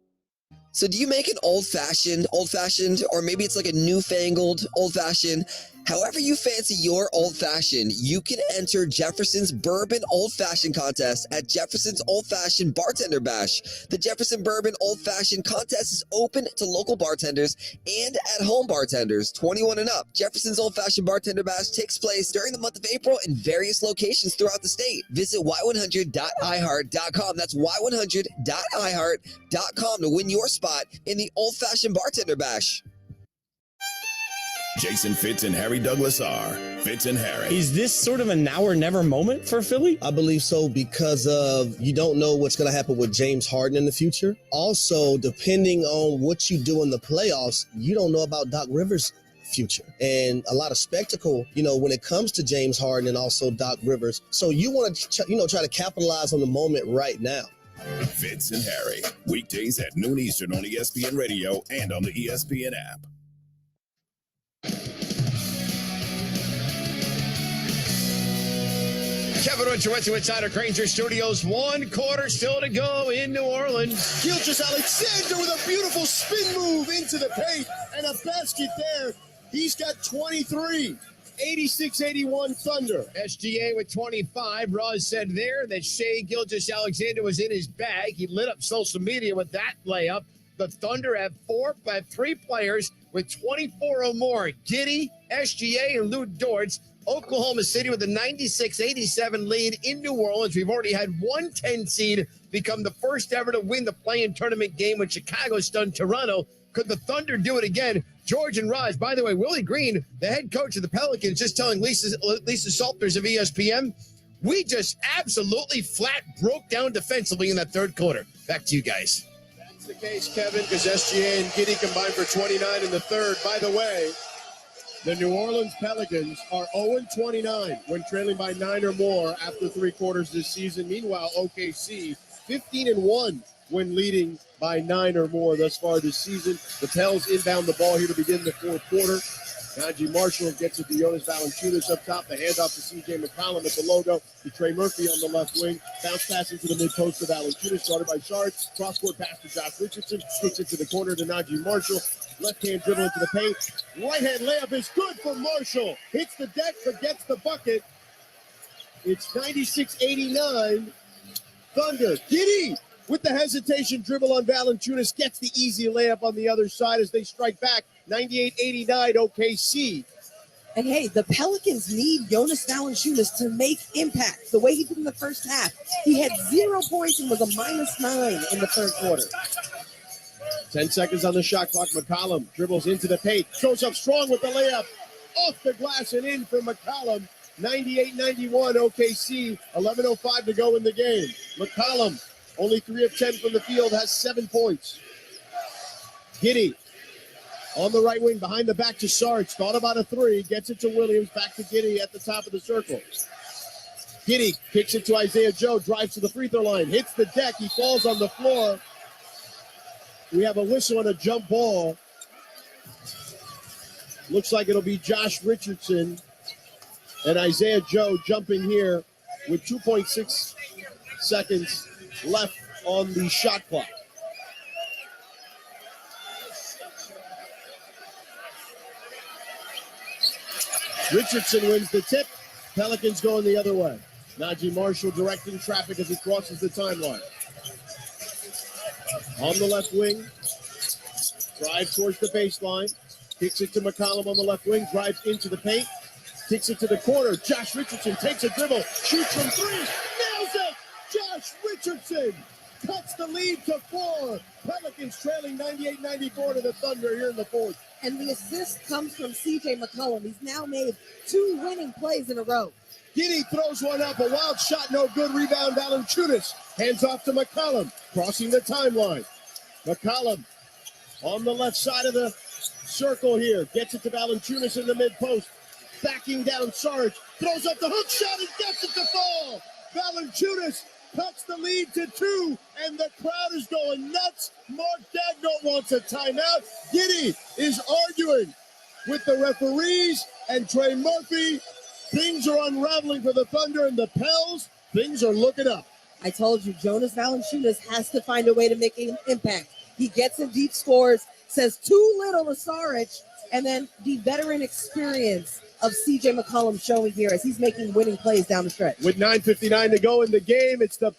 So do you make an old-fashioned, or maybe it's like a newfangled old-fashioned? However you fancy your old-fashioned, you can enter Jefferson's Bourbon Old-Fashioned Contest at Jefferson's Old-Fashioned Bartender Bash. The Jefferson Bourbon Old-Fashioned Contest is open to local bartenders and at-home bartenders, 21 and up. Jefferson's Old-Fashioned Bartender Bash takes place during the month of April in various locations throughout the state. Visit y100.iheart.com. That's y100.iheart.com to win your spot in the Old-Fashioned Bartender Bash. Jason Fitz and Harry Douglas are Fitz and Harry. Is this sort of a now or never moment for Philly? I believe so because of you don't know what's going to happen with James Harden in the future. Also, depending on what you do in the playoffs, you don't know about Doc Rivers' future. And a lot of spectacle, when it comes to James Harden and also Doc Rivers. So you want to, try to capitalize on the moment right now. Fitz and Harry, weekdays at noon Eastern on ESPN Radio and on the ESPN app. Kevin Winter Insider Granger Studios. 1 quarter still to go in New Orleans. Gilgeous Alexander with a beautiful spin move into the paint and a basket there. He's got 23. 86-81 Thunder. SGA with 25. Roz said there that Shai Gilgeous-Alexander was in his bag. He lit up social media with that layup. The Thunder have 3 players with 24 or more. Giddey, SGA, and Lou Dortz. Oklahoma City with a 96-87 lead in New Orleans. We've already had one 10 seed become the first ever to win the play-in tournament game when Chicago stunned Toronto. Could the Thunder do it again? George and Raj. By the way, Willie Green, the head coach of the Pelicans, just telling Lisa Salters of ESPN, we just absolutely flat broke down defensively in that third quarter. Back to you guys. That's the case, Kevin, because SGA and Giddey combined for 29 in the third. By the way, the New Orleans Pelicans are 0-29 when trailing by 9 or more after 3 quarters this season. Meanwhile, OKC 15-1 when leading by 9 or more thus far this season. The Pels inbound the ball here to begin the fourth quarter. Najee Marshall gets it to Jonas Valanciunas up top. The handoff to C.J. McCollum at the logo. To Trey Murphy on the left wing. Bounce pass into the mid-post to Valanciunas. Started by Sarge. Cross-court pass to Josh Richardson. Kicks it to the corner to Najee Marshall. Left-hand dribble into the paint. Right-hand layup is good for Marshall. Hits the deck but gets the bucket. It's 96-89. Thunder. Giddey with the hesitation dribble on Valanciunas. Gets the easy layup on the other side as they strike back. 98-89 OKC. And hey, the Pelicans need Jonas Valanciunas to make impact the way he did in the first half. He had 0 points and was a -9 in the third quarter. 10 seconds on the shot clock. McCollum dribbles into the paint. Goes up strong with the layup. Off the glass and in for McCollum. 98-91 OKC. 11:05 to go in the game. McCollum, only 3 of 10 from the field, has 7 points. Giddey on the right wing, behind the back to Sarge. Thought about a 3. Gets it to Williams. Back to Giddey at the top of the circle. Giddey kicks it to Isaiah Joe. Drives to the free throw line. Hits the deck. He falls on the floor. We have a whistle and a jump ball. Looks like it'll be Josh Richardson and Isaiah Joe jumping here with 2.6 seconds left on the shot clock. Richardson wins the tip. Pelicans going the other way. Najee Marshall directing traffic as he crosses the timeline. On the left wing. Drives towards the baseline. Kicks it to McCollum on the left wing. Drives into the paint. Kicks it to the corner. Josh Richardson takes a dribble. Shoots from 3. Nails it! Josh Richardson cuts the lead to 4. Pelicans trailing 98-94 to the Thunder here in the fourth. And the assist comes from C.J. McCollum. He's now made 2 winning plays in a row. Giddey throws one up. A wild shot, no good. Rebound, Valanciunas. Hands off to McCollum. Crossing the timeline. McCollum on the left side of the circle here. Gets it to Valanciunas in the mid-post. Backing down Sarge. Throws up the hook shot and gets it to fall. Valanciunas cuts the lead to 2, and the crowd is going nuts. Mark Dagnall wants a timeout. Giddey is arguing with the referees and Trey Murphy. Things are unraveling for the Thunder and the Pels. Things are looking up. I told you, Jonas Valanciunas has to find a way to make an impact. He gets in deep scores, says too little to Saric, and then the veteran experience of C.J. McCollum showing here as he's making winning plays down the stretch. With 9:59 to go in the game, it's the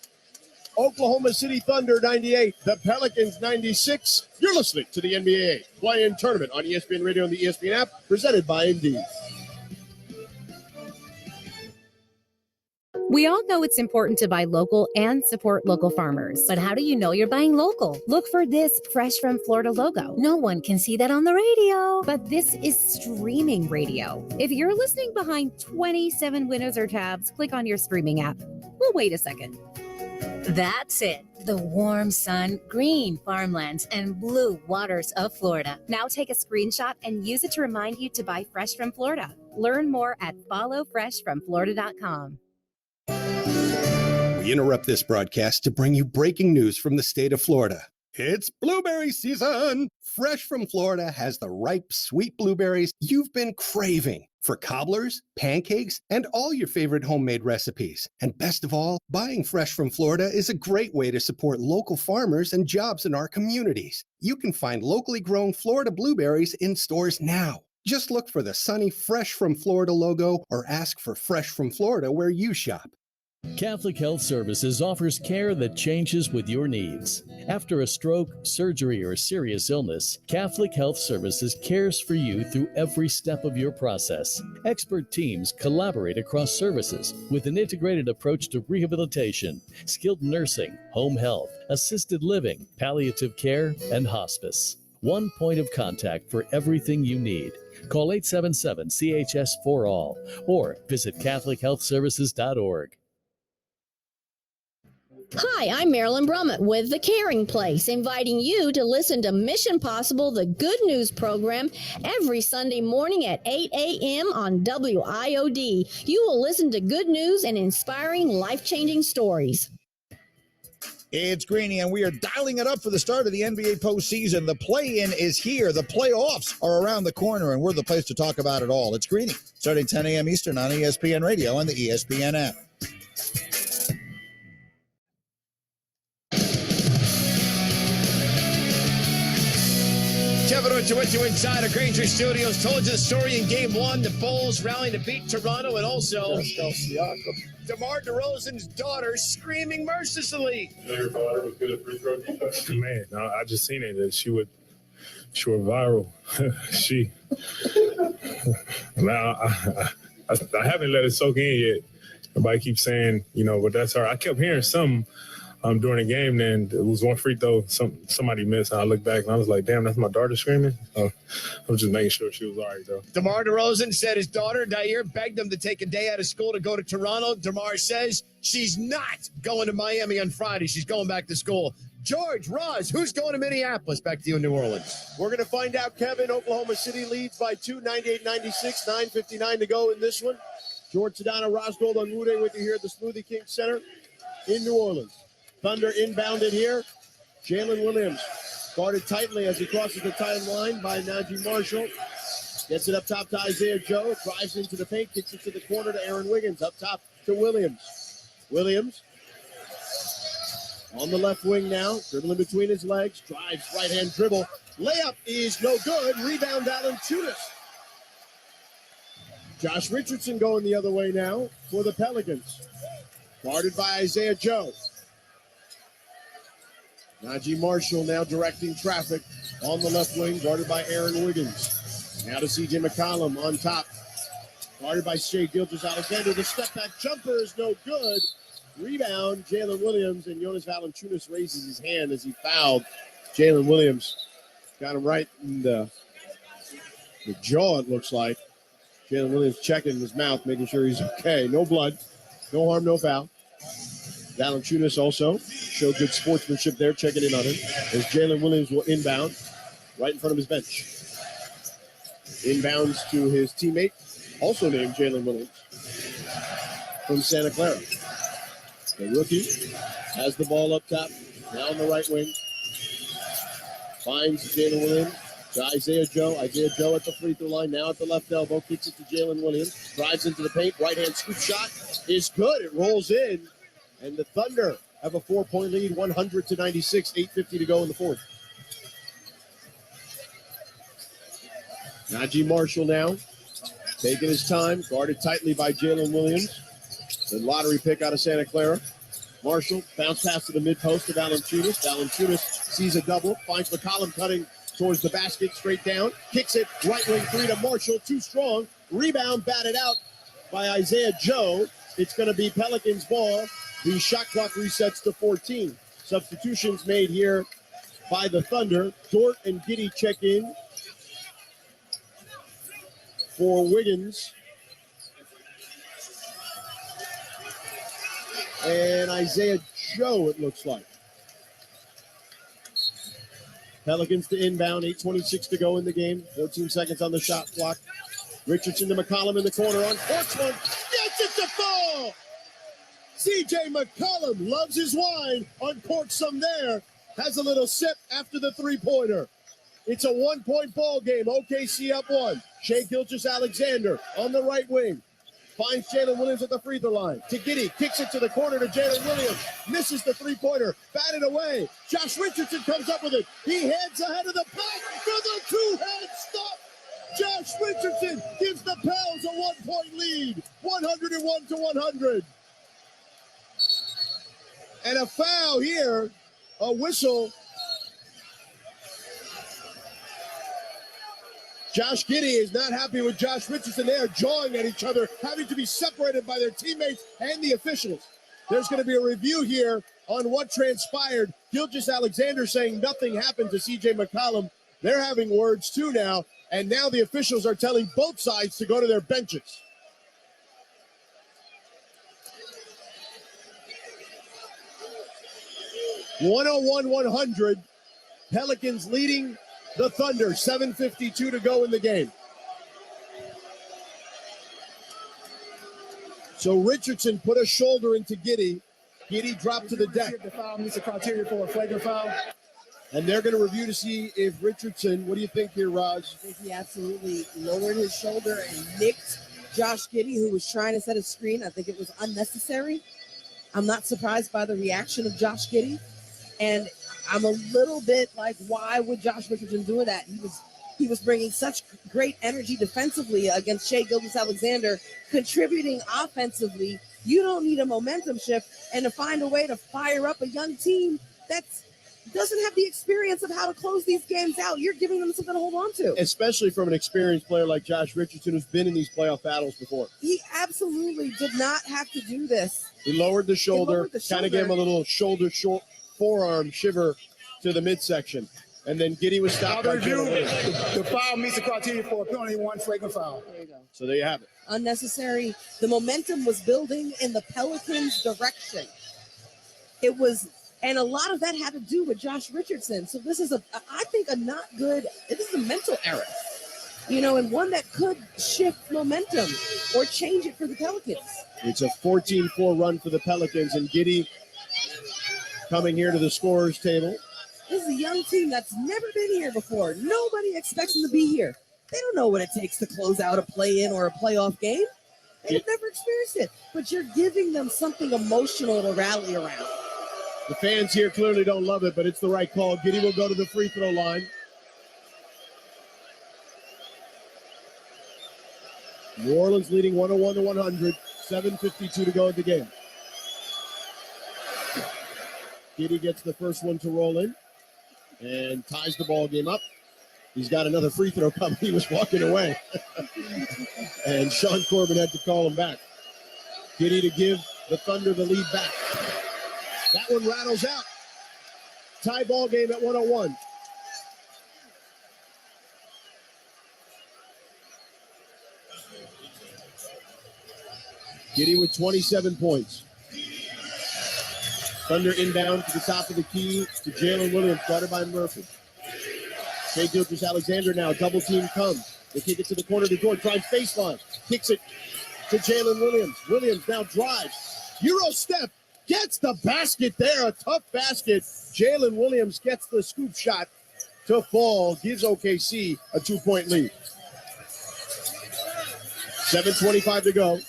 Oklahoma City Thunder 98, the Pelicans 96. You're listening to the NBA Play-In Tournament on ESPN Radio and the ESPN app, presented by Indeed. We all know it's important to buy local and support local farmers. But how do you know you're buying local? Look for this Fresh from Florida logo. No one can see that on the radio, but this is streaming radio. If you're listening behind 27 windows or tabs, click on your streaming app. Well, wait a second. That's it. The warm sun, green farmlands, and blue waters of Florida. Now take a screenshot and use it to remind you to buy Fresh from Florida. Learn more at followfreshfromflorida.com. We interrupt this broadcast to bring you breaking news from the state of Florida. It's blueberry season! Fresh from Florida has the ripe, sweet blueberries you've been craving for cobblers, pancakes, and all your favorite homemade recipes. And best of all, buying fresh from Florida is a great way to support local farmers and jobs in our communities. You can find locally grown Florida blueberries in stores now. Just look for the sunny Fresh from Florida logo or ask for Fresh from Florida where you shop. Catholic Health Services offers care that changes with your needs. After a stroke, surgery, or serious illness, Catholic Health Services cares for you through every step of your process. Expert teams collaborate across services with an integrated approach to rehabilitation, skilled nursing, home health, assisted living, palliative care, and hospice. One point of contact for everything you need. Call 877-CHS-4ALL or visit CatholicHealthServices.org. Hi, I'm Marilyn Brummett with The Caring Place, inviting you to listen to Mission Possible, the Good News program, every Sunday morning at 8 a.m. on WIOD. You will listen to good news and inspiring, life-changing stories. It's Greeny, and we are dialing it up for the start of the NBA postseason. The play-in is here. The playoffs are around the corner, and we're the place to talk about it all. It's Greeny, starting 10 a.m. Eastern on ESPN Radio and the ESPN app. Kevin Ochoa inside of Granger Studios. Told you the story in Game 1. The Bulls rallying to beat Toronto, and also DeMar DeRozan's daughter screaming mercilessly. Your daughter was good at free throw defense? Man, I just seen it. That she went viral. I haven't let it soak in yet. Everybody keeps saying, but that's her. I kept hearing some during the game, then it was one free throw somebody missed, and I looked back and I was like, damn, that's my daughter screaming. I was just making sure she was all right, though. DeMar DeRozan said his daughter, Dair, begged him to take a day out of school to go to Toronto. DeMar says she's not going to Miami on Friday. She's going back to school. George, Roz, who's going to Minneapolis? Back to you in New Orleans. We're going to find out, Kevin. Oklahoma City leads by 2, 98-96, 9:59 to go in this one. George Sedano, Rosgold Onwude with you here at the Smoothie King Center in New Orleans. Thunder inbounded here. Jalen Williams guarded tightly as he crosses the timeline by Najee Marshall. Gets it up top to Isaiah Joe. Drives into the paint. Kicks it to the corner to Aaron Wiggins. Up top to Williams. Williams on the left wing now. Dribbling between his legs. Drives right-hand dribble. Layup is no good. Rebound Valanciunas. Josh Richardson going the other way now for the Pelicans. Guarded by Isaiah Joe. Najee Marshall now directing traffic on the left wing, guarded by Aaron Wiggins. Now to C.J. McCollum on top, guarded by Shai Gilgeous-Alexander. The step-back jumper is no good. Rebound, Jalen Williams, and Jonas Valanciunas raises his hand as he fouled Jalen Williams. Got him right in the jaw, it looks like. Jalen Williams checking his mouth, making sure he's okay. No blood, no harm, no foul. Valanciunas also showed good sportsmanship there, checking in on him, as Jalen Williams will inbound right in front of his bench. Inbounds to his teammate, also named Jalen Williams, from Santa Clara. The rookie has the ball up top, now on the right wing. Finds Jalen Williams to Isaiah Joe. Isaiah Joe at the free throw line, now at the left elbow, kicks it to Jalen Williams. Drives into the paint, right-hand scoop shot is good. It rolls in. And the Thunder have a 4-point lead, 100-96, 8:50 to go in the fourth. Najee Marshall now taking his time, guarded tightly by Jalen Williams. The lottery pick out of Santa Clara. Marshall bounce pass to the mid-post to Valanciunas. Valanciunas sees a double, finds McCollum cutting towards the basket, straight down. Kicks it, right wing three to Marshall, too strong. Rebound batted out by Isaiah Joe. It's going to be Pelicans ball. The shot clock resets to 14. Substitutions made here by the Thunder. Dort and Giddey check in for Wiggins. And Isaiah Joe, it looks like. Pelicans to inbound, 8:26 to go in the game. 14 seconds on the shot clock. Richardson to McCollum in the corner on court one. Gets it to fall! C.J. McCollum loves his wine, uncorks some there, has a little sip after the three-pointer. It's a 1-point ball game. OKC up one. Shai Gilgeous-Alexander on the right wing. Finds Jalen Williams at the free throw line. To Giddey, kicks it to the corner to Jalen Williams. Misses the three-pointer, batted away. Josh Richardson comes up with it. He heads ahead of the pack for the two-hand stop. Josh Richardson gives the Pels a 1-point lead, 101-100. And a foul here, a whistle. Josh Giddey is not happy with Josh Richardson. They are jawing at each other, having to be separated by their teammates and the officials. There's going to be a review here on what transpired. Gilgeous-Alexander saying nothing happened to C.J. McCollum. They're having words too now, and now the officials are telling both sides to go to their benches. (101-100). Pelicans leading the Thunder. 7:52 to go in the game. So Richardson put a shoulder into Giddey. Giddey dropped to the deck. The foul meets the criteria for a flagrant foul. And they're going to review to see if Richardson, what do you think here, Raj? I think he absolutely lowered his shoulder and nicked Josh Giddey, who was trying to set a screen. I think it was unnecessary. I'm not surprised by the reaction of Josh Giddey. And I'm a little bit like, why would Josh Richardson do that? He was bringing such great energy defensively against Shai Gilgeous-Alexander, contributing offensively. You don't need a momentum shift and to find a way to fire up a young team that doesn't have the experience of how to close these games out. You're giving them something to hold on to. Especially from an experienced player like Josh Richardson, who's been in these playoff battles before. He absolutely did not have to do this. He lowered the shoulder, kind of gave him a little shoulder short forearm shiver to the midsection. And then Giddey was stopped by Jalen Williams. The foul meets the criteria for a penalty, one flagrant foul. There you go. So there you have it. Unnecessary. The momentum was building in the Pelicans' direction. It was, and a lot of that had to do with Josh Richardson. So this is I think this is a mental error, and one that could shift momentum or change it for the Pelicans. It's a 14-4 run for the Pelicans, and Giddey coming here to the scorer's table. This is a young team that's never been here before. Nobody expects them to be here. They don't know what it takes to close out a play-in or a playoff game. They've never experienced it. But you're giving them something emotional to rally around. The fans here clearly don't love it, but it's the right call. Giddey will go to the free throw line. New Orleans leading 101-100. 7:52 to go in the game. Giddey gets the first one to roll in and ties the ball game up. He's got another free throw coming. He was walking away. And Sean Corbin had to call him back. Giddey to give the Thunder the lead back. That one rattles out. Tie ball game at 101. Giddey with 27 points. Thunder inbound to the top of the key to Jalen Williams, guarded by Murphy. Shai Gilgeous-Alexander now, double team comes. They kick it to the corner to George, drives baseline, kicks it to Jalen Williams. Williams now drives. Euro step, gets the basket there, a tough basket. Jalen Williams gets the scoop shot to fall, gives OKC a 2-point lead. 7:25 to go.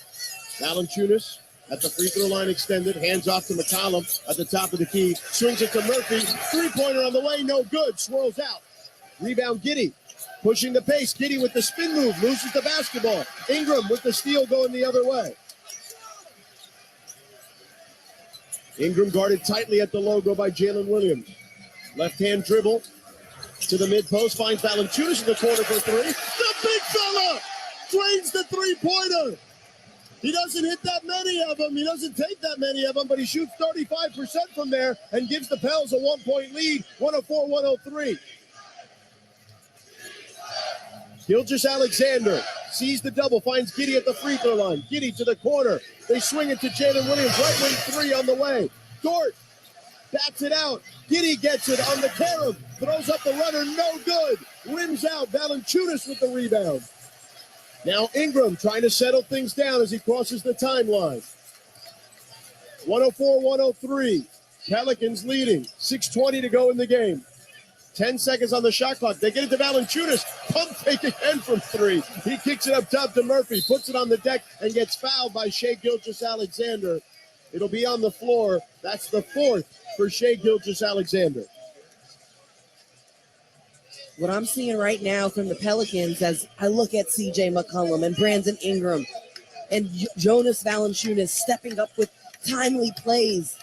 Valanciunas at the free throw line extended, hands off to McCollum at the top of the key, swings it to Murphy, three-pointer on the way, no good, swirls out. Rebound Giddey, pushing the pace, Giddey with the spin move, loses the basketball. Ingram with the steal going the other way. Ingram guarded tightly at the logo by Jalen Williams. Left-hand dribble to the mid-post, finds Valanciunas in the corner for three. The big fella drains the three-pointer. He doesn't hit that many of them. He doesn't take that many of them, but he shoots 35% from there and gives the Pels a 1-point lead, 104-103. Gilgeous-Alexander sees the double, finds Giddey at the free throw line. Giddey to the corner. They swing it to Jalen Williams, right wing three on the way. Dort bats it out. Giddey gets it on the carom, throws up the runner, no good. Rims out, Valanciunas with the rebound. Now Ingram trying to settle things down as he crosses the timeline. 104-103. Pelicans leading. 6:20 to go in the game. 10 seconds on the shot clock. They get it to Valanciunas. Pump fake again from three. He kicks it up top to Murphy. Puts it on the deck and gets fouled by Shai Gilgeous-Alexander. It'll be on the floor. That's the fourth for Shai Gilgeous-Alexander. What I'm seeing right now from the Pelicans as I look at C.J. McCollum and Brandon Ingram and Jonas Valanciunas stepping up with timely plays,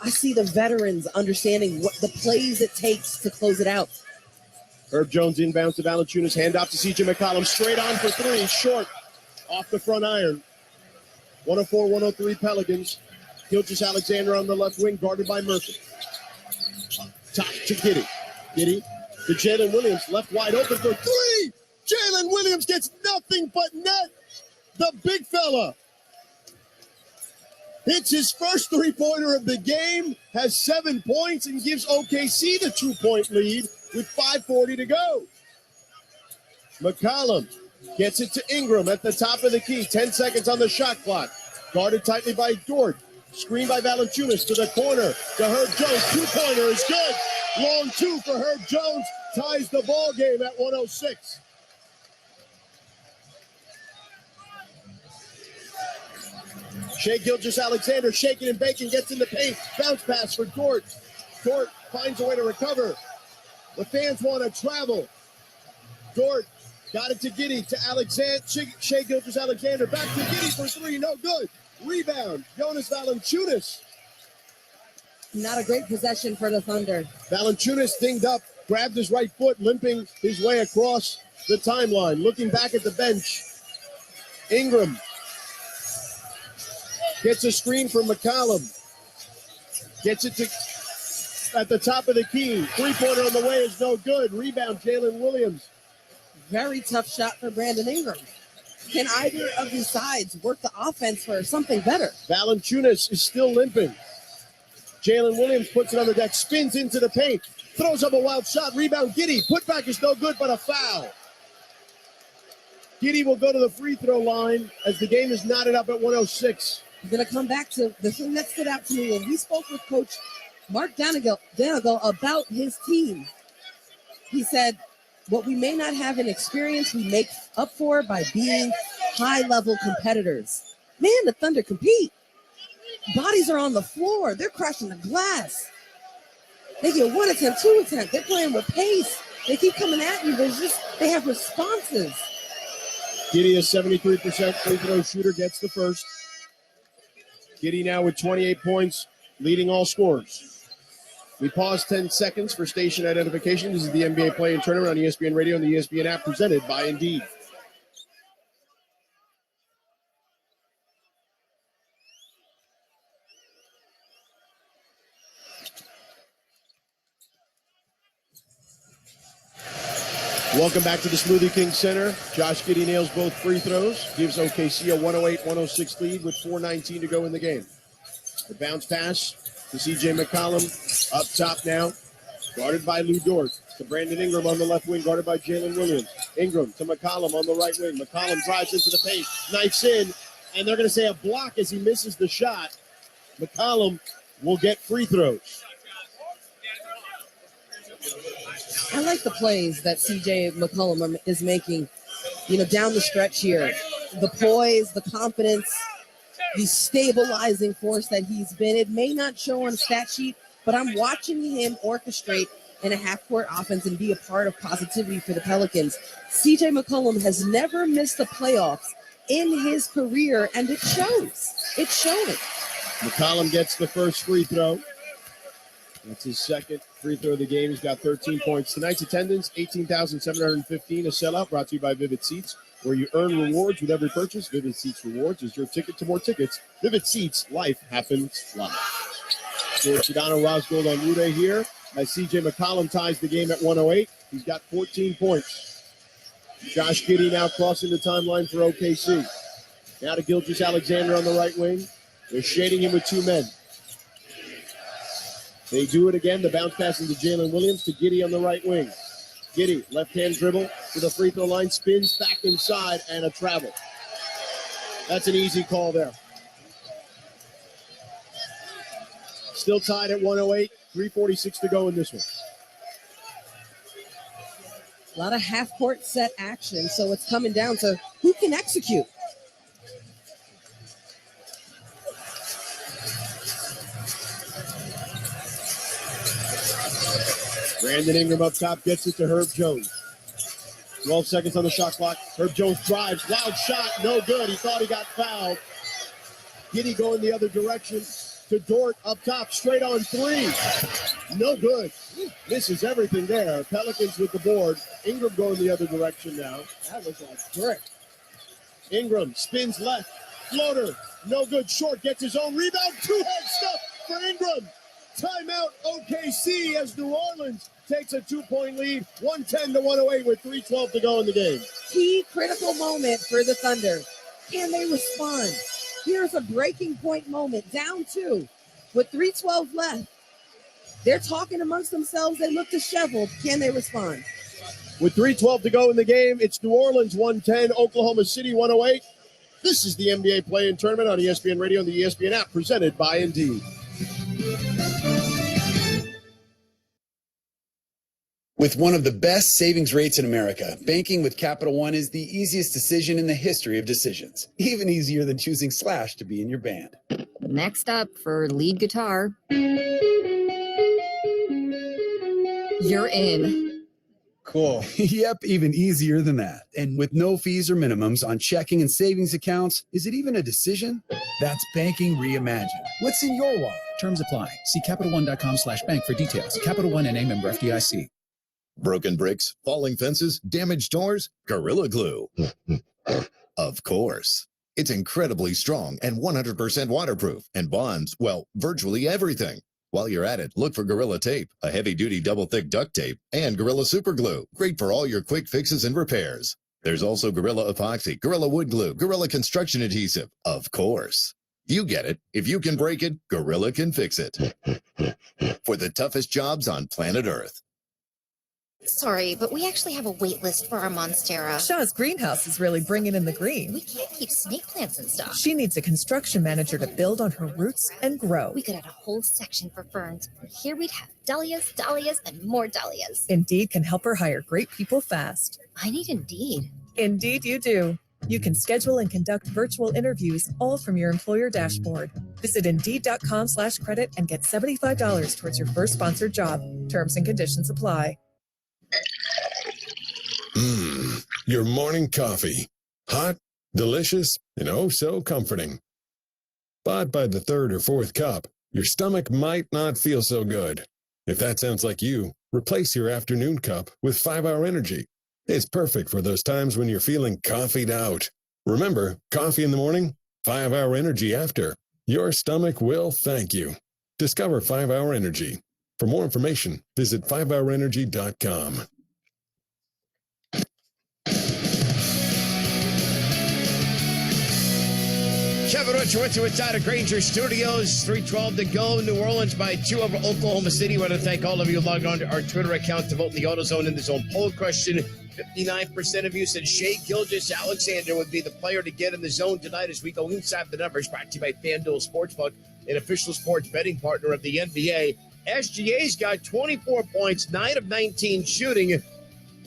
I see the veterans understanding what the plays it takes to close it out. Herb Jones inbounds to Valanciunas, handoff to C.J. McCollum, straight on for three, short, off the front iron. 104-103 Pelicans. Gilgeous-Alexander on the left wing, guarded by Murphy. Top to Giddey. Giddey to Jalen Williams, left wide open for three. Jalen Williams gets nothing but net. The big fella hits his first three-pointer of the game, has 7 points, and gives OKC the 2-point lead with 5:40 to go. McCollum gets it to Ingram at the top of the key. 10 seconds on the shot clock. Guarded tightly by Dort. Screen by Valanciunas to the corner to Herb Jones. Two-pointer is good. Long two for Herb Jones. Ties the ball game at 106. Shai Gilgeous-Alexander shaking and baking, gets in the paint. Bounce pass for Dort. Dort finds a way to recover. The fans want to travel. Dort got it to Giddey, to Alexander. Shai Gilgeous-Alexander back to Giddey for three, no good. Rebound, Jonas Valanciunas. Not a great possession for the Thunder. Valanciunas dinged up, grabbed his right foot, limping his way across the timeline. Looking back at the bench, Ingram gets a screen from McCollum. Gets it to at the top of the key. Three-pointer on the way is no good. Rebound, Jalen Williams. Very tough shot for Brandon Ingram. Can either of these sides work the offense for something better? Valanciunas is still limping. Jalen Williams puts it on the deck, spins into the paint, throws up a wild shot, rebound Giddey. Putback is no good, but a foul. Giddey will go to the free throw line as the game is knotted up at 106. I'm going to come back to the thing that stood out to me when we spoke with Coach Mark Danigal about his team. He said, what we may not have in experience, we make up for by being high-level competitors. Man, the Thunder compete. Bodies are on the floor. They're crashing the glass. They get one attempt, two attempt. They're playing with pace. They keep coming at you. They have responses. Giddey, a 73% free throw shooter, gets the first. Giddey now with 28 points, leading all scorers. We pause 10 seconds for station identification. This is the NBA Play-In Tournament on ESPN Radio and the ESPN app, presented by Indeed. Welcome back to the Smoothie King Center. Josh Giddey nails both free throws, gives OKC a 108-106 lead with 4:19 to go in the game. The bounce pass to C.J. McCollum up top now, guarded by Lou Dort. To Brandon Ingram on the left wing, guarded by Jalen Williams. Ingram to McCollum on the right wing. McCollum drives into the paint, knifes in, and they're going to say a block as he misses the shot. McCollum will get free throws. I like the plays that C.J. McCollum is making, down the stretch here. The poise, the confidence, the stabilizing force that he's been. It may not show on a stat sheet, but I'm watching him orchestrate in a half-court offense and be a part of positivity for the Pelicans. C.J. McCollum has never missed the playoffs in his career, and it shows. It's showing. McCollum gets the first free throw. That's his second free throw of the game. He's got 13 points. Tonight's attendance, 18,715, a sellout, brought to you by Vivid Seats, where you earn rewards with every purchase. Vivid Seats Rewards is your ticket to more tickets. Vivid Seats, life happens live. George Sedano, Rosgold on Rude here as C.J. McCollum ties the game at 108. He's got 14 points. Josh Giddey now crossing the timeline for OKC. Now to Gilgeous-Alexander on the right wing. They're shading him with two men. They do it again. The bounce pass into Jalen Williams to Giddey on the right wing. Giddey, left-hand dribble to the free throw line, spins back inside, and a travel. That's an easy call there. Still tied at 108, 3:46 to go in this one. A lot of half-court set action, so it's coming down to who can execute. Brandon Ingram up top gets it to Herb Jones. 12 seconds on the shot clock. Herb Jones drives. Wild shot. No good. He thought he got fouled. Giddey going the other direction. to Dort up top, straight on three. No good. Misses everything there. Pelicans with the board. Ingram going the other direction now. That was a brick. Ingram spins left. Floater. No good. Short gets his own rebound. Two-head stuff for Ingram. Timeout OKC as New Orleans takes a 2-point lead. 110-108 with 3:12 to go in the game. Key critical moment for the Thunder. Can they respond? Here's a breaking point moment. Down 2 with 3:12 left. They're talking amongst themselves. They look disheveled. Can they respond? With 3:12 to go in the game, it's New Orleans 110, Oklahoma City 108. This is the NBA Play-In Tournament on ESPN Radio and the ESPN app, presented by Indeed. With one of the best savings rates in America, banking with Capital One is the easiest decision in the history of decisions. Even easier than choosing Slash to be in your band. Next up for lead guitar. You're in. Cool. Yep, even easier than that. And with no fees or minimums on checking and savings accounts, is it even a decision? That's banking reimagined. What's in your wallet? Terms apply. See CapitalOne.com/bank for details. Capital One N.A. member FDIC. Broken bricks, falling fences, damaged doors, Gorilla Glue. Of course. It's incredibly strong and 100% waterproof and bonds, well, virtually everything. While you're at it, look for Gorilla Tape, a heavy-duty double-thick duct tape, and Gorilla Super Glue, great for all your quick fixes and repairs. There's also Gorilla Epoxy, Gorilla Wood Glue, Gorilla Construction Adhesive. Of course. You get it. If you can break it, Gorilla can fix it. For the toughest jobs on planet Earth. Sorry, but we actually have a wait list for our Monstera. Shaw's greenhouse is really bringing in the green. We can't keep snake plants in stock. She needs a construction manager to build on her roots and grow. We could add a whole section for ferns. Here we'd have dahlias, dahlias, and more dahlias. Indeed can help her hire great people fast. I need Indeed. Indeed you do. You can schedule and conduct virtual interviews all from your employer dashboard. Visit Indeed.com/credit and get $75 towards your first sponsored job. Terms and conditions apply. Your morning coffee. Hot, delicious, and oh so comforting. But by the third or fourth cup, your stomach might not feel so good. If that sounds like you, replace your afternoon cup with 5-Hour Energy. It's perfect for those times when you're feeling coffeeed out. Remember, coffee in the morning, 5-Hour Energy after. Your stomach will thank you. Discover 5-Hour Energy. For more information, visit 5hourenergy.com. Kevin Richard with you inside of Granger Studios. 3:12 to go. New Orleans by 2 over Oklahoma City. I want to thank all of you logged on to our Twitter account to vote in the AutoZone in the Zone poll question. 59% of you said Shai Gilgeous-Alexander would be the player to get in the zone tonight as we go inside the numbers. Brought to you by FanDuel Sportsbook, an official sports betting partner of the NBA. SGA's got 24 points, 9 of 19 shooting.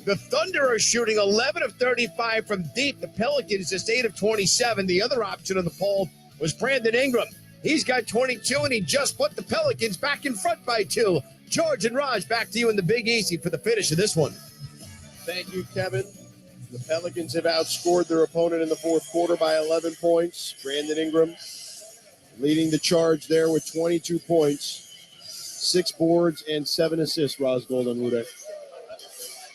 The Thunder are shooting 11 of 35 from deep. The Pelicans just 8 of 27. The other option of the poll was Brandon Ingram. He's got 22, and he just put the Pelicans back in front by 2. George and Raj, back to you in the Big Easy for the finish of this one. Thank you, Kevin. The Pelicans have outscored their opponent in the fourth quarter by 11 points. Brandon Ingram leading the charge there with 22 points, 6 boards, and 7 assists, Roz Golden-Rude.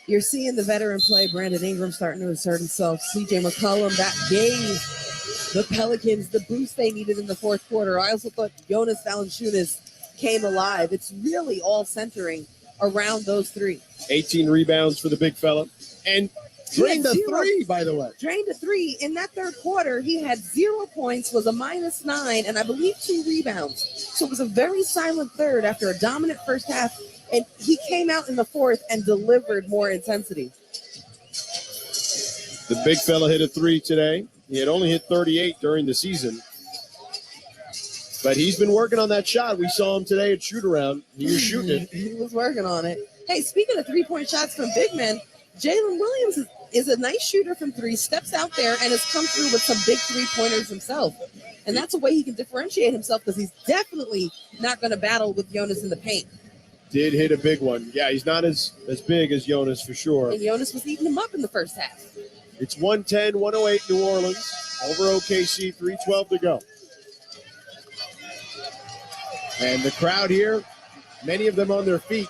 You're seeing the veteran play, Brandon Ingram starting to assert himself. CJ McCollum, that gave the Pelicans the boost they needed in the fourth quarter. I also thought Jonas Valanciunas came alive. It's really all centering around those three. 18 rebounds for the big fella. And drained a 3, by the way. Drained a 3. In that third quarter, he had 0 points, was a -9, and I believe 2 rebounds. So it was a very silent third after a dominant first half. And he came out in the fourth and delivered more intensity. The big fella hit a 3 today. He had only hit 38 during the season. But he's been working on that shot. We saw him today at shoot-around. He was shooting it. He was working on it. Hey, speaking of three-point shots from big men, Jalen Williams is a nice shooter from 3, steps out there, and has come through with some big three-pointers himself. And that's a way he can differentiate himself because he's definitely not going to battle with Jonas in the paint. Did hit a big one. Yeah, he's not as big as Jonas for sure. And Jonas was eating him up in the first half. It's 110-108 New Orleans over OKC, 3:12 to go. And the crowd here, many of them on their feet.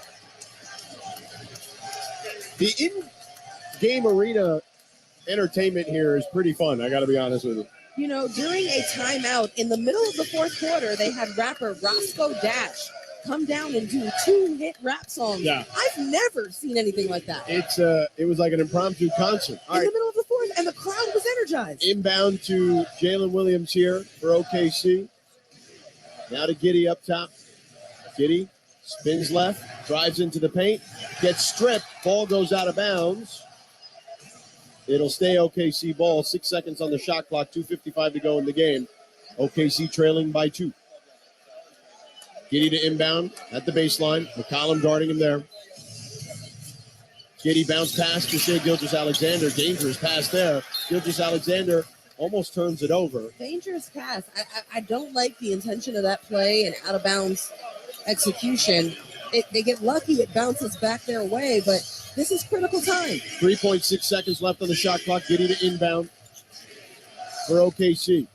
The in-game arena entertainment here is pretty fun, I got to be honest with you. You know, during a timeout in the middle of the fourth quarter, they had rapper Roscoe Dash come down and do 2 hit rap songs. Yeah. I've never seen anything like that. It was like an impromptu concert. In the middle of the fourth, and the crowd was energized. Inbound to Jalen Williams here for OKC. Now to Giddey up top. Giddey spins left, drives into the paint, gets stripped, ball goes out of bounds. It'll stay OKC ball. 6 seconds on the shot clock, 2:55 to go in the game. OKC trailing by 2. Giddey to inbound at the baseline. McCollum guarding him there. Giddey bounce pass to Shai Gilgeous-Alexander. Dangerous pass there. Gilgeous-Alexander almost turns it over. Dangerous pass. I don't like the intention of that play and out of bounds execution. They get lucky, it bounces back their way, but this is critical time. 3.6 seconds left on the shot clock. Giddey to inbound for OKC.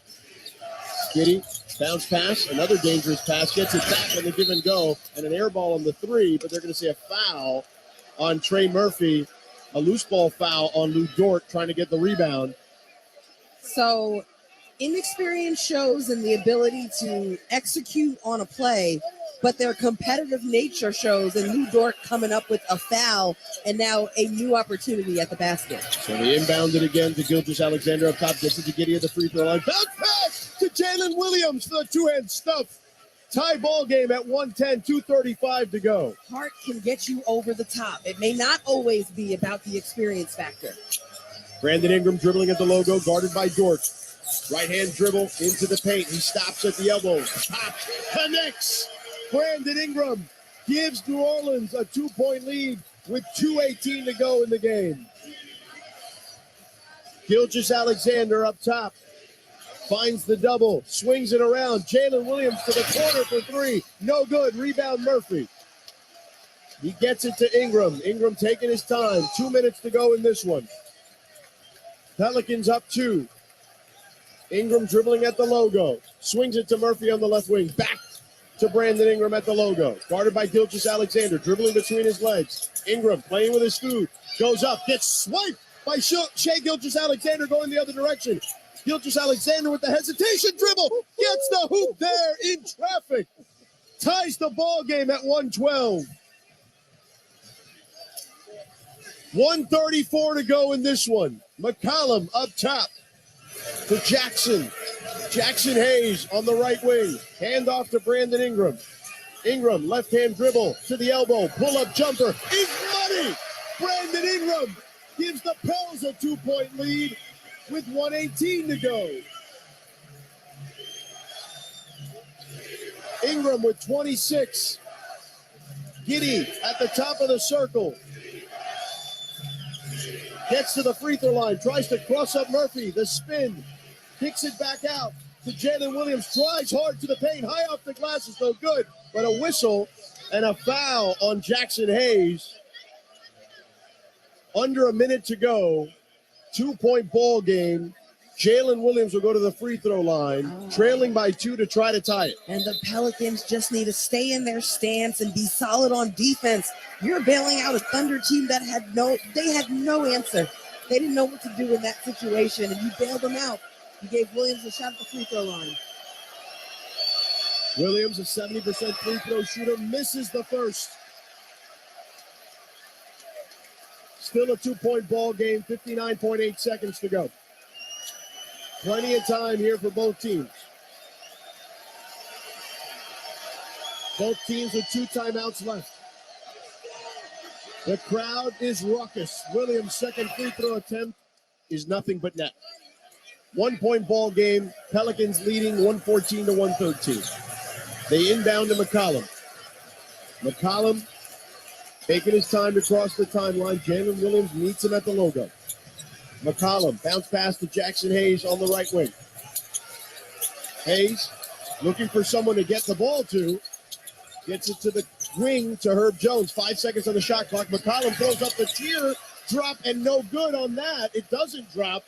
Giddey, bounce pass, another dangerous pass, gets it back on the give and go, and an air ball on the 3, but they're going to see a foul on Trey Murphy, a loose ball foul on Lou Dort trying to get the rebound. So inexperience shows in the ability to execute on a play, but their competitive nature shows in Lou Dort coming up with a foul and now a new opportunity at the basket. So they inbounded again to Gilgeous-Alexander up top, gets it to Giddey at the free throw line. Bounce pass to Jalen Williams for the two-hand stuff. Tie ball game at 110, 2:35 to go. Heart can get you over the top. It may not always be about the experience factor. Brandon Ingram dribbling at the logo, guarded by Dort. Right-hand dribble into the paint. He stops at the elbow. Pops, connects. Brandon Ingram gives New Orleans a 2-point lead with 2:18 to go in the game. Gilgeous-Alexander up top. Finds the double, swings it around. Jalen Williams to the corner for 3. No good. Rebound Murphy. He gets it to Ingram. Ingram taking his time. 2 minutes to go in this one. Pelicans up 2. Ingram dribbling at the logo. Swings it to Murphy on the left wing. Back to Brandon Ingram at the logo. Guarded by Gilgeous-Alexander. Dribbling between his legs. Ingram playing with his food. Goes up. Gets swiped by Shai Gilgeous-Alexander going the other direction. Gilgeous-Alexander with the hesitation dribble. Gets the hoop there in traffic. Ties the ball game at 112. 1:34 to go in this one. McCollum up top to Jackson. Jackson Hayes on the right wing. Hand off to Brandon Ingram. Ingram, left-hand dribble to the elbow. Pull-up jumper is money. Brandon Ingram gives the Pels a 2-point lead with 1:18 to go. Ingram with 26. Giddey at the top of the circle. Gets to the free throw line. Tries to cross up Murphy. The spin. Kicks it back out to Jalen Williams. Tries hard to the paint. High off the glass is no good. But a whistle and a foul on Jackson Hayes. Under a minute to go. 2-point ball game. Jalen Williams will go to the free throw line, trailing by 2 to try to tie it. And the Pelicans just need to stay in their stance and be solid on defense. You're bailing out a Thunder team that had no answer. They didn't know what to do in that situation, and you bailed them out. You gave Williams a shot at the free throw line. Williams, a 70% free throw shooter, misses the first. Still a 2-point ball game, 59.8 seconds to go. Plenty of time here for both teams. Both teams with 2 timeouts left. The crowd is raucous. Williams' second free throw attempt is nothing but net. 1-point ball game. Pelicans leading 114 to 113. They inbound to McCollum. McCollum taking his time to cross the timeline. Jalen Williams meets him at the logo. McCollum, bounce pass to Jackson Hayes on the right wing. Hayes looking for someone to get the ball to. Gets it to the wing to Herb Jones. 5 seconds on the shot clock. McCollum throws up the tear drop and no good on that. It doesn't drop.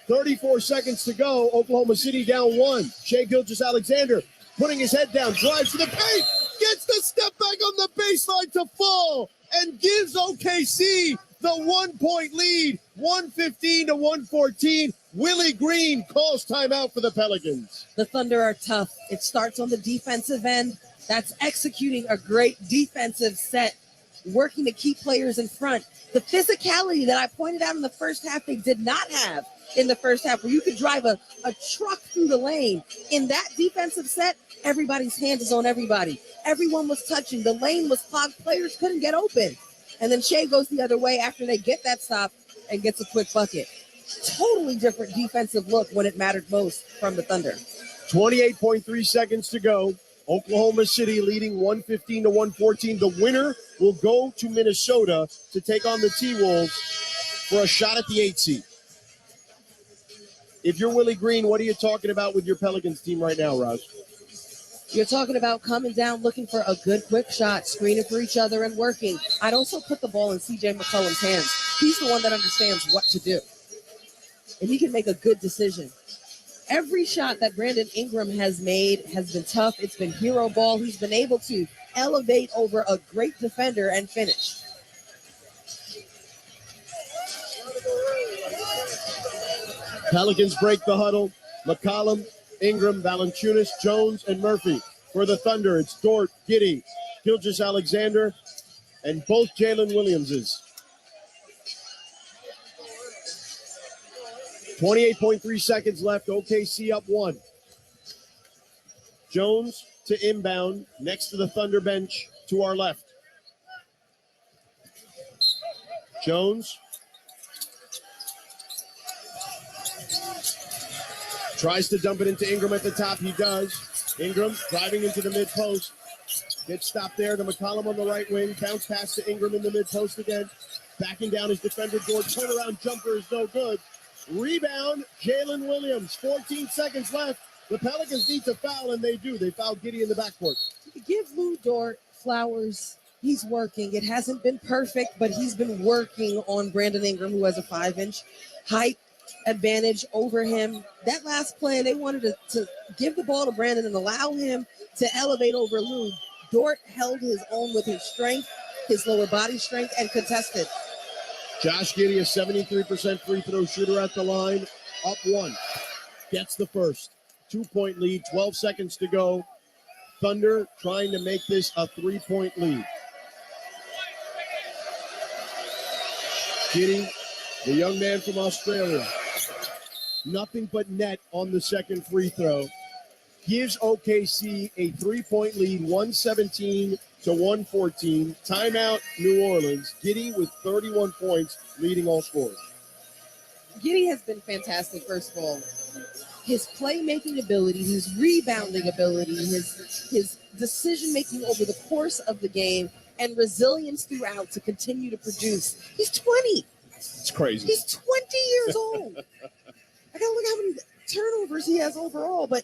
34 seconds to go. Oklahoma City down 1. Shai Gilgeous-Alexander putting his head down, drives to the paint, gets the step back on the baseline to fall, and gives OKC the 1-point lead, 115 to 114. Willie Green calls timeout for the Pelicans. The Thunder are tough. It starts on the defensive end. That's executing a great defensive set, working to keep players in front. The physicality that I pointed out in the first half, they did not have in the first half, where you could drive a truck through the lane. In that defensive set, everybody's hand is on everybody. Everyone was touching. The lane was clogged. Players couldn't get open. And then Shea goes the other way after they get that stop and gets a quick bucket. Totally different defensive look when it mattered most from the Thunder. 28.3 seconds to go. Oklahoma City leading 115 to 114. The winner will go to Minnesota to take on the T-Wolves for a shot at the 8 seed. If you're Willie Green, what are you talking about with your Pelicans team right now, Raj? You're talking about coming down, looking for a good quick shot, screening for each other and working. I'd also put the ball in C.J. McCollum's hands. He's the one that understands what to do, and he can make a good decision. Every shot that Brandon Ingram has made has been tough. It's been hero ball. He's been able to elevate over a great defender and finish. Pelicans break the huddle. McCollum, Ingram, Valanciunas, Jones, and Murphy. For the Thunder, it's Dort, Giddey, Gilgeous-Alexander, and both Jalen Williamses. 28.3 seconds left. OKC up 1. Jones to inbound next to the Thunder bench to our left. Jones tries to dump it into Ingram at the top. He does. Ingram driving into the mid-post. Gets stopped there to McCollum on the right wing. Bounce pass to Ingram in the mid-post again. Backing down his defender, George. Turnaround jumper is no good. Rebound, Jalen Williams. 14 seconds left. The Pelicans need to foul, and they do. They foul Giddey in the backcourt. Give Lou Dort flowers. He's working. It hasn't been perfect, but he's been working on Brandon Ingram, who has a 5-inch height advantage over him. That last play, they wanted to give the ball to Brandon and allow him to elevate over Lou. Dort held his own with his strength, his lower body strength, and contested. Josh Giddey, a 73% free throw shooter at the line, up 1. Gets the first. 2-point lead, 12 seconds to go. Thunder trying to make this a 3-point lead. Giddey, the young man from Australia, nothing but net on the second free throw. Gives OKC a 3-point lead, 117 to 114. Timeout, New Orleans. Giddey with 31 points, leading all scorers. Giddey has been fantastic, first of all. His playmaking ability, his rebounding ability, his decision-making over the course of the game, and resilience throughout to continue to produce. He's 20. It's crazy. He's 20 years old. I gotta look how many turnovers he has overall, but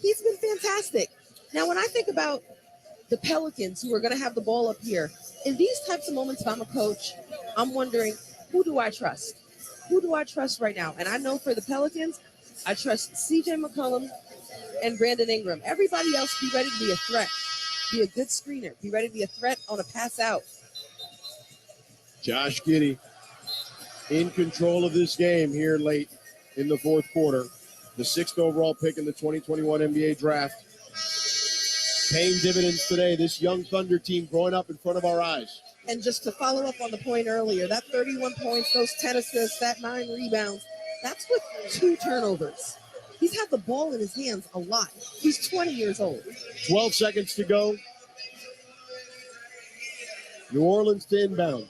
he's been fantastic. Now, when I think about the Pelicans, who are going to have the ball up here, in these types of moments, if I'm a coach, I'm wondering, who do I trust? Who do I trust right now? And I know for the Pelicans, I trust C.J. McCollum and Brandon Ingram. Everybody else, be ready to be a threat. Be a good screener. Be ready to be a threat on a pass out. Josh Giddey in control of this game here late in the fourth quarter. The 6th overall pick in the 2021 NBA draft. Paying dividends today. This young Thunder team growing up in front of our eyes. And just to follow up on the point earlier, that 31 points, those 10 assists, that 9 rebounds, that's with 2 turnovers. He's had the ball in his hands a lot. He's 20 years old. 12 seconds to go. New Orleans to inbound.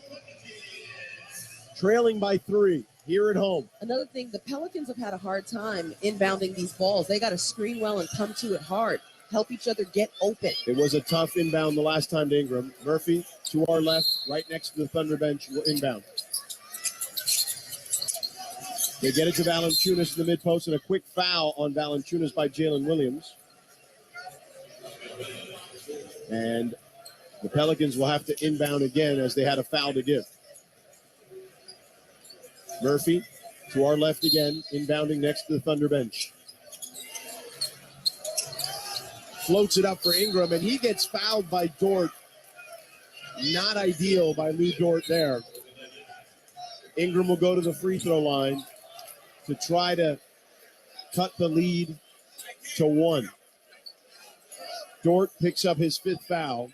Trailing by 3 here at home. Another thing, the Pelicans have had a hard time inbounding these balls. They got to screen well and come to it hard. Help each other get open. It was a tough inbound the last time to Ingram. Murphy to our left, right next to the Thunder bench, will inbound. They get it to Valanciunas in the mid-post, and a quick foul on Valanciunas by Jalen Williams. And the Pelicans will have to inbound again as they had a foul to give. Murphy to our left again, inbounding next to the Thunder bench. Floats it up for Ingram, and he gets fouled by Dort. Not ideal by Lou Dort there. Ingram will go to the free throw line to try to cut the lead to 1. Dort picks up his 5th foul,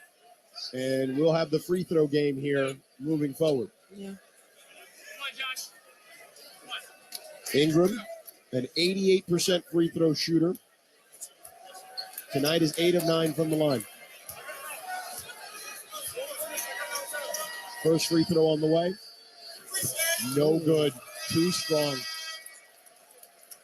and we'll have the free throw game here moving forward. Yeah. Ingram, an 88% free throw shooter. Tonight is 8 of 9 from the line. First free throw on the way. No good. Too strong.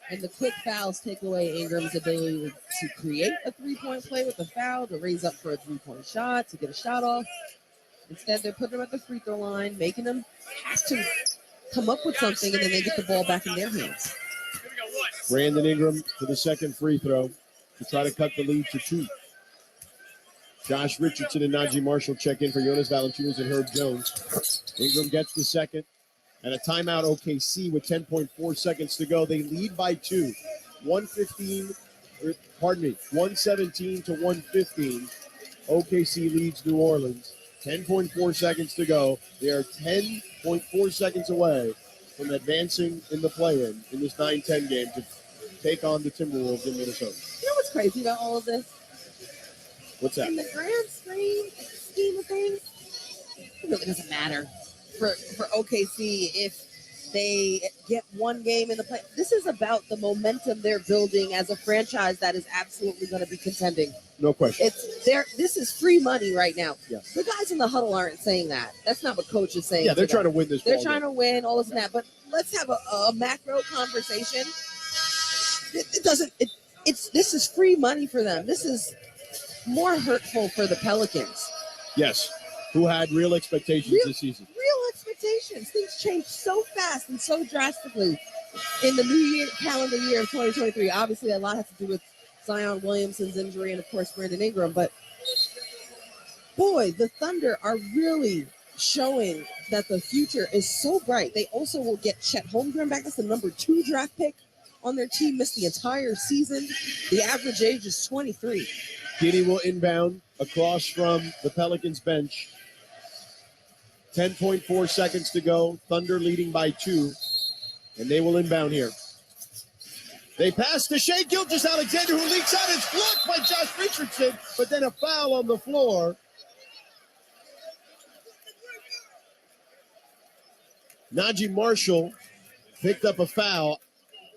And the quick fouls take away Ingram's ability to create a three-point play with a foul, to raise up for a three-point shot, to get a shot off. Instead, they're putting him at the free throw line, making them have to come up with something, and then they get the ball back in their hands. Brandon Ingram for the second free throw to try to cut the lead to 2. Josh Richardson and Najee Marshall check in for Jonas Valanciunas and Herb Jones. Ingram gets the second. And a timeout OKC with 10.4 seconds to go. They lead by 2. 117 to 115. OKC leads New Orleans. 10.4 seconds to go. They are 10.4 seconds away from advancing in the play-in in this 9-10 game to take on the Timberwolves in Minnesota. You know what's crazy about all of this? What's that? In the grand scheme of things, it really doesn't matter for OKC if they get one game in the play. This is about the momentum they're building as a franchise that is absolutely going to be contending. No question. This is free money right now. Yes. The guys in the huddle aren't saying that. That's not what coach is saying. Yeah, they're trying to win this They're ball trying game. to win, all this and that. But let's have a macro conversation. This is free money for them. This is more hurtful for the Pelicans. Yes, who had real expectations this season. Real expectations. Things change so fast and so drastically in the new calendar year of 2023. Obviously, a lot has to do with Zion Williamson's injury and, of course, Brandon Ingram. But, boy, the Thunder are really showing that the future is so bright. They also will get Chet Holmgren back. That's the number 2 draft pick on their team. Missed the entire season. The average age is 23. Giddy will inbound across from the Pelicans bench. 10.4 seconds to go. Thunder leading by 2. And they will inbound here. They pass to Shai Gilgeous-Alexander, who leaks out. It's blocked by Josh Richardson, but then a foul on the floor. Najee Marshall picked up a foul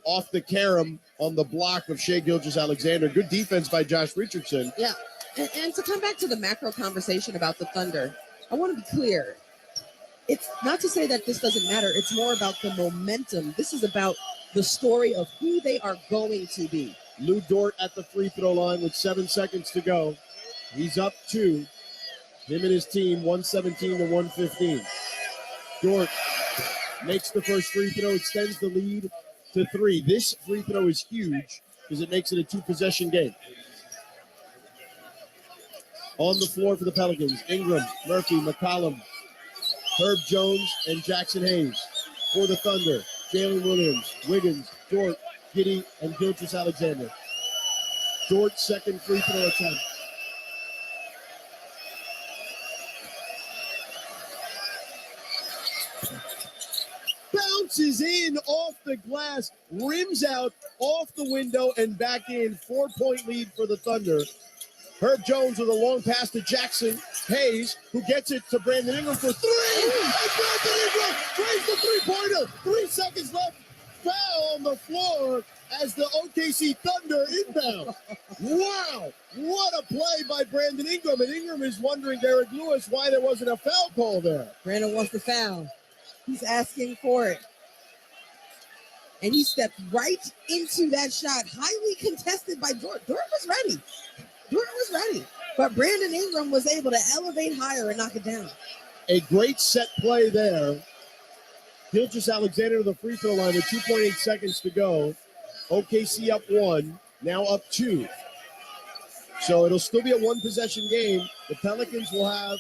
off the carom on the block of Shai Gilgeous-Alexander. Good defense by Josh Richardson. Yeah, and to come back to the macro conversation about the Thunder, I want to be clear. It's not to say that this doesn't matter. It's more about the momentum. This is about the story of who they are going to be. Lou Dort at the free throw line with 7 seconds to go. He's up 2. Him and his team, 117 to 115. Dort makes the first free throw, extends the lead to 3. This free throw is huge because it makes it a 2-possession game. On the floor for the Pelicans, Ingram, Murphy, McCollum, Herb Jones, and Jackson Hayes. For the Thunder, Jalen Williams, Wiggins, Dort, Giddy, and Gilgeous-Alexander. Dort's second free throw attempt. Bounces in off the glass, rims out, off the window, and back in. 4-point lead for the Thunder. Herb Jones with a long pass to Jackson Hayes, who gets it to Brandon Ingram for 3. And Brandon Ingram plays the three-pointer. 3 seconds left. Foul on the floor as the OKC Thunder inbound. Wow, what a play by Brandon Ingram. And Ingram is wondering, Derek Lewis, why there wasn't a foul call there. Brandon wants the foul. He's asking for it. And he stepped right into that shot, highly contested by Dort. Dort was ready. But Brandon Ingram was able to elevate higher and knock it down. A great set play there. Gilgeous-Alexander to the free throw line with 2.8 seconds to go. OKC up 1, now up 2. So it'll still be a 1-possession game. The Pelicans will have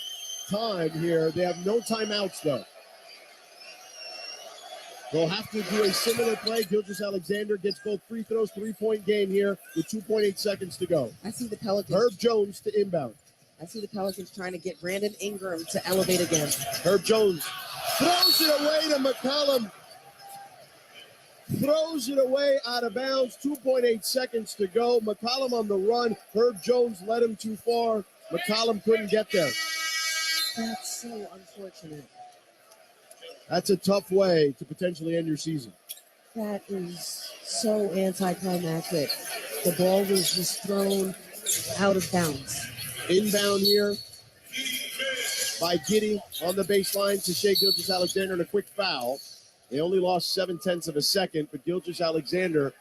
time here. They have no timeouts, though. They'll have to do a similar play. Gilgeous-Alexander gets both free throws, 3-point game here with 2.8 seconds to go. I see the Pelicans. Herb Jones to inbound. I see the Pelicans trying to get Brandon Ingram to elevate again. Herb Jones throws it away to McCollum. Throws it away out of bounds. 2.8 seconds to go. McCollum on the run. Herb Jones led him too far. McCollum couldn't get there. That's so unfortunate. That's a tough way to potentially end your season. That is so anticlimactic. The ball was just thrown out of bounds. Inbound here by Giddey on the baseline to Shai Gilgeous-Alexander and a quick foul. They only lost 0.7 of a second, but Gilgeous-Alexander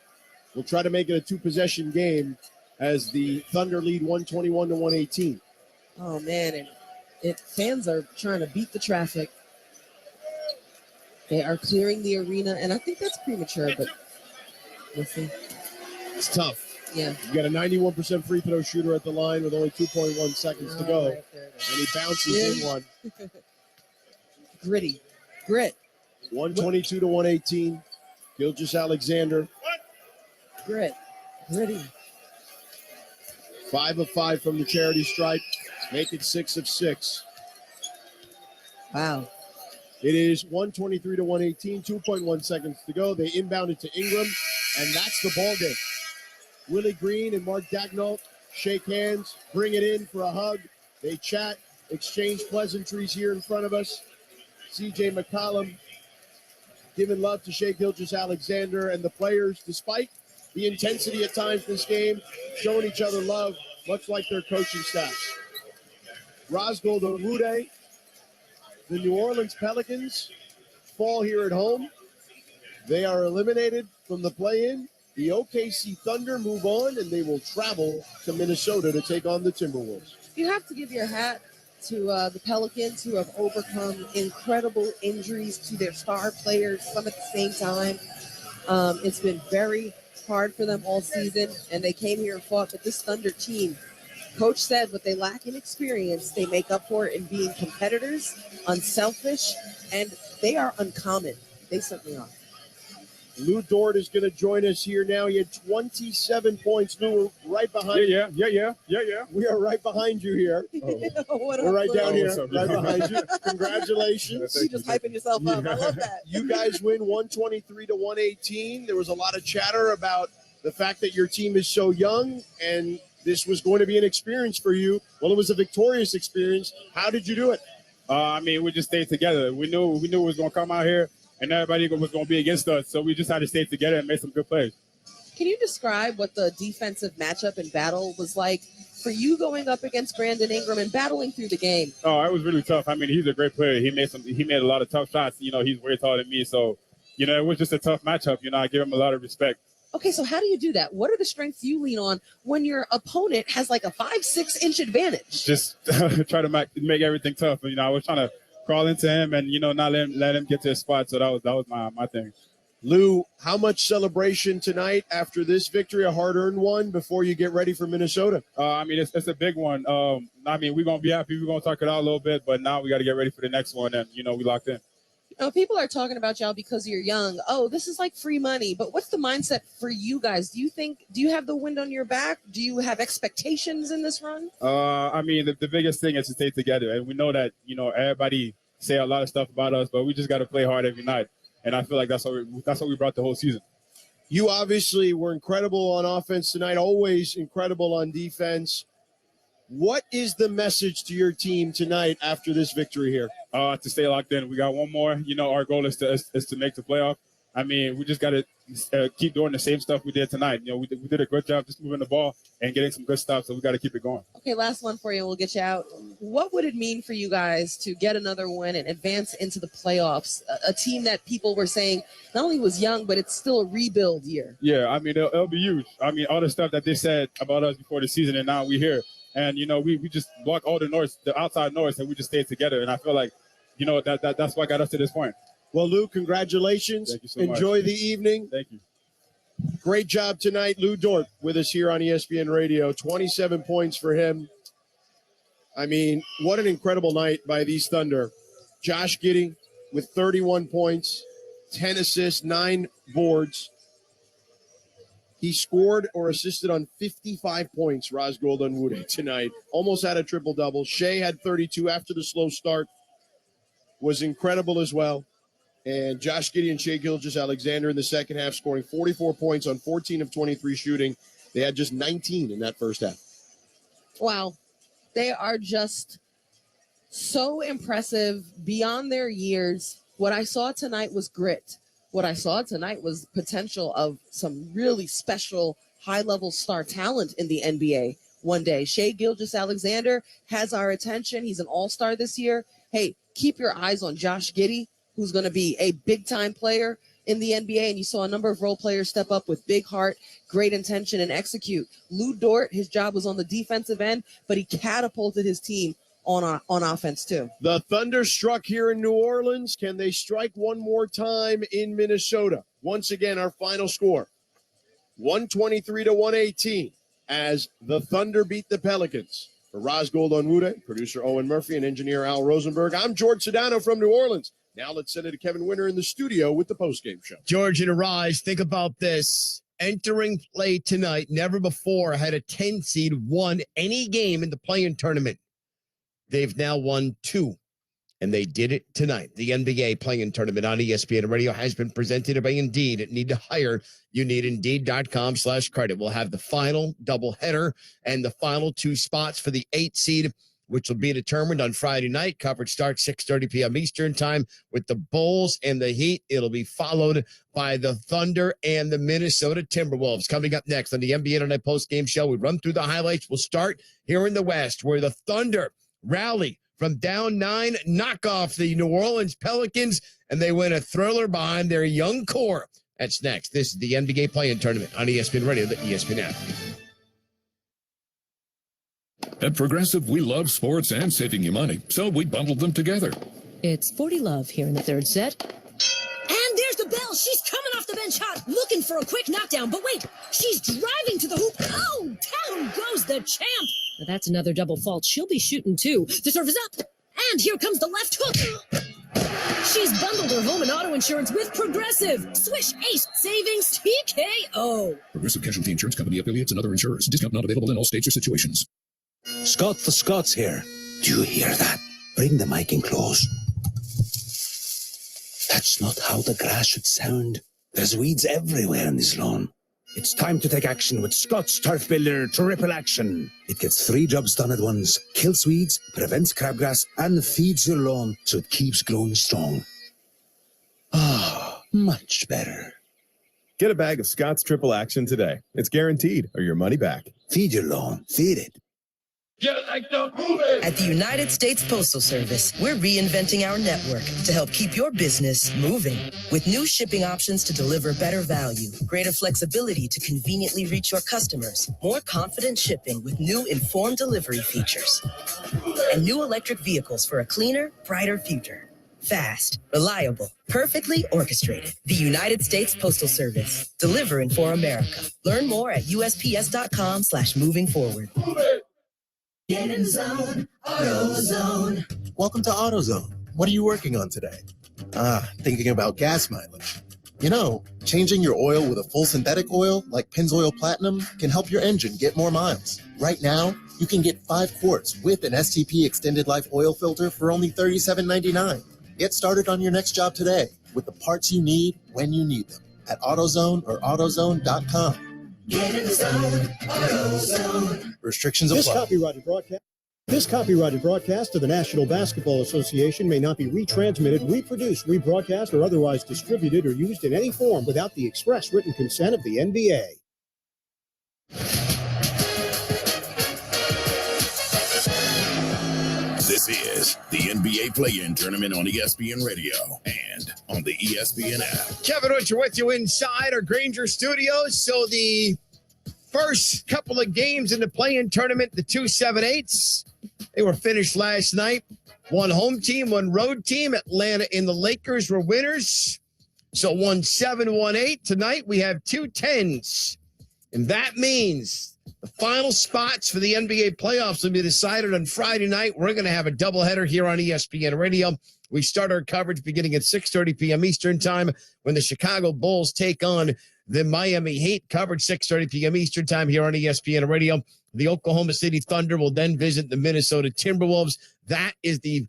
will try to make it a two-possession game as the Thunder lead 121-118. Oh, man, and fans are trying to beat the traffic. They are clearing the arena, and I think that's premature, but we'll see. It's tough. Yeah. You got a 91% free throw shooter at the line with only 2.1 seconds to go, Right there. and he bounces in one. Grit. 122-118. Gilgeous-Alexander. Gritty. 5 of 5 from the charity stripe. Make it 6 of 6. Wow. It is 123-118, 2.1 seconds to go. They inbound it to Ingram, and that's the ball game. Willie Green and Mark Dagnall shake hands, bring it in for a hug. They chat, exchange pleasantries here in front of us. C.J. McCollum giving love to Shai Gilgeous-Alexander and the players, despite the intensity at times in this game, showing each other love, much like their coaching staffs. Rosgold Orude, the New Orleans Pelicans fall here at home. They are eliminated from the play-in. The OKC Thunder move on, and they will travel to Minnesota to take on the Timberwolves. You have to give your hat to the Pelicans, who have overcome incredible injuries to their star players, some at the same time. It's been very hard for them all season, and they came here and fought. But this Thunder team, Coach said what they lack in experience, they make up for it in being competitors, unselfish, and they are uncommon. They certainly are. Lou Dort is going to join us here now. He had 27 points. Lou, we're right behind you. Yeah. We are right behind you here. We're right down here, right behind you. Congratulations. You're just hyping yourself up. I love that. You guys win 123-118. There was a lot of chatter about the fact that your team is so young, and this was going to be an experience for you. Well, it was a victorious experience. How did you do it? We just stayed together. We knew it was going to come out here, and everybody was going to be against us. So we just had to stay together and make some good plays. Can you describe what the defensive matchup and battle was like for you going up against Brandon Ingram and battling through the game? Oh, it was really tough. He's a great player. He made a lot of tough shots. He's way taller than me. So, it was just a tough matchup. I give him a lot of respect. Okay, so how do you do that? What are the strengths you lean on when your opponent has like a 5-6 inch advantage? Just try to make everything tough. I was trying to crawl into him and, not let him get to his spot. So that was my thing. Lou, how much celebration tonight after this victory, a hard-earned one, before you get ready for Minnesota? It's a big one. We're going to be happy. We're going to talk it out a little bit, but now we got to get ready for the next one. And, we locked in. People are talking about y'all because you're young. Oh, this is like free money. But what's the mindset for you guys? Do you have the wind on your back? Do you have expectations in this run? The biggest thing is to stay together. And we know that, everybody say a lot of stuff about us, but we just got to play hard every night. And I feel like that's what we brought the whole season. You obviously were incredible on offense tonight, always incredible on defense. What is the message to your team tonight after this victory here? To stay locked in. We got one more. Our goal is to make the playoff. We just got to keep doing the same stuff we did tonight. We did a good job just moving the ball and getting some good stuff, so we got to keep it going. Okay, last one for you, and we'll get you out. What would it mean for you guys to get another win and advance into the playoffs? A team that people were saying not only was young, but it's still a rebuild year. Yeah, it'll be huge. All the stuff that they said about us before the season, and now we're here. And, we just block all the outside noise, and we just stayed together. And I feel like, that's what got us to this point. Well, Lou, congratulations. Thank you so much. Enjoy the evening. Thank you. Great job tonight. Lou Dort with us here on ESPN Radio. 27 points for him. What an incredible night by these Thunder. Josh Giddey with 31 points. 10 assists, 9 boards. He scored or assisted on 55 points, Raz Goldenwood tonight. Almost had a triple-double. Shea had 32 after the slow start. Was incredible as well. And Josh Giddey and Shea Gilgeous-Alexander in the second half scoring 44 points on 14 of 23 shooting. They had just 19 in that first half. Wow. They are just so impressive beyond their years. What I saw tonight was grit. What I saw tonight was potential of some really special high-level star talent in the NBA one day. Shea Gilgeous-Alexander has our attention. He's an all-star this year. Hey, keep your eyes on Josh Giddey, who's going to be a big-time player in the NBA. And you saw a number of role players step up with big heart, great intention, and execute. Lou Dort, his job was on the defensive end, but he catapulted his team on offense too. The Thunder struck here in New Orleans. Can they strike one more time in Minnesota? Once again, our final score, 123-118, as the Thunder beat the Pelicans. For Raz Goldenwood, producer Owen Murphy, and engineer Al Rosenberg, I'm George Sedano from New Orleans. Now let's send it to Kevin Winter in the studio with the postgame show. George and Arise, think about this. Entering play tonight, never before had a 10 seed won any game in the play-in tournament. They've now won 2, and they did it tonight. The NBA play-in tournament on ESPN Radio has been presented by Indeed. Need to hire? You need Indeed.com/credit. We'll have the final doubleheader and the final 2 spots for the 8 seed, which will be determined on Friday night. Coverage starts 6:30 p.m. Eastern time with the Bulls and the Heat. It'll be followed by the Thunder and the Minnesota Timberwolves. Coming up next on the NBA Tonight post-game show, we run through the highlights. We'll start here in the West, where the Thunder rally from down 9, knock off the New Orleans Pelicans, and they win a thriller behind their young core. That's next. This is the NBA play-in tournament on ESPN Radio, the ESPN app. At Progressive, we love sports and saving you money, so we bundled them together. It's 40 love here in the third set. And there's the bell. She's coming off the bench hot, looking for a quick knockdown. But wait, she's driving to the hoop. Oh, down goes the champ. Now that's another double fault. She'll be shooting too. The serve is up. And here comes the left hook. She's bundled her home and auto insurance with Progressive. Swish Ace Savings TKO. Progressive Casualty Insurance Company, affiliates, and other insurers. Discount not available in all states or situations. Scott the Scots here. Do you hear that? Bring the mic in close. That's not how the grass should sound. There's weeds everywhere in this lawn. It's time to take action with Scott's Turf Builder Triple Action. It gets 3 jobs done at once. Kills weeds, prevents crabgrass, and feeds your lawn so it keeps growing strong. Ah, much better. Get a bag of Scott's Triple Action today. It's guaranteed, or your money back. Feed your lawn. Feed it. At the United States Postal Service, we're reinventing our network to help keep your business moving. With new shipping options to deliver better value, greater flexibility to conveniently reach your customers, more confident shipping with new informed delivery features, and new electric vehicles for a cleaner, brighter future. Fast, reliable, perfectly orchestrated. The United States Postal Service, delivering for America. Learn more at USPS.com/moving forward. Get in the zone, AutoZone. Welcome to AutoZone. What are you working on today? Thinking about gas mileage. You know, changing your oil with a full synthetic oil like Pennzoil Platinum can help your engine get more miles. Right now, you can get 5 quarts with an STP Extended Life oil filter for only $37.99. Get started on your next job today with the parts you need when you need them at AutoZone or AutoZone.com. Get in the zone, AutoZone. Restrictions apply. This copyrighted broadcast of the National Basketball Association may not be retransmitted, reproduced, rebroadcast, or otherwise distributed or used in any form without the express written consent of the NBA. This is the NBA Play-In Tournament on ESPN Radio and on the ESPN app. Kevin Winter with you inside our Granger studios. So the first couple of games in the play-in tournament, the 2-7-8s, they were finished last night. One home team, one road team. Atlanta and the Lakers were winners. So 1-7, 1-8. Tonight we have 2 10s. And that means The final spots for the NBA playoffs will be decided on Friday night. We're going to have a doubleheader here on ESPN Radio. We start our coverage beginning at 6:30 p.m. Eastern time when the Chicago Bulls take on the Miami Heat. Coverage 6:30 p.m. Eastern time here on ESPN Radio. The Oklahoma City Thunder will then visit the Minnesota Timberwolves. That is the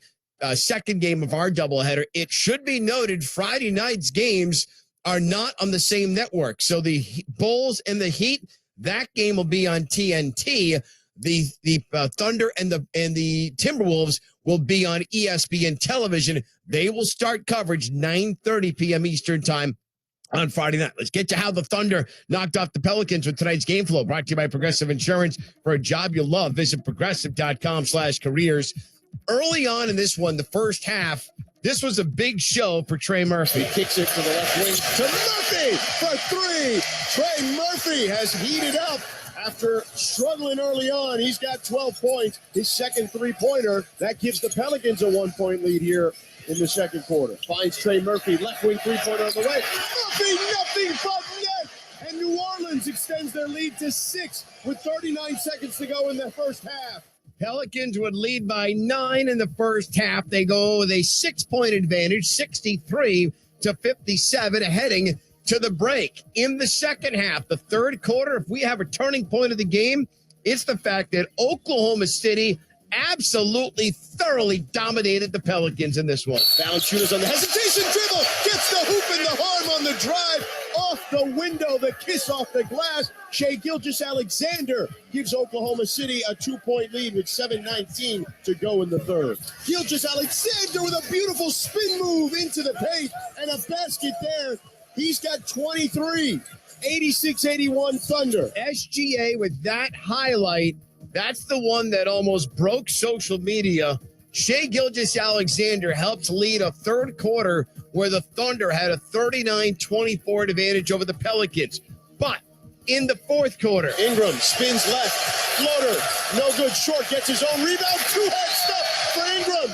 second game of our doubleheader. It should be noted Friday night's games are not on the same network. So the Bulls and the Heat, that game will be on TNT. The Thunder and the Timberwolves will be on ESPN television. They will start coverage 9:30 p.m. Eastern time on Friday night. Let's get to how the Thunder knocked off the Pelicans with tonight's game flow. Brought to you by Progressive Insurance. For a job you love, visit progressive.com/careers. Early on in this one, the first half, this was a big show for Trey Murphy. He kicks it to the left wing to Murphy for three. Trey Murphy has heated up after struggling early on. He's got 12 points, his second three-pointer. That gives the Pelicans a 1-point lead here in the second quarter. Finds Trey Murphy, left wing three-pointer on the way. Murphy, nothing but net. And New Orleans extends their lead to 6 with 39 seconds to go in the first half. Pelicans would lead by 9 in the first half. They go with a 6-point advantage, 63-57, heading to the break. In the second half, the third quarter, if we have a turning point of the game, it's the fact that Oklahoma City absolutely thoroughly dominated the Pelicans in this one. Down shooters on the hesitation dribble, gets the hoop and the harm on the drive, off the window, the kiss off the glass. Shai Gilgeous-Alexander gives Oklahoma City a 2-point lead with 7:19 to go in the third. Gilgeous-Alexander with a beautiful spin move into the paint and a basket there. He's got 23, 86-81 Thunder. SGA with that highlight, that's the one that almost broke social media. Shai Gilgeous-Alexander helped lead a third quarter where the Thunder had a 39-24 advantage over the Pelicans. But in the fourth quarter, Ingram spins left, floater, no good, short, gets his own rebound, two-hand stuff for Ingram.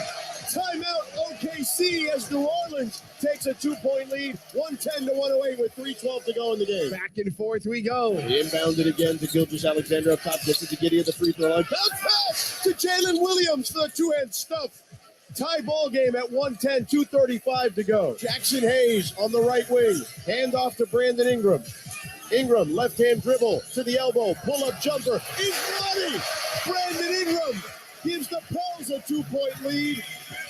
Timeout OKC as New Orleans takes a 2-point lead, 110-108 with 3:12 to go in the game. Back and forth we go. He inbounded again to Gilgeous-Alexander up top, gets it to Giddey at the free throw line. Bounce pass to Jalen Williams for the two-hand stuff. Tie ball game at 110, 2:35 to go. Jackson Hayes on the right wing. Hand off to Brandon Ingram. Ingram, left-hand dribble to the elbow. Pull-up jumper is money. Brandon Ingram gives the Pels a 2-point lead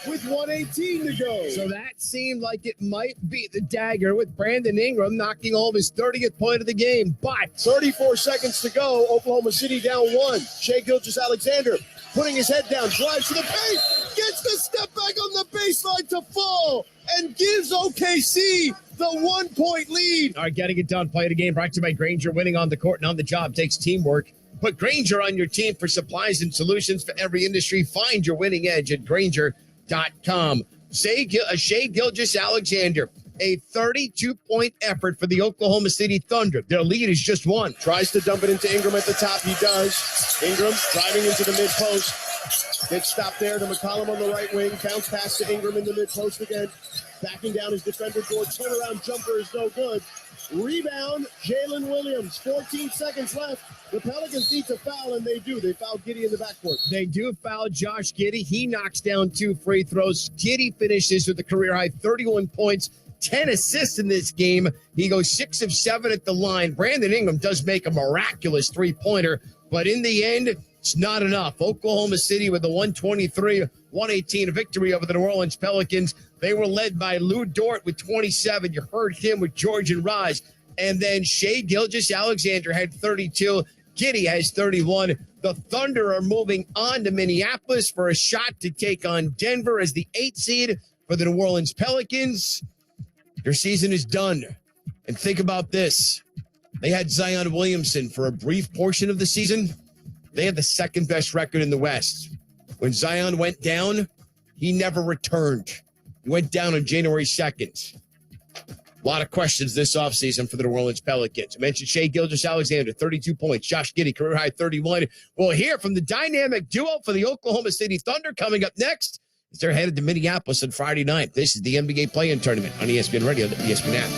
with 1:18 to go. So that seemed like it might be the dagger with Brandon Ingram knocking home his 30th point of the game. But 34 seconds to go. Oklahoma City down 1. Shai Gilgeous-Alexander putting his head down, drives to the paint, gets the step back on the baseline to fall, and gives OKC the 1-point lead. All right, getting it done. Play the game brought to you by Grainger. Winning on the court and on the job takes teamwork. Put Grainger on your team for supplies and solutions for every industry. Find your winning edge at Grainger.com. Shai Gilgeous-Alexander, a 32-point effort for the Oklahoma City Thunder. Their lead is just 1. Tries to dump it into Ingram at the top. He does. Ingram driving into the mid-post. Gets stopped there to McCollum on the right wing. Bounce pass to Ingram in the mid-post again. Backing down his defender board. Turnaround jumper is no good. Rebound, Jalen Williams. 14 seconds left. The Pelicans need to foul, and they do. They foul Giddey in the backcourt. They do foul Josh Giddey. He knocks down 2 free throws. Giddey finishes with a career-high 31 points, 10 assists in this game. He goes 6 of 7 at the line. Brandon Ingram does make a miraculous three-pointer, but in the end, it's not enough. Oklahoma City with a 123-118 victory over the New Orleans Pelicans. They were led by Lou Dort with 27. You heard him with George and Raj. And then Shai Gilgeous-Alexander had 32. Giddey has 31. The Thunder are moving on to Minneapolis for a shot to take on Denver as the 8th seed for the New Orleans Pelicans. Their season is done. And think about this. They had Zion Williamson for a brief portion of the season. They had the second best record in the West. When Zion went down, he never returned. He went down on January 2nd. A lot of questions this offseason for the New Orleans Pelicans. I mentioned Shai Gilgeous-Alexander, 32 points. Josh Giddey, career high 31. We'll hear from the dynamic duo for the Oklahoma City Thunder coming up next as they're headed to Minneapolis on Friday night. This is the NBA Play-In Tournament on ESPN Radio, the ESPN app.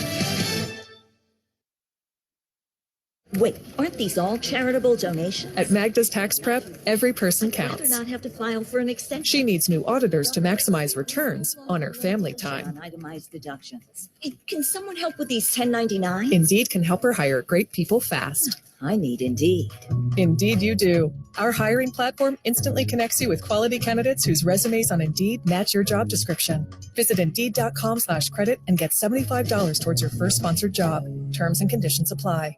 Wait, aren't these all charitable donations? At Magda's Tax Prep, every person I'd rather counts. not have to file for an extension. She needs new auditors to maximize returns on her family time. On itemized deductions. Hey, can someone help with these 1099s? Indeed can help her hire great people fast. I need Indeed. Indeed you do. Our hiring platform instantly connects you with quality candidates whose resumes on Indeed match your job description. Visit Indeed.com/credit and get $75 towards your first sponsored job. Terms and conditions apply.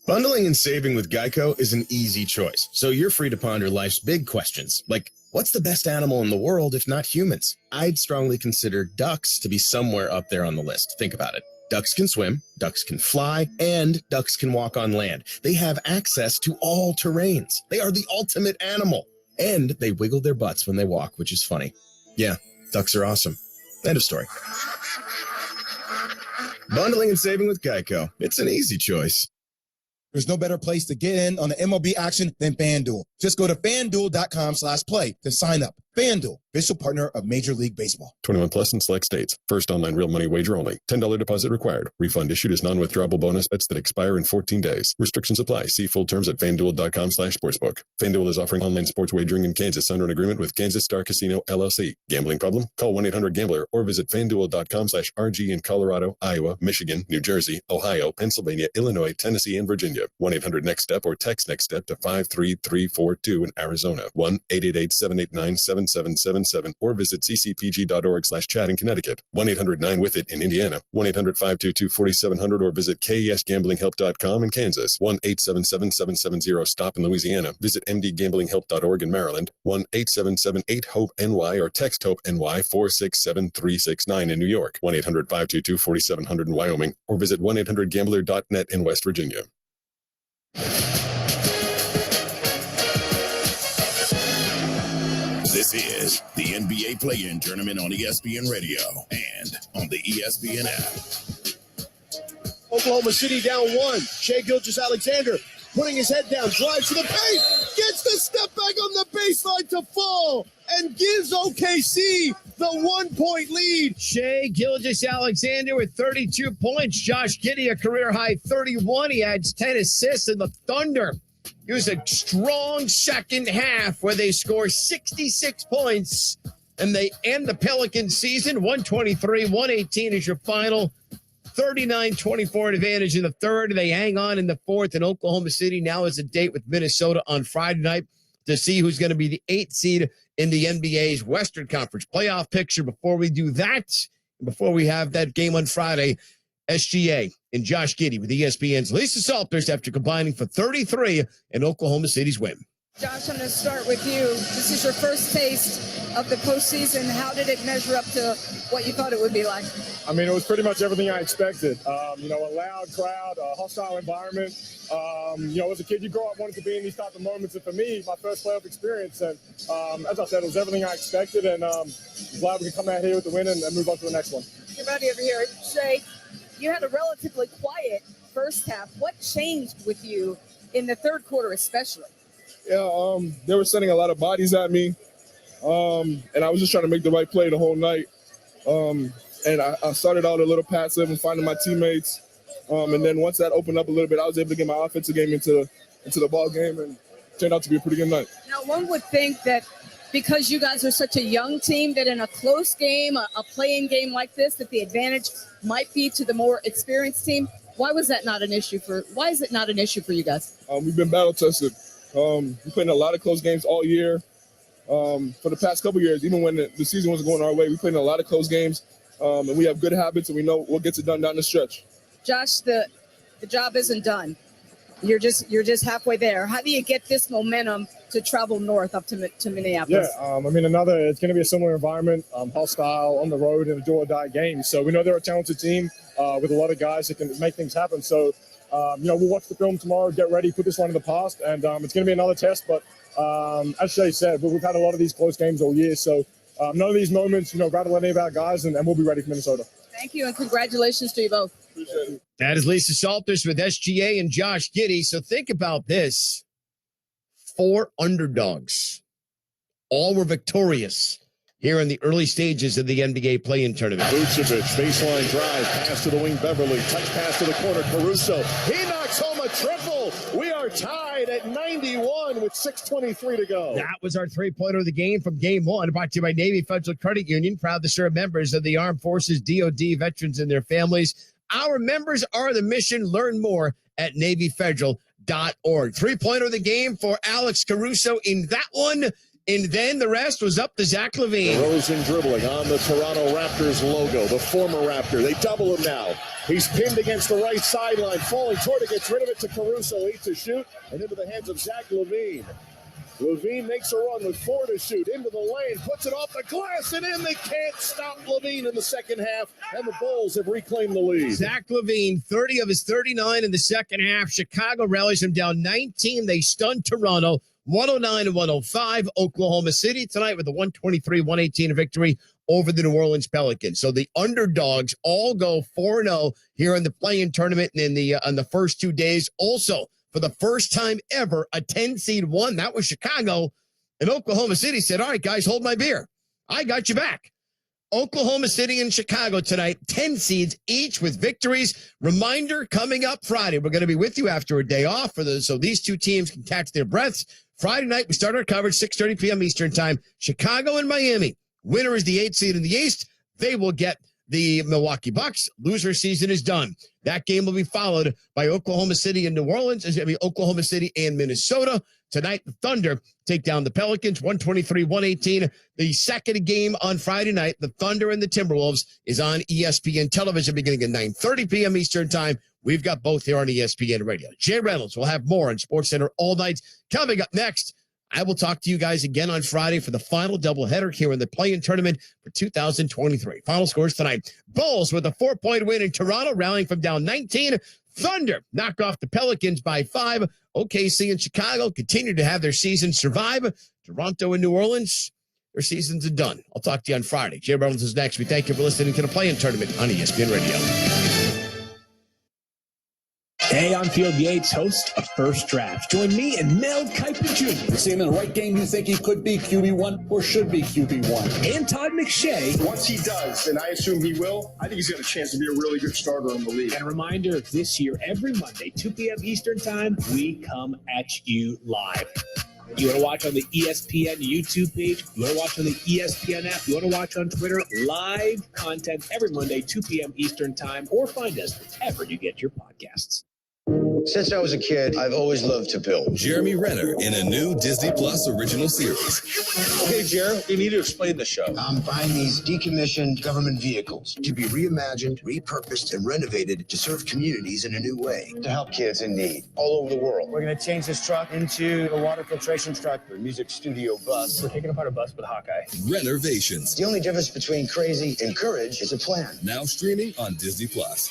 Bundling and saving with Geico is an easy choice, so you're free to ponder life's big questions, like what's the best animal in the world if not humans? I'd strongly consider ducks to be somewhere up there on the list. Think about it. Ducks can swim, ducks can fly, and ducks can walk on land. They have access to all terrains. They are the ultimate animal. And they wiggle their butts when they walk, which is funny. Yeah, ducks are awesome. End of story. Bundling and saving with Geico. It's an easy choice. There's no better place to get in on the MLB action than FanDuel. Just go to FanDuel.com/play to sign up. FanDuel, official partner of Major League Baseball. 21 plus in select states. First online real money wager only. $10 deposit required. Refund issued as non-withdrawable bonus bets that expire in 14 days. Restrictions apply. See full terms at FanDuel.com/sportsbook. FanDuel is offering online sports wagering in Kansas under an agreement with Kansas Star Casino, LLC. Gambling problem? Call 1-800-GAMBLER or visit FanDuel.com/RG in Colorado, Iowa, Michigan, New Jersey, Ohio, Pennsylvania, Illinois, Tennessee, and Virginia. 1-800-NEXT-STEP or text NEXT-STEP to 53342 in Arizona. 1-888-789-7777 or visit ccpg.org/chat in Connecticut. 1-800-9-WITH-IT in Indiana. 1-800-522-4700 or visit KESGamblingHelp.com in Kansas. 1-877-770-STOP in Louisiana. Visit mdgamblinghelp.org in Maryland. 1-877-8-HOPE-NY or text HOPE-NY 467-369 in New York. 1-800-522-4700 in Wyoming or visit 1-800-GAMBLER.net in West Virginia. This is the NBA Play-In Tournament on ESPN Radio and on the ESPN app. Oklahoma City down one. Shai Gilgeous-Alexander putting his head down, drives to the paint, gets the step back on the baseline to fall, and gives OKC the 1-point lead. Shai Gilgeous-Alexander with 32 points. Josh Giddey, a career-high 31. He adds 10 assists, and the Thunder use a strong second half where they score 66 points, and they end the Pelicans season. 123-118 is your final. 39-24 advantage in the third. They hang on in the fourth, and Oklahoma City now has a date with Minnesota on Friday night to see who's going to be the 8th seed in the NBA's Western Conference playoff picture. Before we do that, before we have that game on Friday, SGA and Josh Giddey with ESPN's Lisa Salters after combining for 33 in Oklahoma City's win. Josh, I'm going to start with you. This is your first taste of the postseason. How did it measure up to what you thought it would be like? I mean, it was pretty much everything I expected. A loud crowd, a hostile environment. As a kid, you grow up wanting to be in these type of moments. And for me, my first playoff experience. And as I said, it was everything I expected. And I'm glad we can come out here with the win and move on to the next one. Get ready over here. Shai, you had a relatively quiet first half. What changed with you in the third quarter especially? Yeah, they were sending a lot of bodies at me. And I was just trying to make the right play the whole night. And I started out a little passive and finding my teammates. And then once that opened up a little bit, I was able to get my offensive game into the ball game, and it turned out to be a pretty good night. Now, one would think that because you guys are such a young team, that in a close game, a play-in game like this, that the advantage might be to the more experienced team. Why is it not an issue for you guys? We've been battle tested. We played in a lot of close games all year. For the past couple years, even when the season wasn't going our way, we played in a lot of close games. And we have good habits, and we know what gets it done down the stretch. Josh, the job isn't done. You're just halfway there. How do you get this momentum to travel north up to Minneapolis? Yeah, it's going to be a similar environment, hostile, on the road, in a do-or-die game. So we know they're a talented team with a lot of guys that can make things happen. So, we'll watch the film tomorrow, get ready, put this one in the past, and it's going to be another test. But as Shai said, we've had a lot of these close games all year. So none of these moments, rattle any of our guys, and we'll be ready for Minnesota. Thank you, and congratulations to you both. Appreciate it. That is Lisa Salters with SGA and Josh Giddey. So think about this. 4 underdogs. All were victorious here in the early stages of the NBA play-in tournament. Vucevic, baseline drive, pass to the wing, Beverly, touch pass to the corner, Caruso. He knocks home a triple. We are tied at 91 with 6:23 to go. That was our three-pointer of the game from Game 1, brought to you by Navy Federal Credit Union, proud to serve members of the Armed Forces, DoD, veterans, and their families. Our members are the mission. Learn more at NavyFederal.org. Three-pointer of the game for Alex Caruso in that one. And then the rest was up to Zach Levine. Rosen dribbling on the Toronto Raptors logo, the former Raptor. They double him now. He's pinned against the right sideline, falling toward it, gets rid of it to Caruso, 8 to shoot, and into the hands of Zach Levine. Levine makes a run with 4 to shoot, into the lane, puts it off the glass, and in. They can't stop Levine in the second half, and the Bulls have reclaimed the lead. Zach Levine, 30 of his 39 in the second half. Chicago rallies him down 19. They stunned Toronto. 109-105, Oklahoma City tonight with a 123-118 victory over the New Orleans Pelicans. So the underdogs all go 4-0 here in the play-in tournament and on the first 2 days. Also, for the first time ever, a 10-seed won. That was Chicago. And Oklahoma City said, all right, guys, hold my beer. I got you back. Oklahoma City and Chicago tonight, 10 seeds each with victories. Reminder, coming up Friday, we're going to be with you after a day off so these two teams can catch their breaths. Friday night, we start our coverage, 6:30 p.m. Eastern time. Chicago and Miami. Winner is the 8th seed in the East. They will get the Milwaukee Bucks. Loser season is done. That game will be followed by Oklahoma City and New Orleans. Oklahoma City and Minnesota. Tonight, the Thunder take down the Pelicans, 123-118. The second game on Friday night, the Thunder and the Timberwolves, is on ESPN television beginning at 9:30 p.m. Eastern time. We've got both here on ESPN Radio. Jay Reynolds will have more on SportsCenter all night. Coming up next, I will talk to you guys again on Friday for the final doubleheader here in the play-in tournament for 2023. Final scores tonight. Bulls with a 4-point win in Toronto, rallying from down 19. Thunder knock off the Pelicans by 5. OKC and Chicago continue to have their season survive. Toronto and New Orleans, their seasons are done. I'll talk to you on Friday. Jay Reynolds is next. We thank you for listening to the play-in tournament on ESPN Radio. Hey, I'm Field Yates, host of First Draft. Join me and Mel Kiper Jr. You see him in the right game, you think he could be QB1 or should be QB1. And Todd McShay. Once he does, and I assume he will, I think he's got a chance to be a really good starter in the league. And a reminder, this year, every Monday, 2 p.m. Eastern Time, we come at you live. You want to watch on the ESPN YouTube page? You want to watch on the ESPN app? You want to watch on Twitter? Live content every Monday, 2 p.m. Eastern Time, or find us wherever you get your podcasts. Since I was a kid, I've always loved to build. Jeremy Renner in a new Disney Plus original series. Okay, Jeremy, you need to explain the show. I'm buying these decommissioned government vehicles to be reimagined, repurposed, and renovated to serve communities in a new way, to help kids in need all over the world. We're going to change this truck into a water filtration truck or music studio bus. We're taking apart a bus with Hawkeye. Renovations. The only difference between crazy and courage is a plan. Now streaming on Disney Plus.